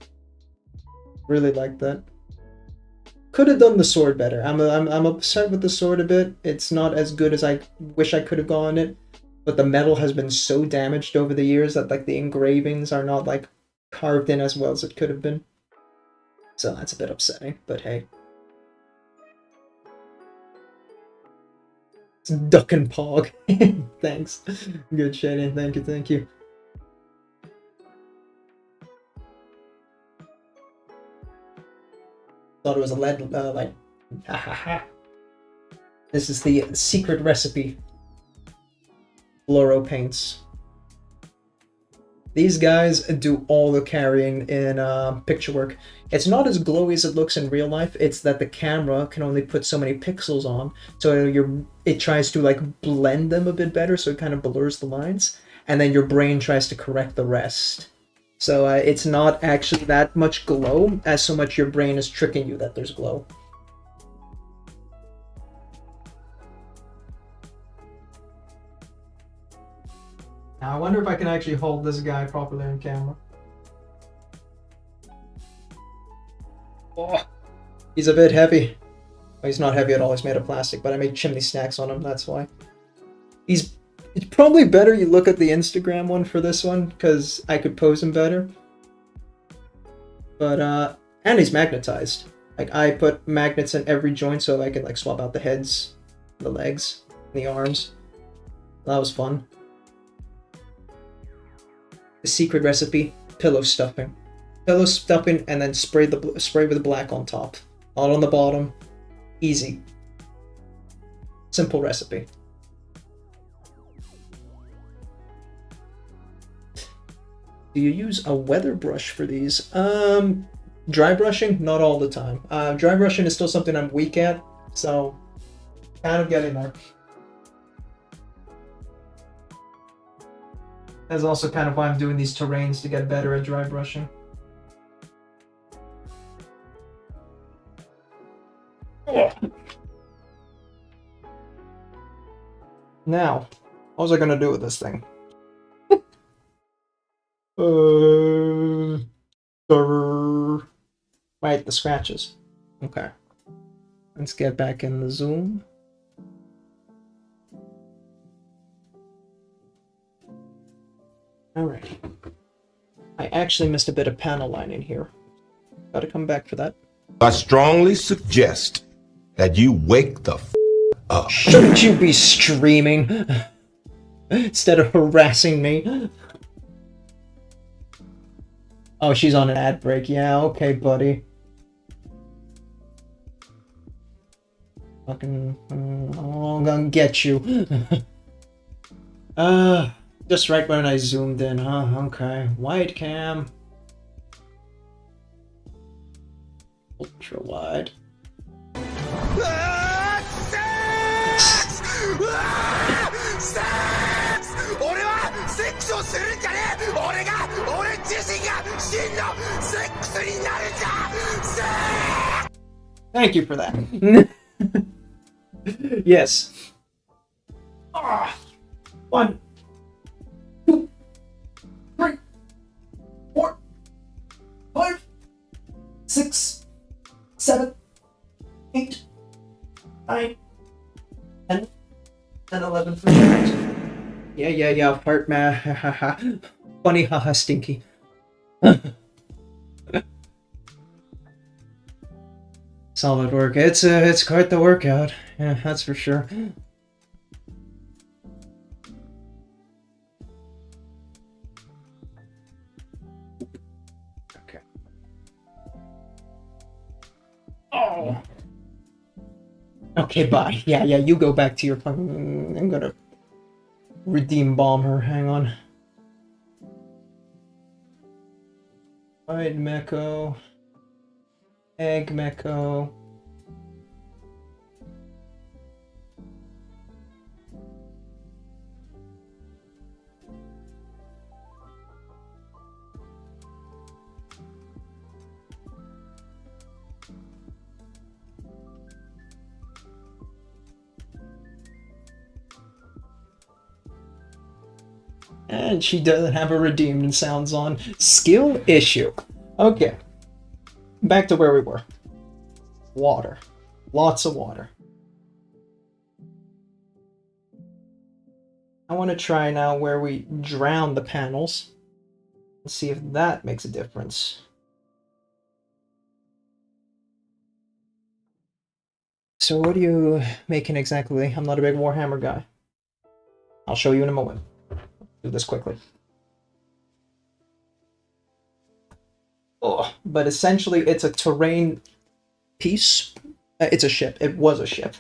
Really like that. Could have done the sword better. I'm upset with the sword a bit. It's not as good as I wish I could have gone it, but the metal has been so damaged over the years that like the engravings are not like carved in as well as it could have been. So that's a bit upsetting, but hey. It's Duck and Pog. Thanks. Good shading. Thank you. Thought it was a lead light. This is the secret recipe. Fluoro paints. These guys do all the carrying in picture work. It's not as glowy as it looks in real life. It's that the camera can only put so many pixels on, so it tries to like blend them a bit better, so it kind of blurs the lines, and then your brain tries to correct the rest. So it's not actually that much glow, as so much your brain is tricking you that there's glow. Now I wonder if I can actually hold this guy properly on camera. Oh, he's a bit heavy. Well, he's not heavy at all, he's made of plastic, but I made chimney stacks on him, that's why. It's probably better you look at the Instagram one for this one, because I could pose him better. But, and he's magnetized. Like, I put magnets in every joint so I can, like, swap out the heads, the legs, the arms. That was fun. The secret recipe, pillow stuffing. pillow stuffing, and then spray with black on top. All on the bottom. Easy. Simple recipe. Do you use a weather brush for these? Dry brushing? Not all the time. Dry brushing is still something I'm weak at, so kind of getting there. That's also kind of why I'm doing these terrains, to get better at dry brushing. Now, what was I gonna do with this thing? Right, the scratches. Okay. Let's get back in the zoom. Alright. I actually missed a bit of panel lining here. Gotta come back for that. I strongly suggest that you wake the up. Shouldn't you be streaming instead of harassing me? Oh, she's on an ad break. Yeah, okay, buddy. Fucking, I'm gonna get you. Just right when I zoomed in, huh? Okay, wide cam. Ultra wide. Thank you for that. Yes. 1, 2, 3, 4, 5, 6, 7, 8, 9, 10, 11. Yeah, fart man. Funny, haha, stinky. Solid work. It's quite the workout. Yeah, that's for sure. Okay. Oh. Okay, bye. Yeah, you go back to your fucking... I'm gonna redeem bomb her. Hang on. Wide Meko. Egg Meko. And she doesn't have a redeemed and sounds on. Skill issue. Okay. Back to where we were. Water. Lots of water. I want to try now where we drown the panels. Let's see if that makes a difference. So what are you making exactly? I'm not a big Warhammer guy. I'll show you in a moment. Do this quickly. Oh, but essentially it's a terrain piece. It's a ship. It was a ship.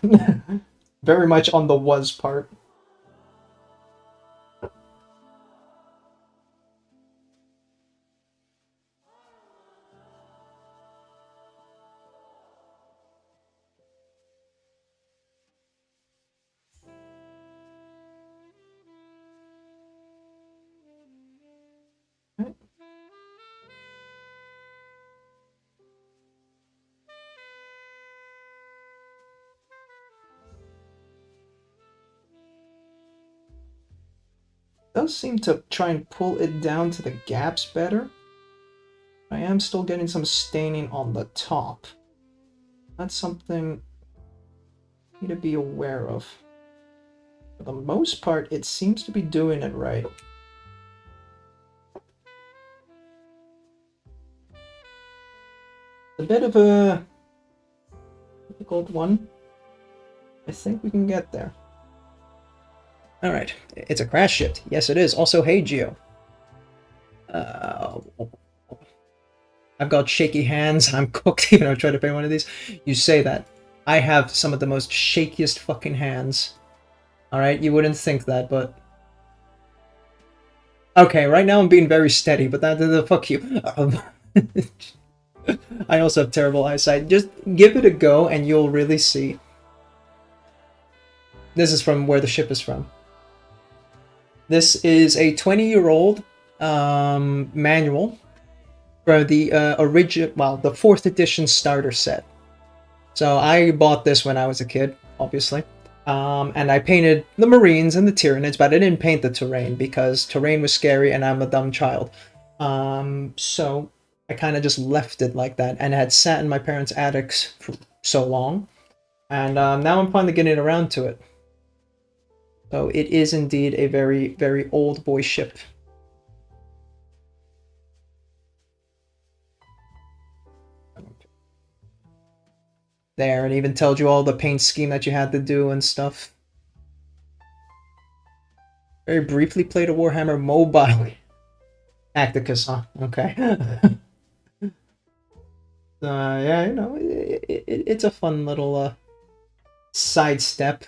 Very much on the was part. Does seem to try and pull it down to the gaps better. I am still getting some staining on the top. That's something I need to be aware of. For the most part, it seems to be doing it right. A bit of a difficult one. I think we can get there. Alright, it's a crash shift. Yes, it is. Also, hey, Geo. I've got shaky hands, I'm cooked, even though I tried to paint one of these. You say that. I have some of the most shakiest fucking hands. Alright, you wouldn't think that, but... Okay, right now I'm being very steady, but fuck you. I also have terrible eyesight. Just give it a go and you'll really see. This is from where the ship is from. This is a 20-year-old manual for the original, well, the 4th edition starter set. So I bought this when I was a kid, obviously. And I painted the Marines and the Tyranids, but I didn't paint the terrain because terrain was scary and I'm a dumb child. So I kind of just left it like that, and it had sat in my parents' attics for so long. And now I'm finally getting around to it. So it is indeed a very, very old boy ship. There, and even tells you all the paint scheme that you had to do and stuff. Very briefly played a Warhammer mobile. Adaptus, huh? Okay. Yeah, you know, it's a fun little sidestep.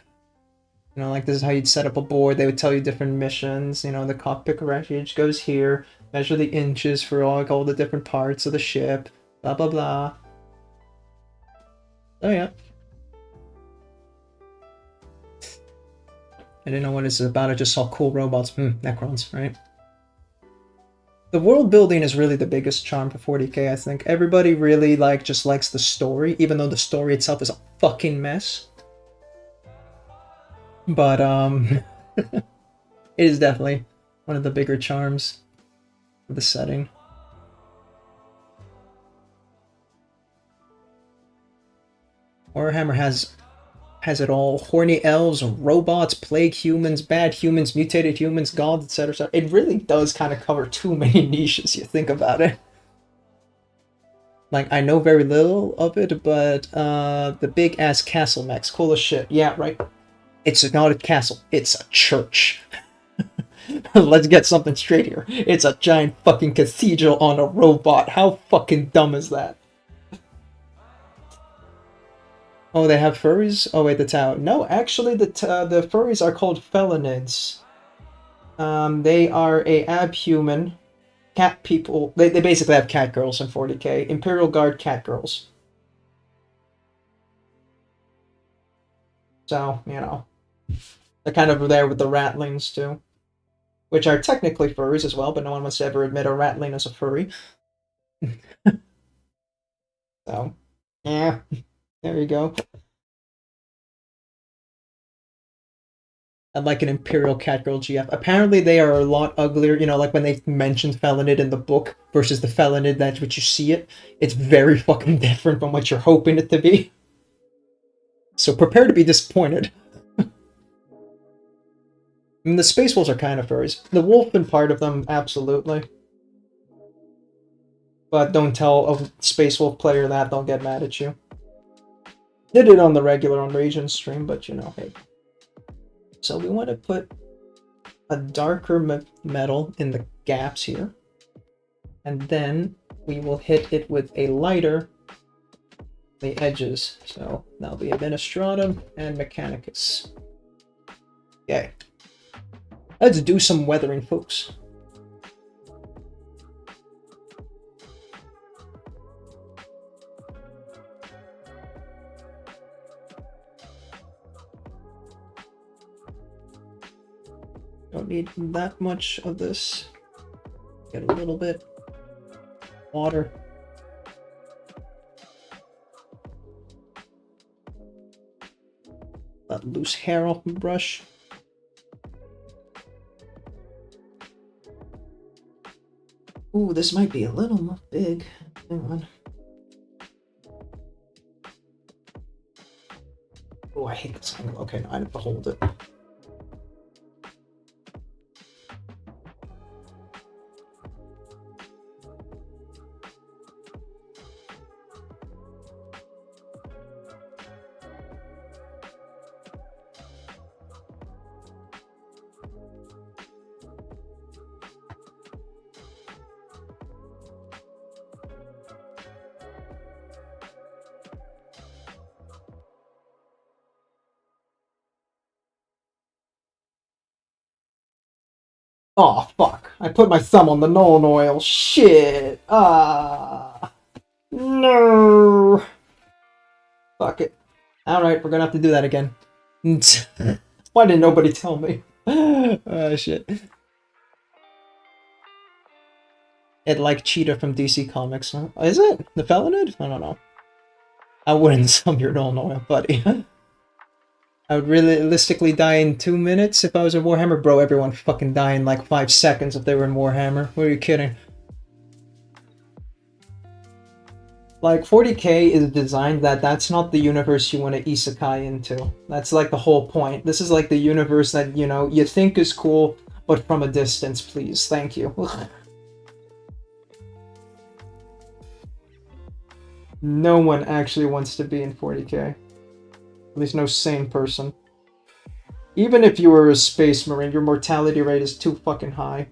You know, like this is how you'd set up a board. They would tell you different missions. You know, the cockpit refuge goes here. Measure the inches for all the different parts of the ship. Blah, blah, blah. Oh, yeah. I didn't know what it's about. I just saw cool robots. Necrons, right? The world building is really the biggest charm for 40k, I think. Everybody really just likes the story, even though the story itself is a fucking mess. But it is definitely one of the bigger charms of the setting. Warhammer has it all. Horny elves, robots, plague humans, bad humans, mutated humans, gods, etc. etc. It really does kind of cover too many niches, you think about it. Like, I know very little of it, but the big-ass castle mechs, cool as shit. Yeah, right. It's not a castle, it's a church. Let's get something straight here. It's a giant fucking cathedral on a robot. How fucking dumb is that? Oh, they have furries? Oh, wait, the town. No, actually, the furries are called felinids. They are a abhuman cat people. They basically have cat girls in 40k. Imperial Guard cat girls. So, you know. They're kind of there with the ratlings, too. Which are technically furries as well, but no one wants to ever admit a ratling as a furry. So, yeah. There you go. And like an Imperial Catgirl GF. Apparently they are a lot uglier, you know, like when they mentioned Felonid in the book versus the Felonid that's what you see it. It's very fucking different from what you're hoping it to be. So prepare to be disappointed. I mean, the Space Wolves are kind of furries. The Wolfman part of them, absolutely. But don't tell a Space Wolf player that, they'll get mad at you. Did it on the regular on Raging stream, but you know, hey. So we want to put a darker metal in the gaps here. And then we will hit it with a lighter the edges. So that'll be Administratum and Mechanicus. Okay. Let's do some weathering, folks. Don't need that much of this. Get a little bit. Water. That loose hair off the brush. Ooh, this might be a little big. Hang on. Oh, I hate this angle. Okay, no, I have to hold it. Oh, fuck. I put my thumb on the Nolan oil. Shit. No. Fuck it. Alright, we're gonna have to do that again. Why didn't nobody tell me? Shit. It like Cheetah from DC Comics, huh? Is it? The Felonid? I don't know. I wouldn't thumb your Nolan oil, buddy. I would realistically die in 2 minutes if I was in Warhammer. Bro, everyone fucking die in like 5 seconds if they were in Warhammer. What are you kidding? Like, 40k is designed that's not the universe you want to isekai into. That's like the whole point. This is like the universe that, you know, you think is cool, but from a distance, please. Thank you. No one actually wants to be in 40k. At least no sane person. Even if you were a space marine, your mortality rate is too fucking high.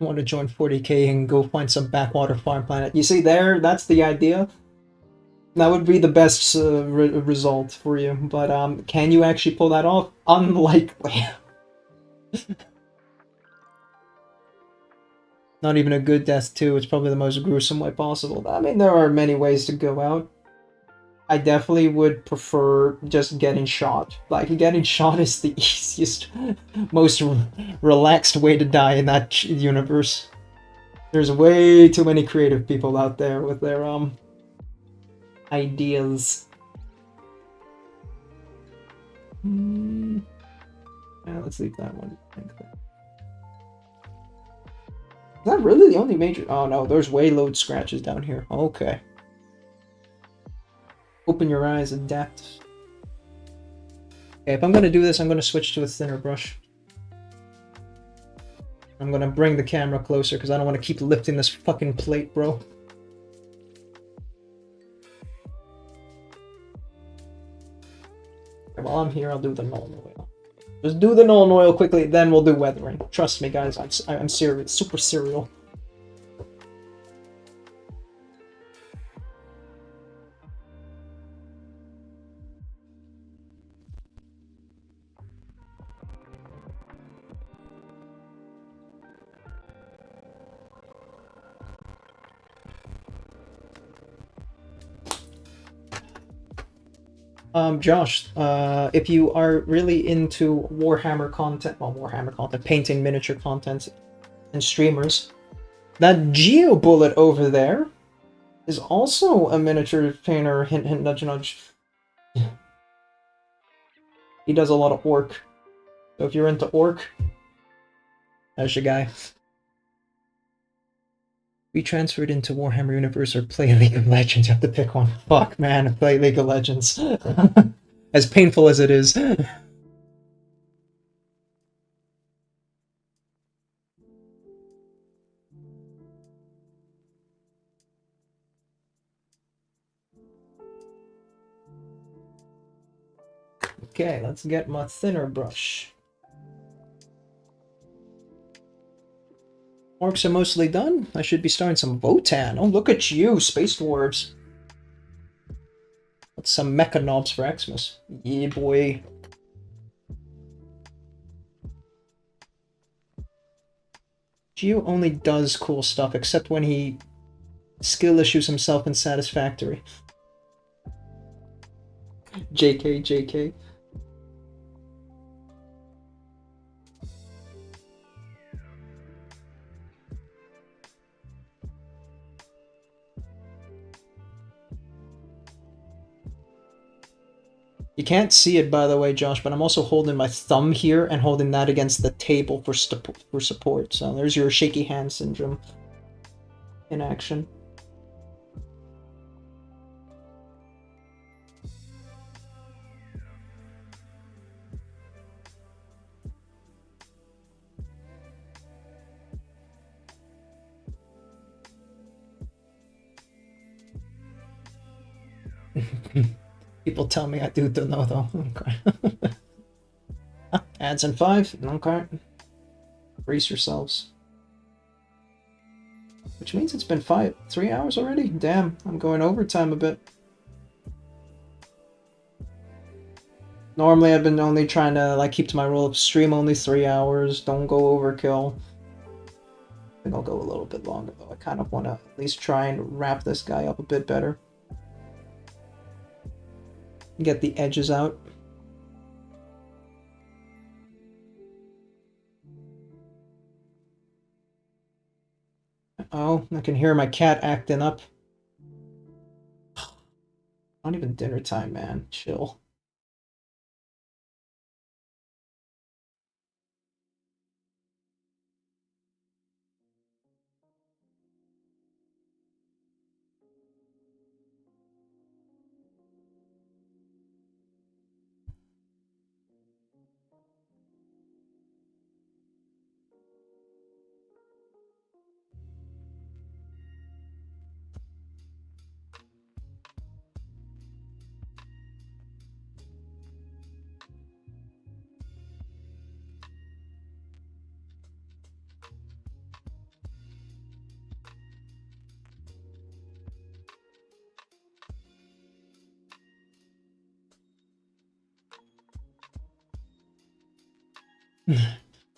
Want to join 40k and go find some backwater farm planet. You see there, that's the idea. That would be the best result for you, but can you actually pull that off? Unlikely. Not even a good death too, it's probably the most gruesome way possible. I mean, there are many ways to go out. I definitely would prefer just getting shot. Like, getting shot is the easiest, most relaxed way to die in that universe. There's way too many creative people out there with their, ideas. Yeah, let's leave that one. Is that really the only major? Oh no, there's wayload scratches down here. Okay. Open your eyes, Adaptus. Okay, if I'm gonna do this, I'm gonna switch to a thinner brush. I'm gonna bring the camera closer because I don't want to keep lifting this fucking plate, bro. Okay, while I'm here, I'll do the Nolan oil. Just do the Nolan oil quickly, then we'll do weathering. Trust me, guys, I'm serious, super serial. Josh, if you are really into Warhammer content, painting miniature content, and streamers, that Geo Bullet over there is also a miniature painter, hint hint nudge nudge. He does a lot of orc. So if you're into orc, that's your guy. Be transferred into Warhammer Universe or play League of Legends. You have to pick one. Fuck, man, play League of Legends. As painful as it is. Okay, let's get my thinner brush. Orcs are mostly done. I should be starting some Votan. Oh, look at you, Space Dwarves. That's some mecha knobs for Xmas. Yeah, boy. Geo only does cool stuff, except when he skill issues himself in Satisfactory. JK, JK. You can't see it, by the way, Josh, but I'm also holding my thumb here and holding that against the table for support. So there's your shaky hand syndrome in action. People tell me I do know though. Okay. Ads in 5. Okay. Brace yourselves. Which means it's been 3 hours already? Damn, I'm going overtime a bit. Normally I've been only trying to like keep to my rule of stream only 3 hours, don't go overkill. I think I'll go a little bit longer though. I kind of want to at least try and wrap this guy up a bit better. Get the edges out. Oh, I can hear my cat acting up. Not even dinner time, man. Chill.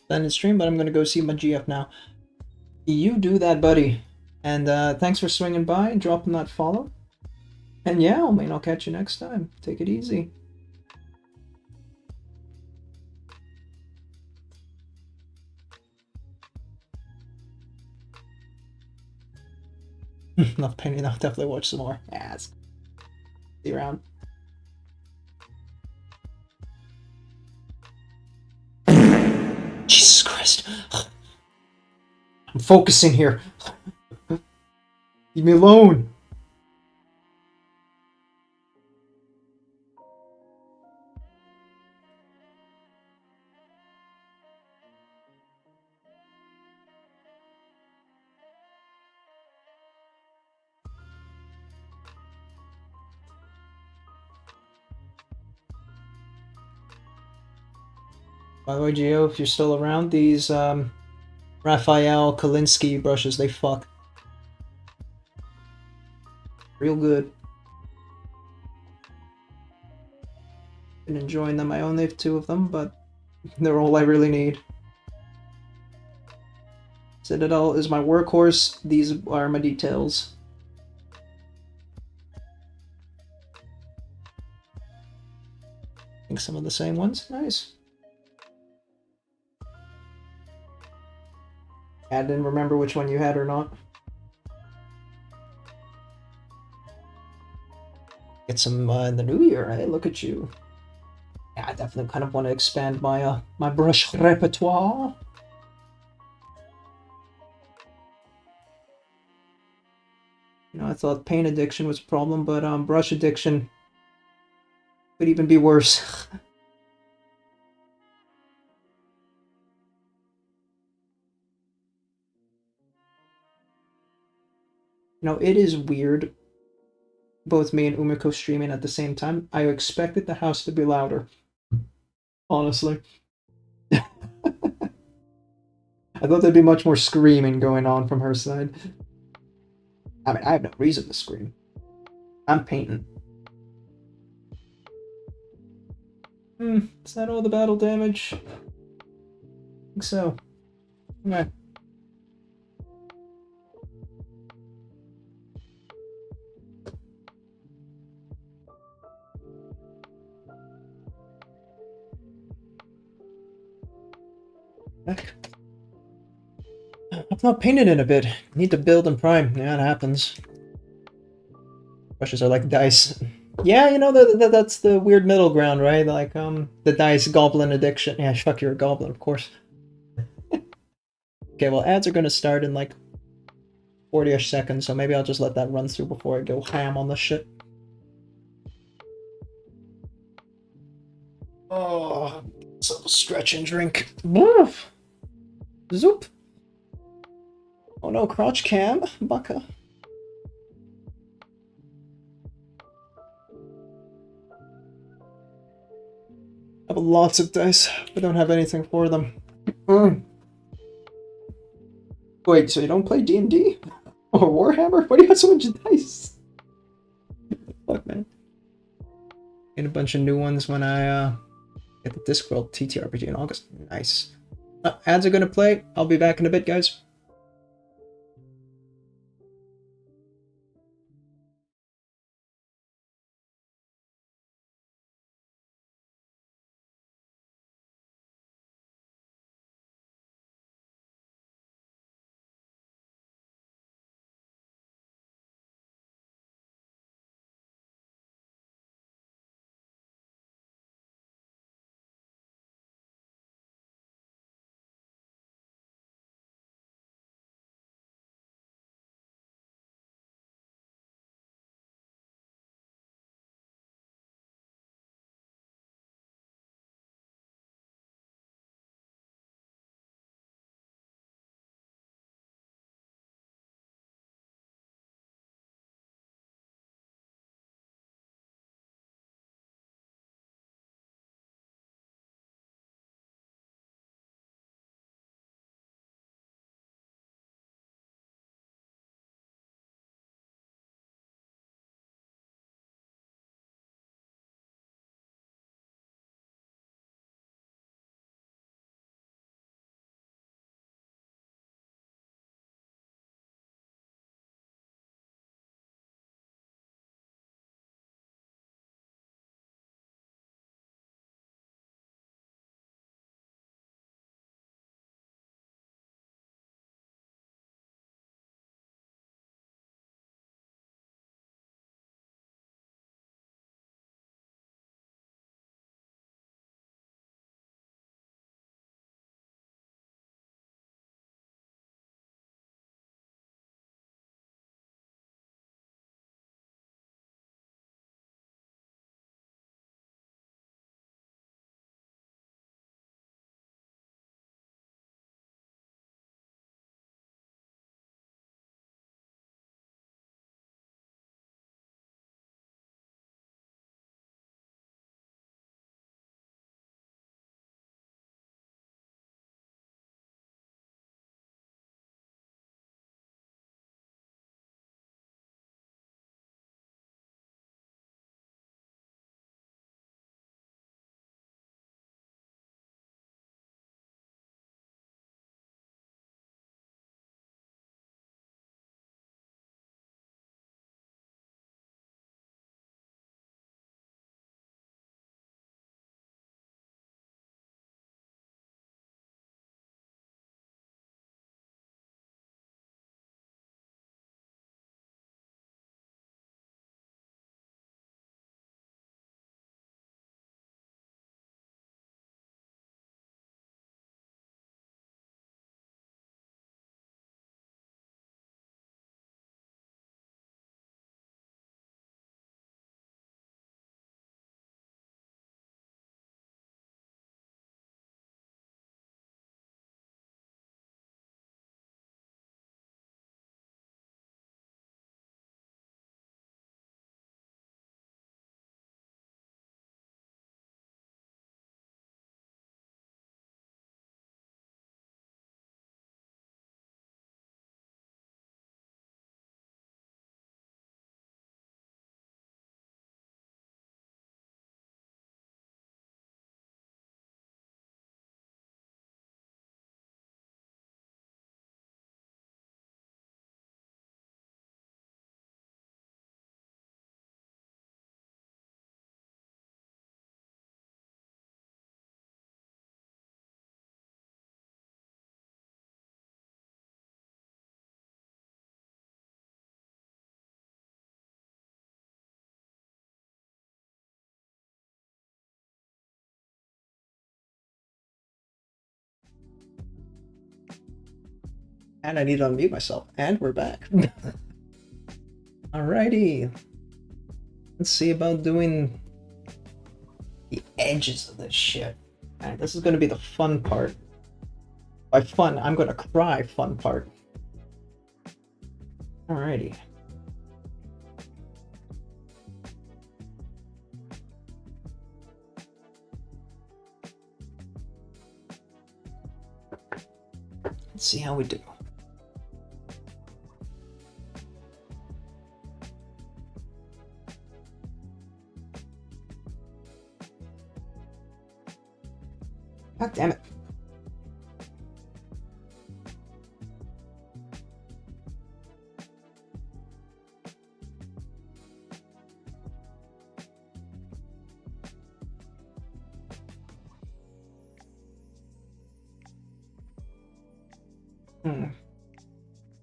Then it's stream, but I'm gonna go see my GF now. You do that, buddy. And thanks for swinging by and dropping that follow. And yeah, I mean, I'll catch you next time. Take it easy. Enough painting, I'll definitely watch some more. Ass. See you around. Jesus Christ. I'm focusing here. Leave me alone. By the way, Gio, if you're still around, these Raphael Kalinsky brushes, they fuck. Real good. Been enjoying them. I only have 2 of them, but they're all I really need. Citadel is my workhorse. These are my details. I think some of the same ones. Nice. I didn't remember which one you had or not. Get some in the new year, eh? Look at you. Yeah, I definitely kind of want to expand my my brush repertoire. You know, I thought paint addiction was a problem, but brush addiction could even be worse. You know, it is weird, both me and Umiko streaming at the same time. I expected the house to be louder. Honestly. I thought there'd be much more screaming going on from her side. I mean, I have no reason to scream. I'm painting. Is that all the battle damage? I think so. Okay. Heck. I've not painted in a bit. Need to build and prime. Yeah, it happens. Brushes are like dice. Yeah, you know, that's the weird middle ground, right? Like, the dice goblin addiction. Yeah, fuck, you're a goblin, of course. Okay, well, ads are gonna start in like 40-ish seconds, so maybe I'll just let that run through before I go ham on this shit. Oh, so stretch and drink. Woof. Zoop. Oh no, crotch cam, bucka. have lots of dice. We don't have anything for them. Mm. Wait, so you don't play D&D? Or Warhammer? Why do you have so much dice? Fuck, man. Get a bunch of new ones when I get the Discworld TTRPG in August. Nice. Ads are gonna play. I'll be back in a bit, guys. And I need to unmute myself. And we're back. Alrighty. Let's see about doing the edges of this shit. Alright, this is going to be the fun part. By fun, I'm going to cry fun part. Alrighty. see how we do. God damn it.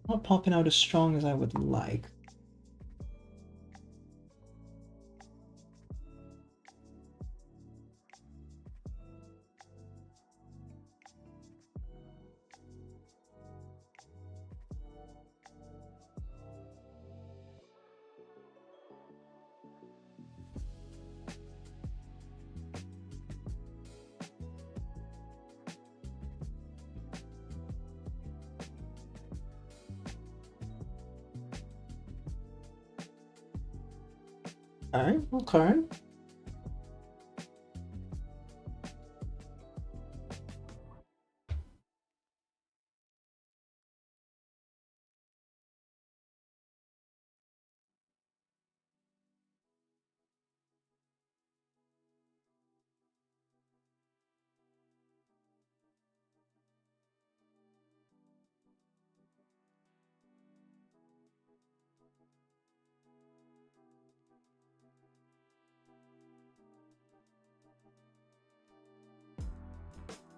Not popping out as strong as I would like. Okay, okay.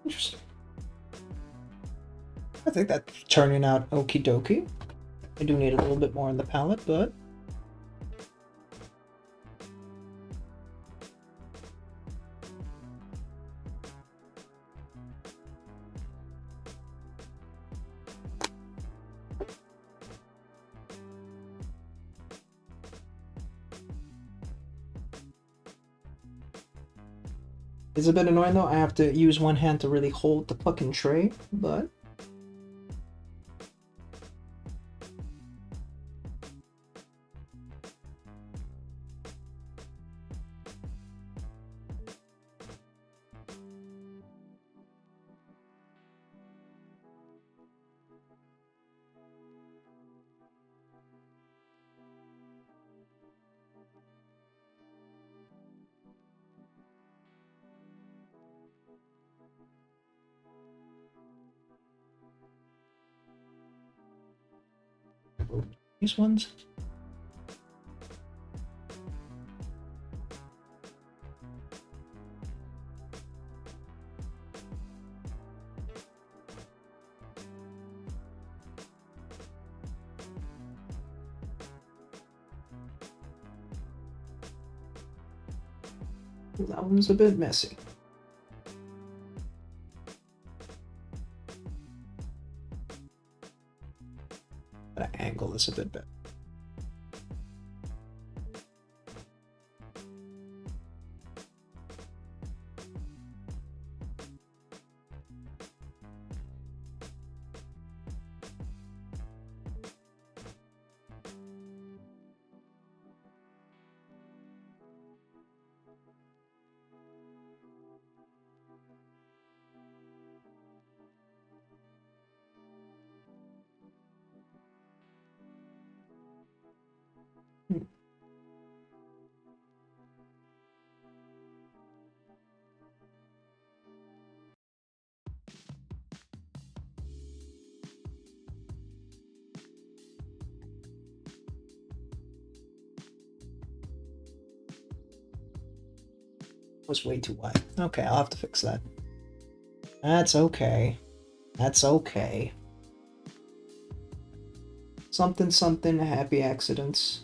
Interesting. I think that's turning out okie dokie. I do need a little bit more on the palette, but it's a bit annoying though. I have to use one hand to really hold the fucking tray, but these ones. That one's a bit messy. Gotta angle this a bit better. Was way too wide. Okay, I'll have to fix that. That's okay. That's okay. Something, something, happy accidents.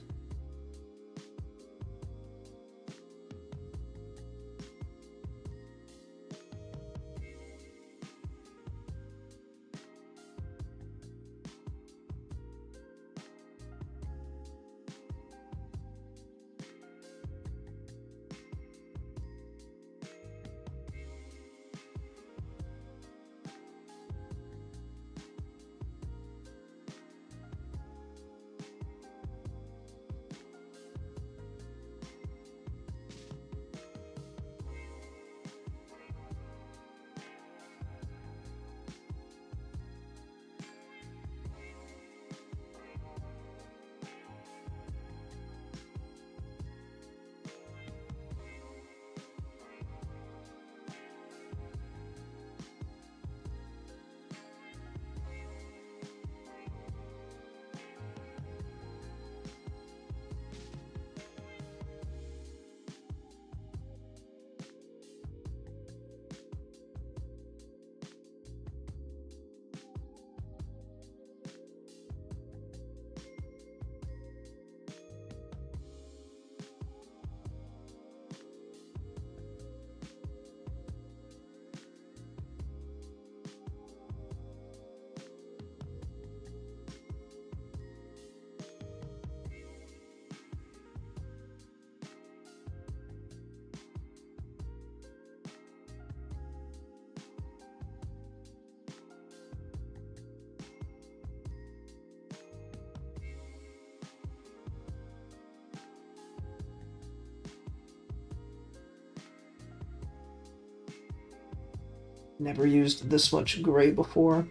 Never used this much gray before.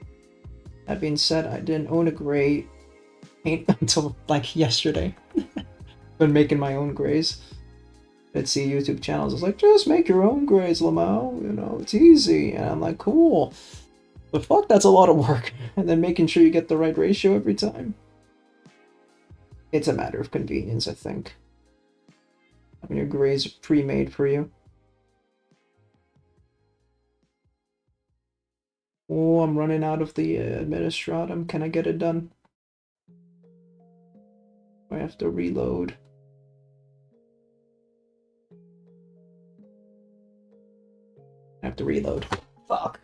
That being said, I didn't own a gray paint until like yesterday. Been making my own grays. I'd see YouTube channels. It's like, just make your own grays, Lamau. You know, it's easy. And I'm like, cool. But fuck, that's a lot of work. And then making sure you get the right ratio every time. It's a matter of convenience, I think. Having your grays pre-made for you. Oh, I'm running out of the administratum. Can I get it done? I have to reload. I have to reload. Fuck.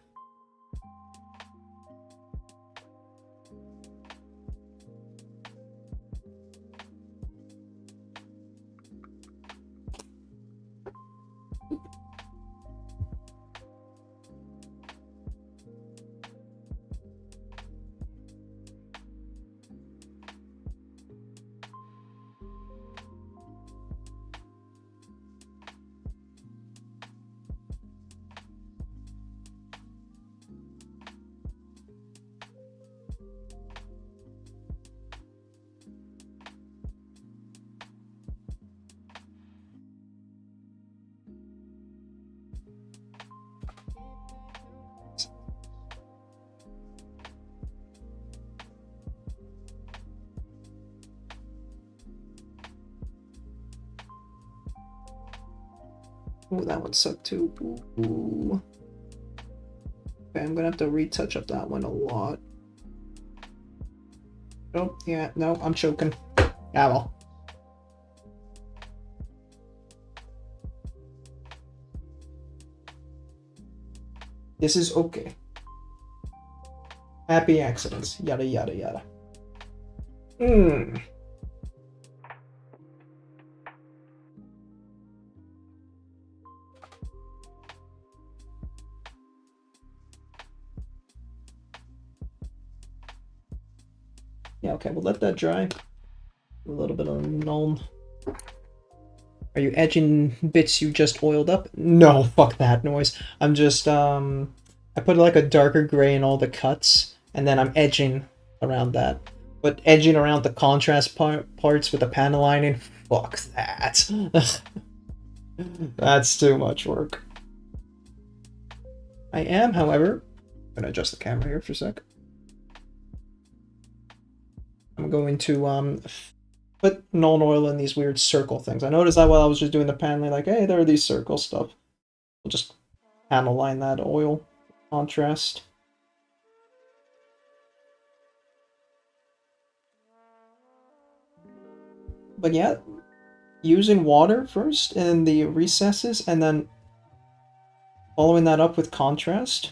Oh, that one sucked too. Ooh. Okay, I'm gonna have to retouch up that one a lot. Oh, yeah, no, I'm choking. Yeah, well. This is okay. Happy accidents. Yada, yada, yada. Yeah, okay, we'll let that dry. A little bit of null. Are you edging bits you just oiled up? No, fuck that noise. I'm just, I put like a darker gray in all the cuts, and then I'm edging around that. But edging around the contrast parts with the panel lining, fuck that. That's too much work. I am, however, I'm gonna adjust the camera here for a sec. I'm going to put null oil in these weird circle things. I noticed that while I was just doing the paneling, like, hey, there are these circle stuff. We'll just panel line that oil contrast. But yeah, using water first in the recesses and then following that up with contrast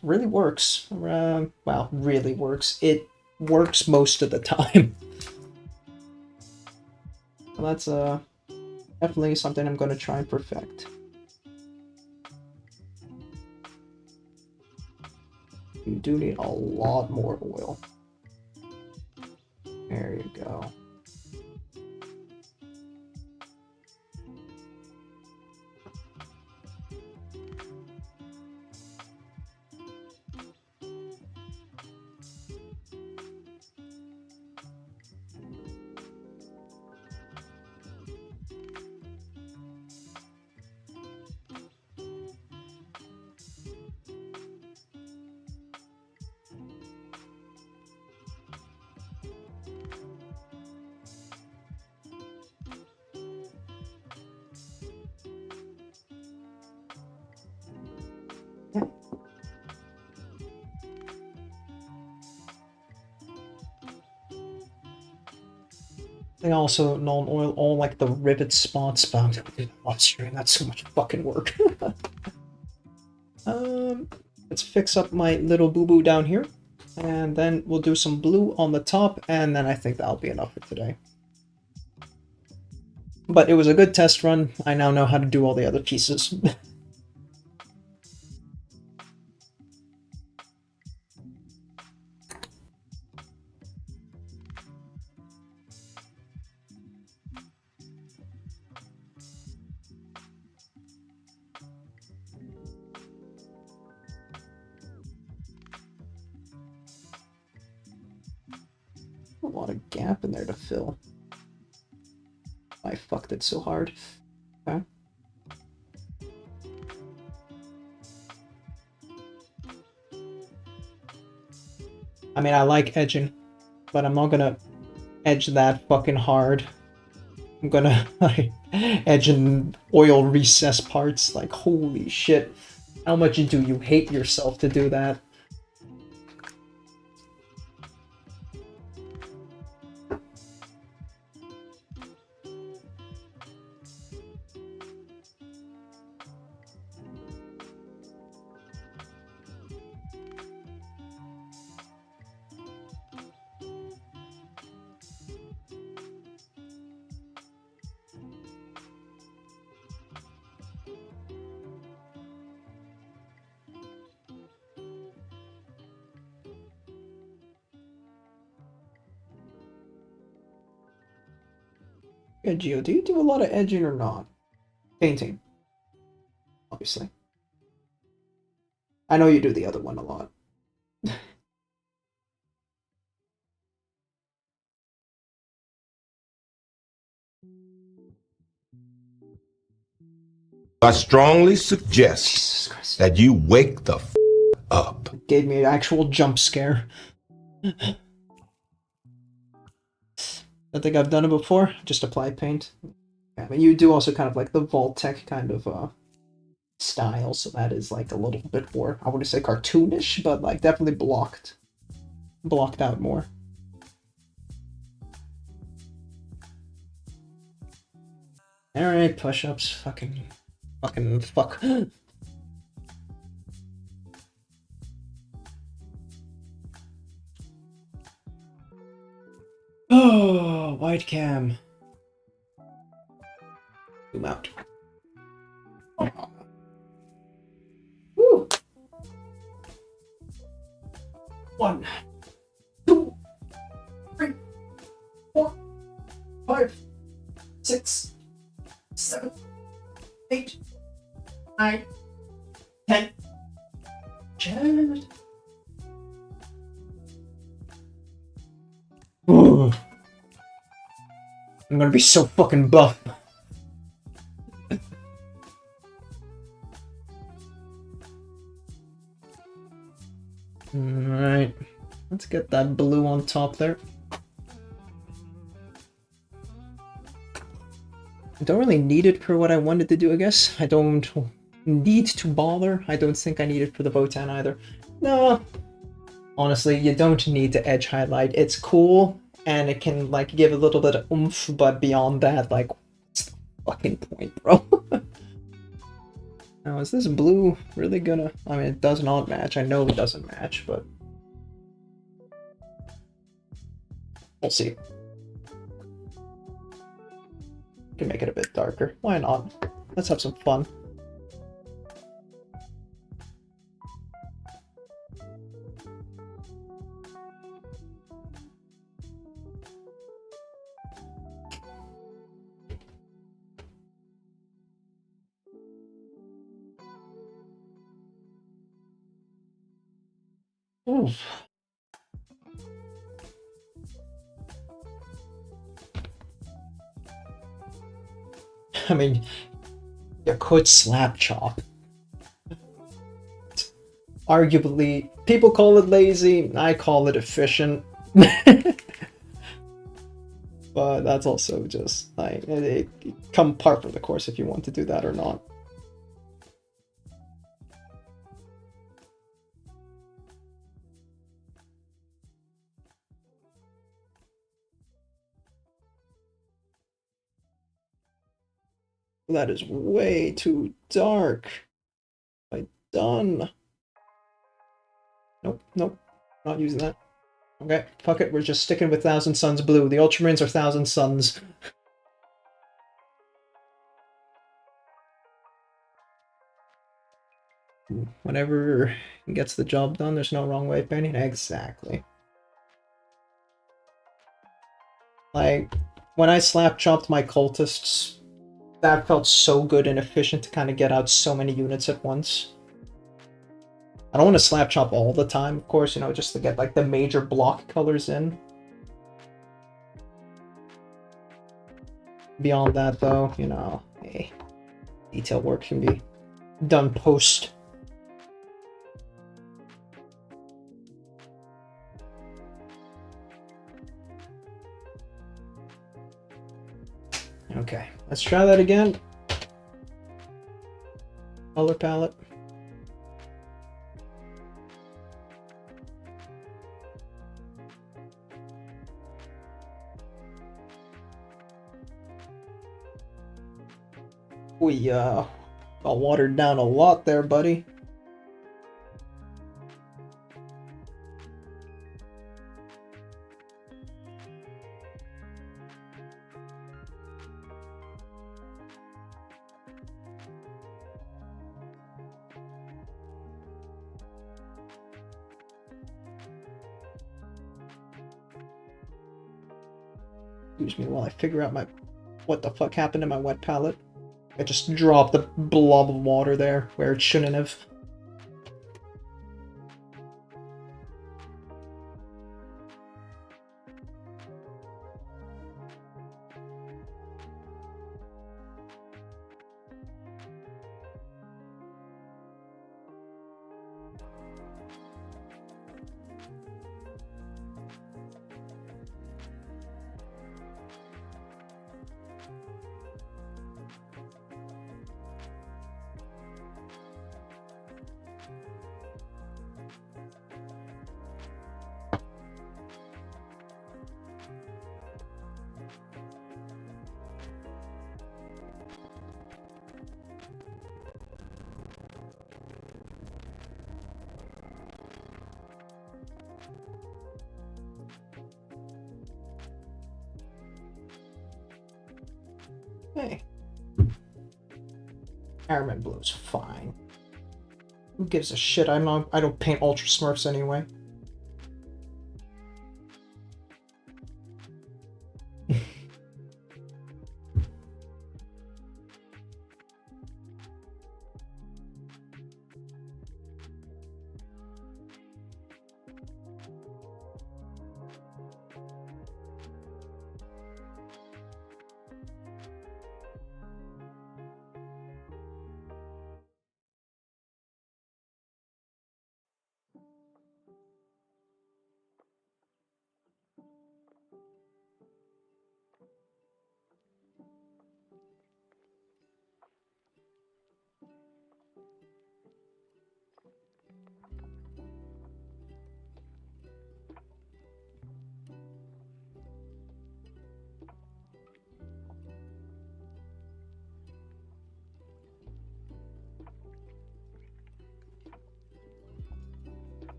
really works. Well, really works. It works most of the time. Well, that's definitely something I'm going to try and perfect. You do need a lot more oil. There you go. They also null oil all like the rivet spots, but I'm gonna do that off stream. That's so much fucking work. Let's fix up my little boo-boo down here, and then we'll do some blue on the top, and then I think that'll be enough for today. But it was a good test run. I now know how to do all the other pieces. A lot of gap in there to fill. I fucked it so hard. Okay. I mean, I like edging, but I'm not gonna edge that fucking hard. I'm gonna like edge in oil recess parts. Like, holy shit. How much do you hate yourself to do that? Yeah, Gio, do you do a lot of edging or not? Painting. Obviously. I know you do the other one a lot. I strongly suggest that you wake the up. Gave me an actual jump scare. I think I've done it before. Just apply paint. Yeah, but you do also kind of like the Vault-Tec kind of style, so that is like a little bit more, I wouldn't say cartoonish, but like definitely blocked out more. Alright, push-ups, fuck. Oh, white cam. Zoom out. Oh. Woo. 1, 2, 3, 4, 5, 6, 7, 8, 9, 10. Chad. Ooh. I'm gonna be so fucking buff. Alright. Let's get that blue on top there. I don't really need it for what I wanted to do, I guess. I don't need to bother. I don't think I need it for the Votan either. No. Honestly, you don't need to edge highlight. It's cool, and it can, like, give a little bit of oomph, but beyond that, like, what's the fucking point, bro? Now, is this blue really gonna... I mean, it does not match. I know it doesn't match, but... we'll see. Can make it a bit darker. Why not? Let's have some fun. Oof. I mean, you could slap chop. Arguably, people call it lazy, I call it efficient. But that's also just, like, it come part of the course if you want to do that or not. That is way too dark. I'm done. Nope, nope. Not using that. Okay, fuck it. We're just sticking with Thousand Suns blue. The Ultramarines are Thousand Suns. Whenever it gets the job done, there's no wrong way of painting. Exactly. Like, when I slap chopped my cultists, that felt so good and efficient to kind of get out so many units at once. I don't want to slap chop all the time, of course, you know, just to get like the major block colors in. Beyond that, though, you know, hey, detail work can be done post. Okay, let's try that again. Color palette. We got watered down a lot there, buddy. Excuse me while I figure out what the fuck happened to my wet palette. I just dropped a blob of water there where it shouldn't have. Hey. Airman Blue's fine. Who gives a shit? I don't paint Ultra Smurfs anyway.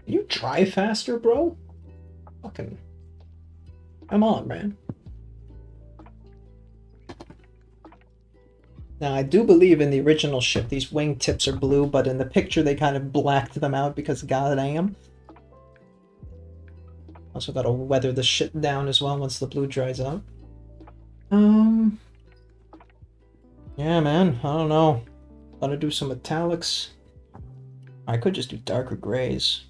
Can you try faster, bro? Fucking... Come on, man. Now, I do believe in the original ship these wing tips are blue, but in the picture they kind of blacked them out because goddamn. Also gotta weather the shit down as well once the blue dries out. Yeah, man, I don't know. Gotta do some metallics. I could just do darker grays.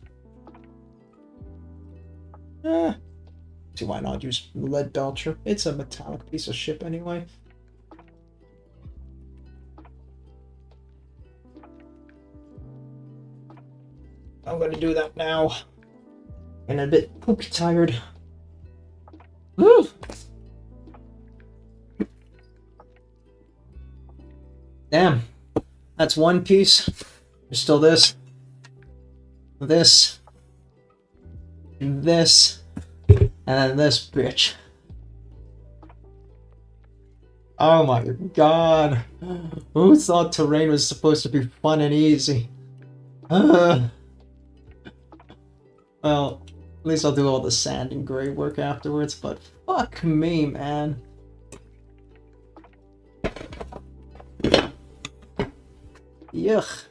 See, why not use lead belcher? It's a metallic piece of shit anyway. I'm gonna do that now. And I'm a bit poopy tired. Woo! Damn. That's one piece. There's still this. This. This. And then this bitch. Oh my god. Who thought terrain was supposed to be fun and easy? Well, at least I'll do all the sand and gray work afterwards, but fuck me, man. Yuck.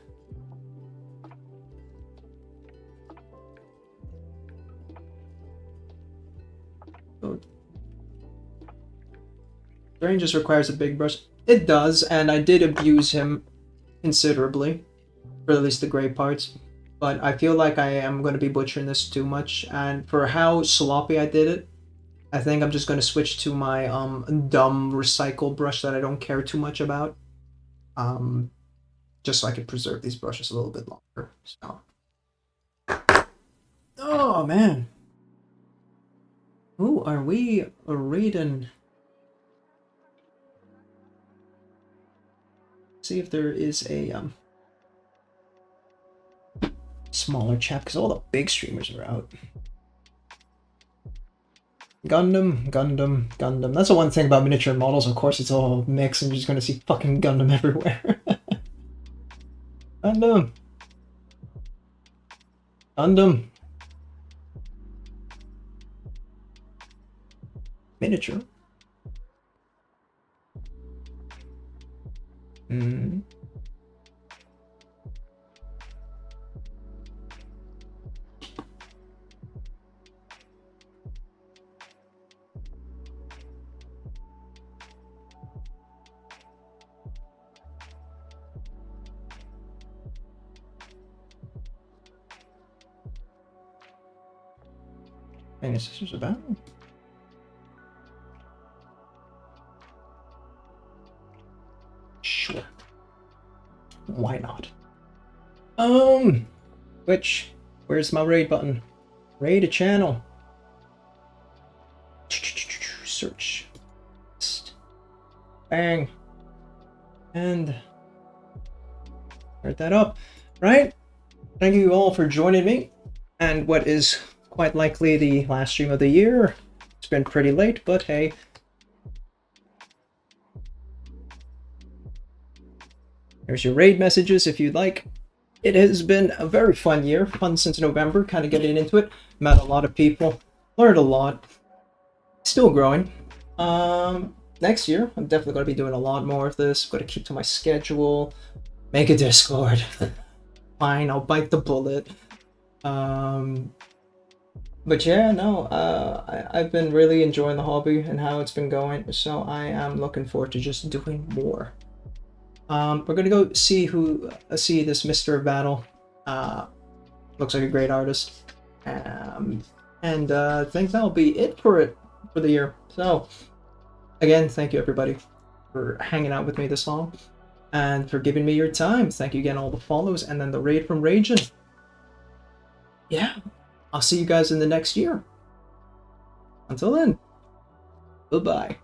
Terrain just requires a big brush. It does, and I did abuse him considerably, for at least the gray parts. but I feel like I am going to be butchering this too much, and for how sloppy I did it, I think I'm just going to switch to my dumb recycle brush that I don't care too much about, just so I can preserve these brushes a little bit longer. So, oh man, who are we raiding? See if there is a smaller chat, because all the big streamers are out. Gundam, Gundam, Gundam. That's the one thing about miniature models, of course, it's all mixed and you're just gonna see fucking Gundam everywhere. Gundam. Gundam. Miniature. Hmm. And his sister's about. Sure. Why not? Where's my raid button? Raid a channel. Search. Bang. And start that up. Right? Thank you all for joining me. And what is quite likely the last stream of the year. It's been pretty late, but hey. There's your raid messages if you'd like. It has been a very fun year. Fun since November, kind of getting into it. Met a lot of people. Learned a lot. Still growing. Next year, I'm definitely going to be doing a lot more of this. I'm going to keep to my schedule. Make a Discord. Fine, I'll bite the bullet. But yeah, no, I've been really enjoying the hobby and how it's been going, so I am looking forward to just doing more. We're gonna go see this Mr. Battle. Looks like a great artist. And I think that'll be it for the year. So, again, thank you everybody for hanging out with me this long and for giving me your time. Thank you again, all the follows, and then the raid from Raging. Yeah. I'll see you guys in the next year. Until then, goodbye.